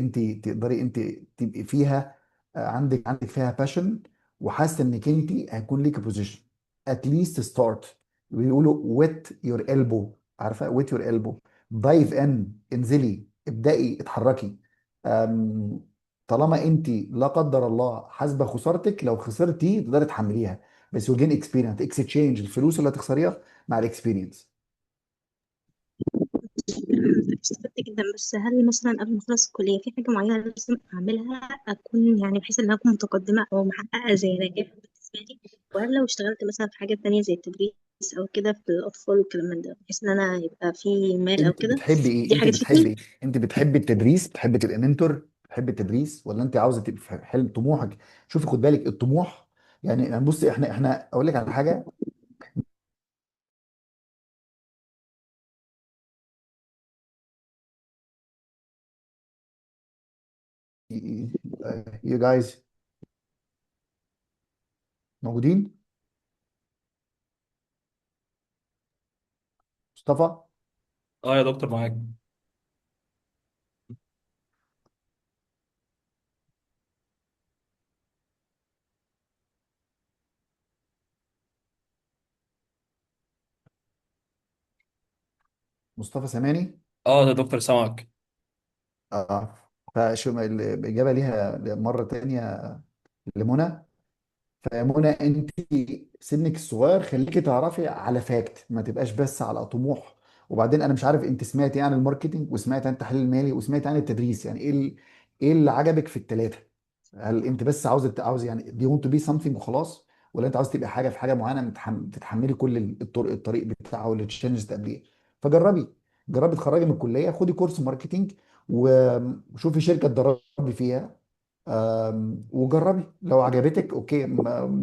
انت تبقي فيها. عندك فيها باشن، وحاسه انك انت هيكون ليك بوزيشن. اتليست ستارت. بيقولوا ويت يور elbow. عارفه ويت يور elbow. دايف انزلي ابدأي اتحركي. أم، طالما انت لا قدر الله حاسبه خسارتك، لو خسرتي تقدري تحمليها. بس يو جين اكسبيرينس اكسشينج الفلوس اللي هتخسريها مع الاكسبيرينس. استفدت جدا، بس هل مثلا قبل ما اخلص الكلية في حاجة معينة لازم اعملها اكون يعني بحيث ان أنا اكون متقدمة او محققة زي نجاح بالنسبة لي؟ وهل لو اشتغلت مثلا في حاجة تانية زي التدريس او كده في الاطفال والكلام من ده، بحيث ان انا يبقى في مال او انت كده، بتحبي ايه؟ دي انت حاجة بتحبي تفيدني؟ ايه؟ انت بتحبي التدريس؟ بتحبي تبقى منتور؟ بتحبي التدريس ولا انت عاوزه تبقى في حلم طموحك؟ شوفي خد بالك الطموح. يعني بصي احنا اقول لك على حاجه. يو جايز موجودين؟ مصطفى. اه يا دكتور معاك. مصطفى سامعني؟ اه يا دكتور سامعك. اه فشو الاجابه ليها مره تانية لمنى. فمنى انت سنك الصغير خليكي تعرفي على فاكت، ما تبقاش بس على طموح. وبعدين انا مش عارف انت سمعتي عن الماركتينج وسمعتي عن التحليل المالي وسمعتي عن التدريس، يعني ايه ايه اللي عجبك في الثلاثه؟ هل انت بس عاوز يعني دي want to be something وخلاص، ولا انت عاوز تبقى حاجه في حاجه معينه تتحملي كل الطريق بتاعه والتشالنج تقابليه؟ فجربي، جربي تخرجي من الكليه خدي كورس ماركتينج وشوفي شركه تدربي فيها. وجربي لو عجبتك اوكي،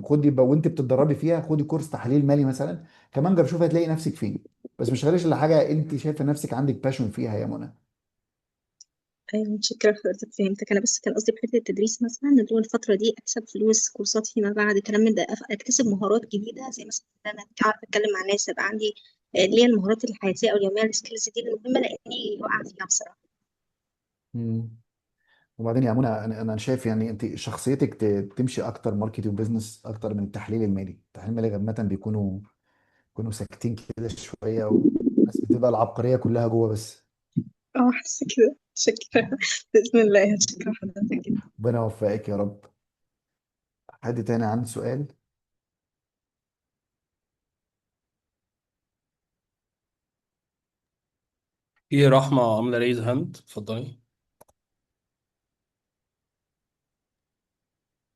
خدي وانت بتتدربي فيها خدي كورس تحليل مالي مثلا كمان، جرب شوفي هتلاقي نفسك فين. بس مش خليش الا حاجه انت شايفه نفسك عندك باشون فيها يا منى. أيوة متشكرة حضرتك، فهمتك. أنا بس كان قصدي بحتة التدريس مثلا، اللي هو الفترة دي أكسب فلوس كورسات فيما بعد كلام من ده، أكتسب مهارات جديدة، زي مثلا إن أنا أعرف أتكلم مع ناس، يبقى عندي اللي هي المهارات الحياتية أو اليومية، السكيلز دي المهمة لأني واقعة فيها بصراحة. مم. وبعدين يا منى انا شايف يعني انت شخصيتك تمشي اكتر ماركتنج وبزنس اكتر من التحليل المالي. التحليل المالي غالبا بيكونوا ساكتين كده شويه، والناس بتبقى العبقريه كلها جوه بس. اه حاسة كده، متشكرة. بإذن الله هتشكر حضرتك جدا. ربنا يوفقك يا رب. حد تاني عنده سؤال؟ في رحمة عاملة ريز هاند، اتفضلي.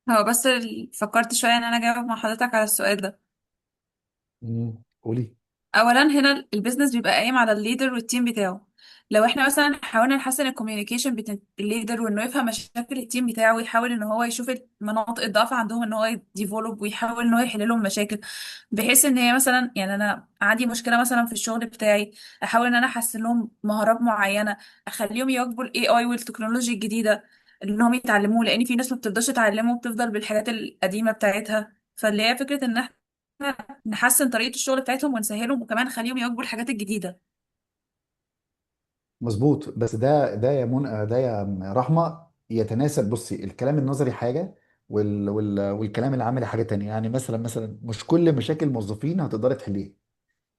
هو بس فكرت شوية ان انا اجاوب مع حضرتك على السؤال ده. قولي. اولا هنا البيزنس بيبقى قايم على الليدر والتيم بتاعه. لو احنا مثلا حاولنا نحسن الكوميونيكيشن بين الليدر، وانه يفهم مشاكل التيم بتاعه، ويحاول ان هو يشوف مناطق الضعف عندهم ان هو يديفلوب، ويحاول ان هو يحل لهم مشاكل، بحيث ان هي مثلا يعني انا عندي مشكله مثلا في الشغل بتاعي، احاول ان انا احسن لهم مهارات معينه، اخليهم يواكبوا الاي اي والتكنولوجيا الجديده، انهم يتعلموه، لان في ناس ما بتقدرش تعلمه وبتفضل بالحاجات القديمه بتاعتها. فاللي هي فكره ان احنا نحسن طريقة الشغل بتاعتهم ونسهلهم، وكمان نخليهم يواجهوا الحاجات الجديدة. مظبوط. بس ده يا منى، ده يا رحمه يتناسب. بصي الكلام النظري حاجه والكلام العملي حاجه تانية. يعني مثلا مش كل مشاكل الموظفين هتقدري تحليها.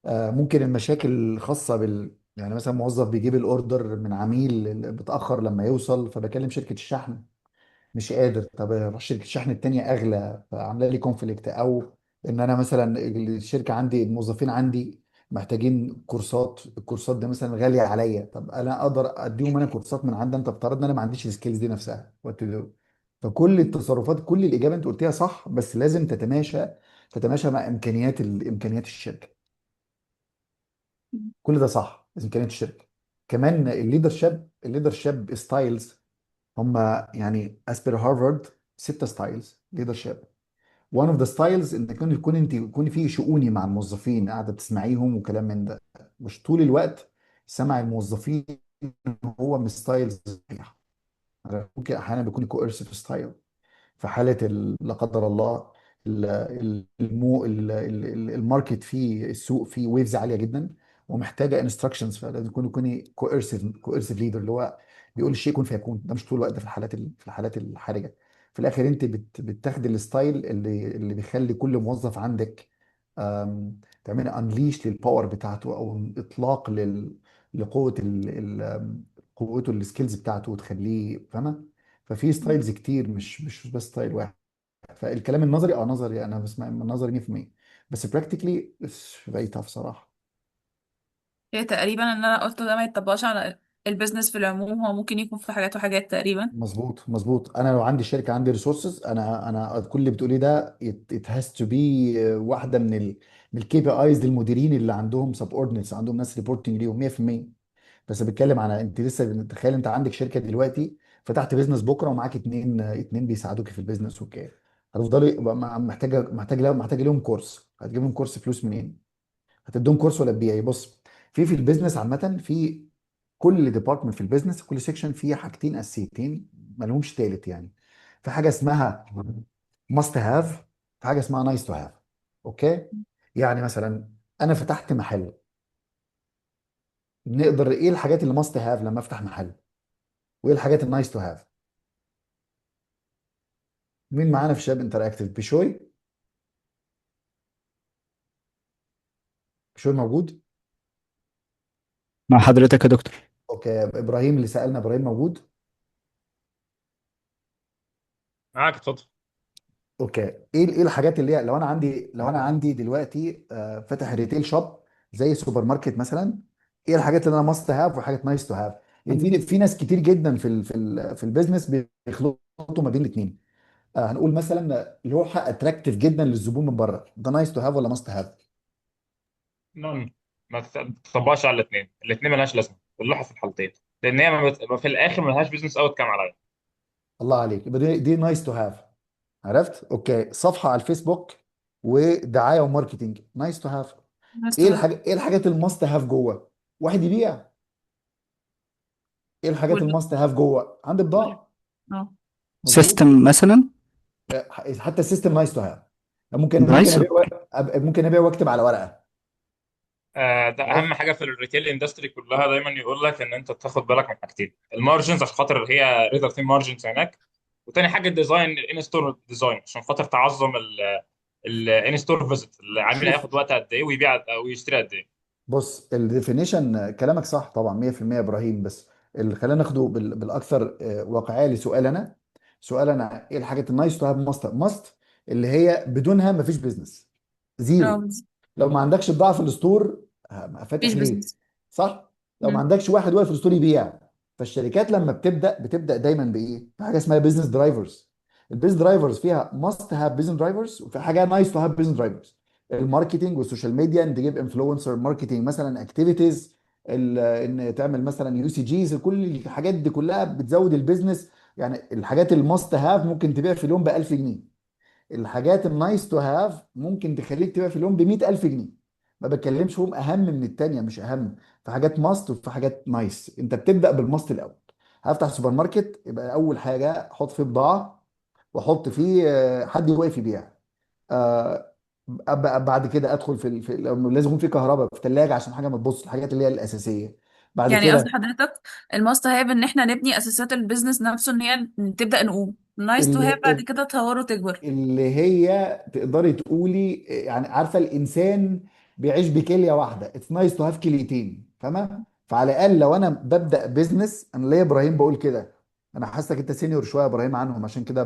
ممكن المشاكل الخاصه يعني مثلا موظف بيجيب الاوردر من عميل بتاخر لما يوصل، فبكلم شركه الشحن مش قادر، طب اروح شركه الشحن التانية اغلى فعامله لي كونفليكت. او ان انا مثلا الشركه عندي الموظفين عندي محتاجين كورسات، الكورسات دي مثلا غاليه عليا، طب انا اقدر اديهم انا كورسات من عندي، انت افترض ان انا ما عنديش السكيلز دي نفسها وات تو دو. فكل التصرفات كل الاجابه انت قلتيها صح، بس لازم تتماشى مع امكانيات الشركه. كل ده صح، بس امكانيات الشركه كمان. الليدرشيب ستايلز هم يعني as per هارفارد 6 ستايلز ليدرشيب. one of the styles ان يكون في شؤوني مع الموظفين، قاعده بتسمعيهم وكلام من ده، مش طول الوقت سمع الموظفين. هو مش ستايل صحيح. ممكن احيانا بيكون كويرسيف ستايل. في حالة لا قدر الله الماركت فيه، السوق فيه ويفز عالية جدا ومحتاجة انستراكشنز، فلازم يكوني كويرسيف ليدر اللي هو بيقول الشيء يكون فيكون. ده مش طول الوقت في الحالات الحرجة. في الاخر انت بتاخدي الستايل اللي بيخلي كل موظف عندك تعملي انليش للباور بتاعته، او اطلاق لقوة قوته السكيلز بتاعته وتخليه فاهمة. ففي ستايلز كتير، مش بس ستايل واحد. فالكلام النظري نظري، انا بسمع من نظري 100%، بس براكتيكلي فيري تاف صراحه. هي تقريبا ان انا قلته ده ما يتطبقش على البيزنس في العموم، هو ممكن يكون في حاجات وحاجات تقريبا. مظبوط. انا لو عندي شركه عندي ريسورسز، انا كل اللي بتقوليه ده ات هاز تو بي واحده من الكي بي ايز للمديرين اللي عندهم سب اوردينتس، عندهم ناس ريبورتنج ليهم 100%. بس بتكلم على انت لسه تخيل انت عندك شركه دلوقتي، فتحت بيزنس بكره ومعاك اتنين بيساعدوك في البيزنس اوكي، هتفضلي يبقى محتاج لهم كورس. هتجيب لهم كورس فلوس منين؟ هتديهم كورس ولا تبيعي؟ بص، في البيزنس عامه، في كل ديبارتمنت في البيزنس كل سيكشن فيه حاجتين اساسيتين ما لهمش تالت يعني. في حاجه اسمها ماست هاف، في حاجه اسمها نايس تو هاف. اوكي. يعني مثلا انا فتحت محل، نقدر ايه الحاجات اللي ماست هاف لما افتح محل، وايه الحاجات النايس تو هاف؟ مين معانا في شاب انتراكتيف؟ بشوي موجود؟ مع حضرتك يا دكتور. اوكي، ابراهيم اللي سالنا، ابراهيم موجود؟ معاك، اتفضل. اوكي. ايه الحاجات اللي هي لو انا عندي دلوقتي فاتح ريتيل شوب زي سوبر ماركت مثلا، ايه الحاجات اللي انا ماست هاف وحاجات نايس تو هاف؟ يعني في ناس كتير جدا في البيزنس بيخلطوا ما بين الاثنين. هنقول مثلا لوحه اتراكتيف جدا للزبون من بره، ده نايس تو هاف ولا ماست هاف؟ نون. ما تطبقش على الاثنين، الاثنين ملهاش لازمه اللوحه في الحالتين، لان هي في الاخر ملهاش بيزنس اوت كام عليا. الله عليك، يبقى دي نايس تو هاف. عرفت؟ اوكي. صفحه على الفيسبوك ودعايه وماركتنج، نايس تو هاف. الناس تهاب. ايه الحاجات الماست هاف جوه؟ واحد يبيع. ايه الحاجات وال الماست هاف جوه؟ عندي وال بضاعه. اه مظبوط. سيستم مثلا. حتى السيستم نايس تو هاف. ممكن نايس. ابيع ممكن ابيع واكتب على ورقه. ده اهم عرفت؟ حاجه في الريتيل اندستري كلها، دايما يقول لك ان انت تاخد بالك من حاجتين: المارجنز عشان خاطر هي ريدر تيم مارجنز هناك، وتاني حاجه الديزاين، الان ستور ديزاين عشان خاطر تعظم الان ستور فيزيت، العميل شوف، هياخد وقت قد ايه ويبيع او يشتري قد ايه. بص الديفينيشن كلامك صح طبعا 100% يا ابراهيم، بس اللي خلينا ناخده بالاكثر واقعيه لسؤالنا. سؤالنا ايه الحاجات النايس تو هاف ماست اللي هي بدونها مفيش بزنس، اه زيرو. بس لو ما عندكش بضاعه في الستور مفيش فاتح ليه؟ بزنس. صح. لو ما مم. عندكش واحد واقف في الستور يبيع. فالشركات لما بتبدا دايما بايه؟ بحاجه اسمها بزنس درايفرز. البيزنس درايفرز فيها ماست هاف بزنس درايفرز، وفي حاجه نايس تو هاف بزنس درايفرز. الماركتنج والسوشيال ميديا، ان تجيب انفلونسر ماركتنج مثلا اكتيفيتيز، ان تعمل مثلا يو سي جيز، كل الحاجات دي كلها بتزود البيزنس. يعني الحاجات الماست هاف ممكن تبيع في اليوم ب 1000 جنيه. الحاجات النايس تو هاف ممكن تخليك تبقى في اليوم ب 100000 جنيه. ما بتكلمش هم اهم من التانية، مش اهم. في حاجات ماست وفي حاجات نايس. انت بتبدا بالماست الاول. هفتح سوبر ماركت، يبقى اول حاجه احط فيه بضاعه، واحط فيه حد واقف يبيع. آه، بعد كده ادخل لازم يكون في كهرباء، في ثلاجه عشان حاجه ما تبص، الحاجات اللي هي الاساسيه. بعد يعني قصد كده حضرتك الماست هاف ان احنا نبني اساسات البيزنس نفسه، ان هي تبدا نقوم. نايس تو هاف بعد اللي كده تطور وتكبر. اللي هي تقدري تقولي يعني عارفه الانسان بيعيش بكليه واحده، اتس نايس تو هاف كليتين، فاهمه؟ فعلى الاقل لو انا ببدا بزنس، انا ليه يا ابراهيم بقول كده؟ انا حاسسك انت سينيور شويه يا ابراهيم عنهم، عشان كده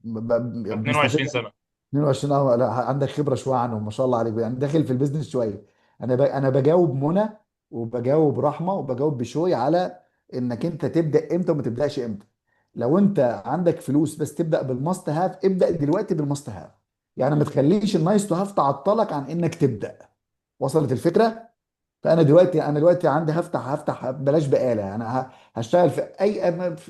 بنستفاد. 22 سنه. 22 اه، لا عندك خبره شويه عنهم ما شاء الله عليك، يعني داخل في البيزنس شويه. انا بجاوب منى، وبجاوب رحمه، وبجاوب بشوي على انك انت تبدا امتى وما تبداش امتى. لو انت عندك فلوس بس تبدا بالماست هاف، ابدا دلوقتي بالماست هاف. يعني ما تخليش النايس تو هاف تعطلك عن انك تبدا. وصلت الفكره؟ انا دلوقتي عندي هفتح بلاش بقاله، انا هشتغل في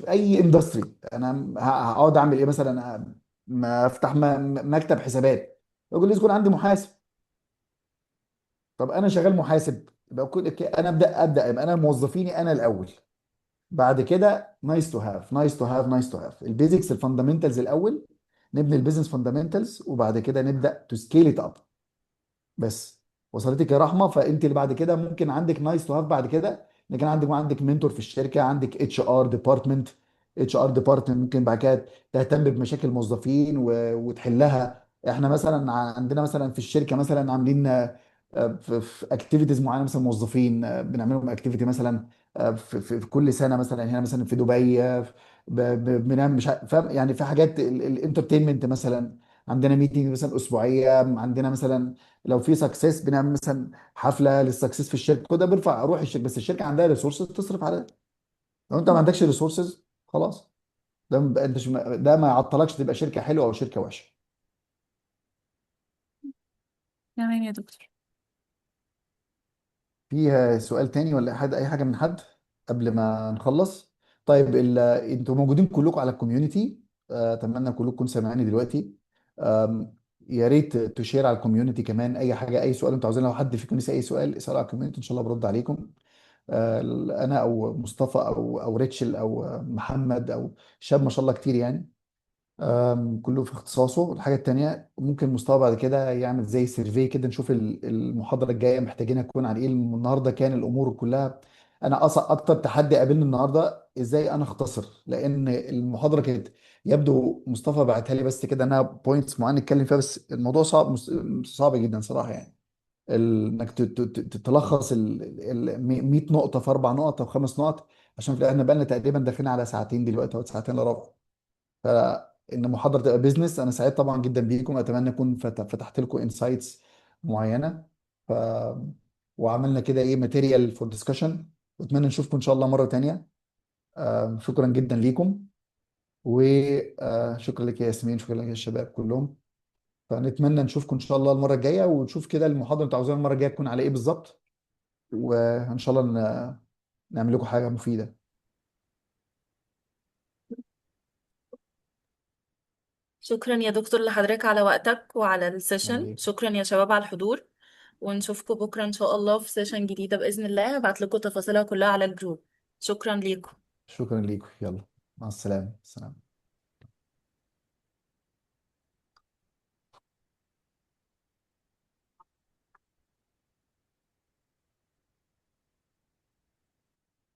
اي اندستري. انا هقعد اعمل ايه مثلا؟ ما افتح مكتب حسابات، يقول لي يكون عندي محاسب. طب انا شغال محاسب، يبقى انا ابدا يبقى انا موظفيني انا الاول. بعد كده نايس تو هاف نايس تو هاف نايس تو هاف البيزكس الفاندامنتالز الاول. نبني البيزنس فاندامنتالز، وبعد كده نبدا تو سكيل ات اب. بس. وصلتك يا رحمه؟ فانت اللي بعد كده ممكن عندك نايس تو هاف بعد كده، ان كان عندك منتور في الشركه، عندك اتش ار ديبارتمنت ممكن بعد كده تهتم بمشاكل الموظفين وتحلها. احنا مثلا عندنا مثلا في الشركه مثلا عاملين في اكتيفيتيز معينه، مثلا موظفين بنعملهم اكتيفيتي مثلا في كل سنه، مثلا هنا مثلا في دبي بنعمل مش فاهم يعني، في حاجات الانترتينمنت مثلا. عندنا ميتنج مثلا اسبوعيه، عندنا مثلا لو في سكسس بنعمل مثلا حفله للسكسس في الشركه، كده بيرفع روح الشركه. بس الشركه عندها ريسورسز تصرف على ده. لو انت ما عندكش ريسورسز، خلاص. ده ما يعطلكش تبقى شركه حلوه او شركه وحشه. تمام يا دكتور. فيها سؤال تاني ولا اي حاجه من حد قبل ما نخلص؟ طيب انتوا موجودين كلكم على الكوميونتي. اتمنى كلكم تكونوا سامعيني دلوقتي. يا ريت تشير على الكوميونتي كمان اي حاجه، اي سؤال انتوا عاوزين. لو حد فيكم نسى اي سؤال اسالوا على الكوميونتي، ان شاء الله برد عليكم. آه، انا او مصطفى او ريتشل او محمد او شاب ما شاء الله كتير يعني. كله في اختصاصه. الحاجة التانية ممكن مصطفى بعد كده يعمل زي سيرفي كده، نشوف المحاضرة الجاية محتاجين أكون عن إيه. النهاردة كان الأمور كلها. أنا أصلا أكتر تحدي قابلني النهاردة إزاي أنا أختصر، لأن المحاضرة كانت يبدو مصطفى بعتها لي بس كده أنا بوينتس معينة نتكلم فيها، بس الموضوع صعب، صعب جدا صراحة يعني. انك تلخص ال 100 نقطه في 4 نقط او 5 نقط، عشان في الاخر بقى لنا تقريبا داخلين على ساعتين دلوقتي او ساعتين الا ربع. فان محاضره تبقى بيزنس، انا سعيد طبعا جدا بيكم، اتمنى اكون فتحت لكم انسايتس معينه. ف وعملنا كده ايه ماتيريال فور ديسكشن، واتمنى نشوفكم ان شاء الله مره تانية. شكرا جدا ليكم، وشكرا لك يا ياسمين، شكرا لك يا الشباب كلهم. فنتمنى نشوفكم ان شاء الله المره الجايه، ونشوف كده المحاضره اللي انتوا عاوزينها المره الجايه تكون على ايه بالظبط، وان شاء الله نعمل لكم حاجه مفيده. شكرا يا دكتور لحضرتك على وقتك وعلى الله السيشن. يبارك. شكرا يا شباب على الحضور، ونشوفكم بكرة إن شاء الله في سيشن جديدة بإذن الله. هبعت لكم تفاصيلها كلها على الجروب. شكرا ليكم. شكرا ليكم، يلا مع السلامه، السلام.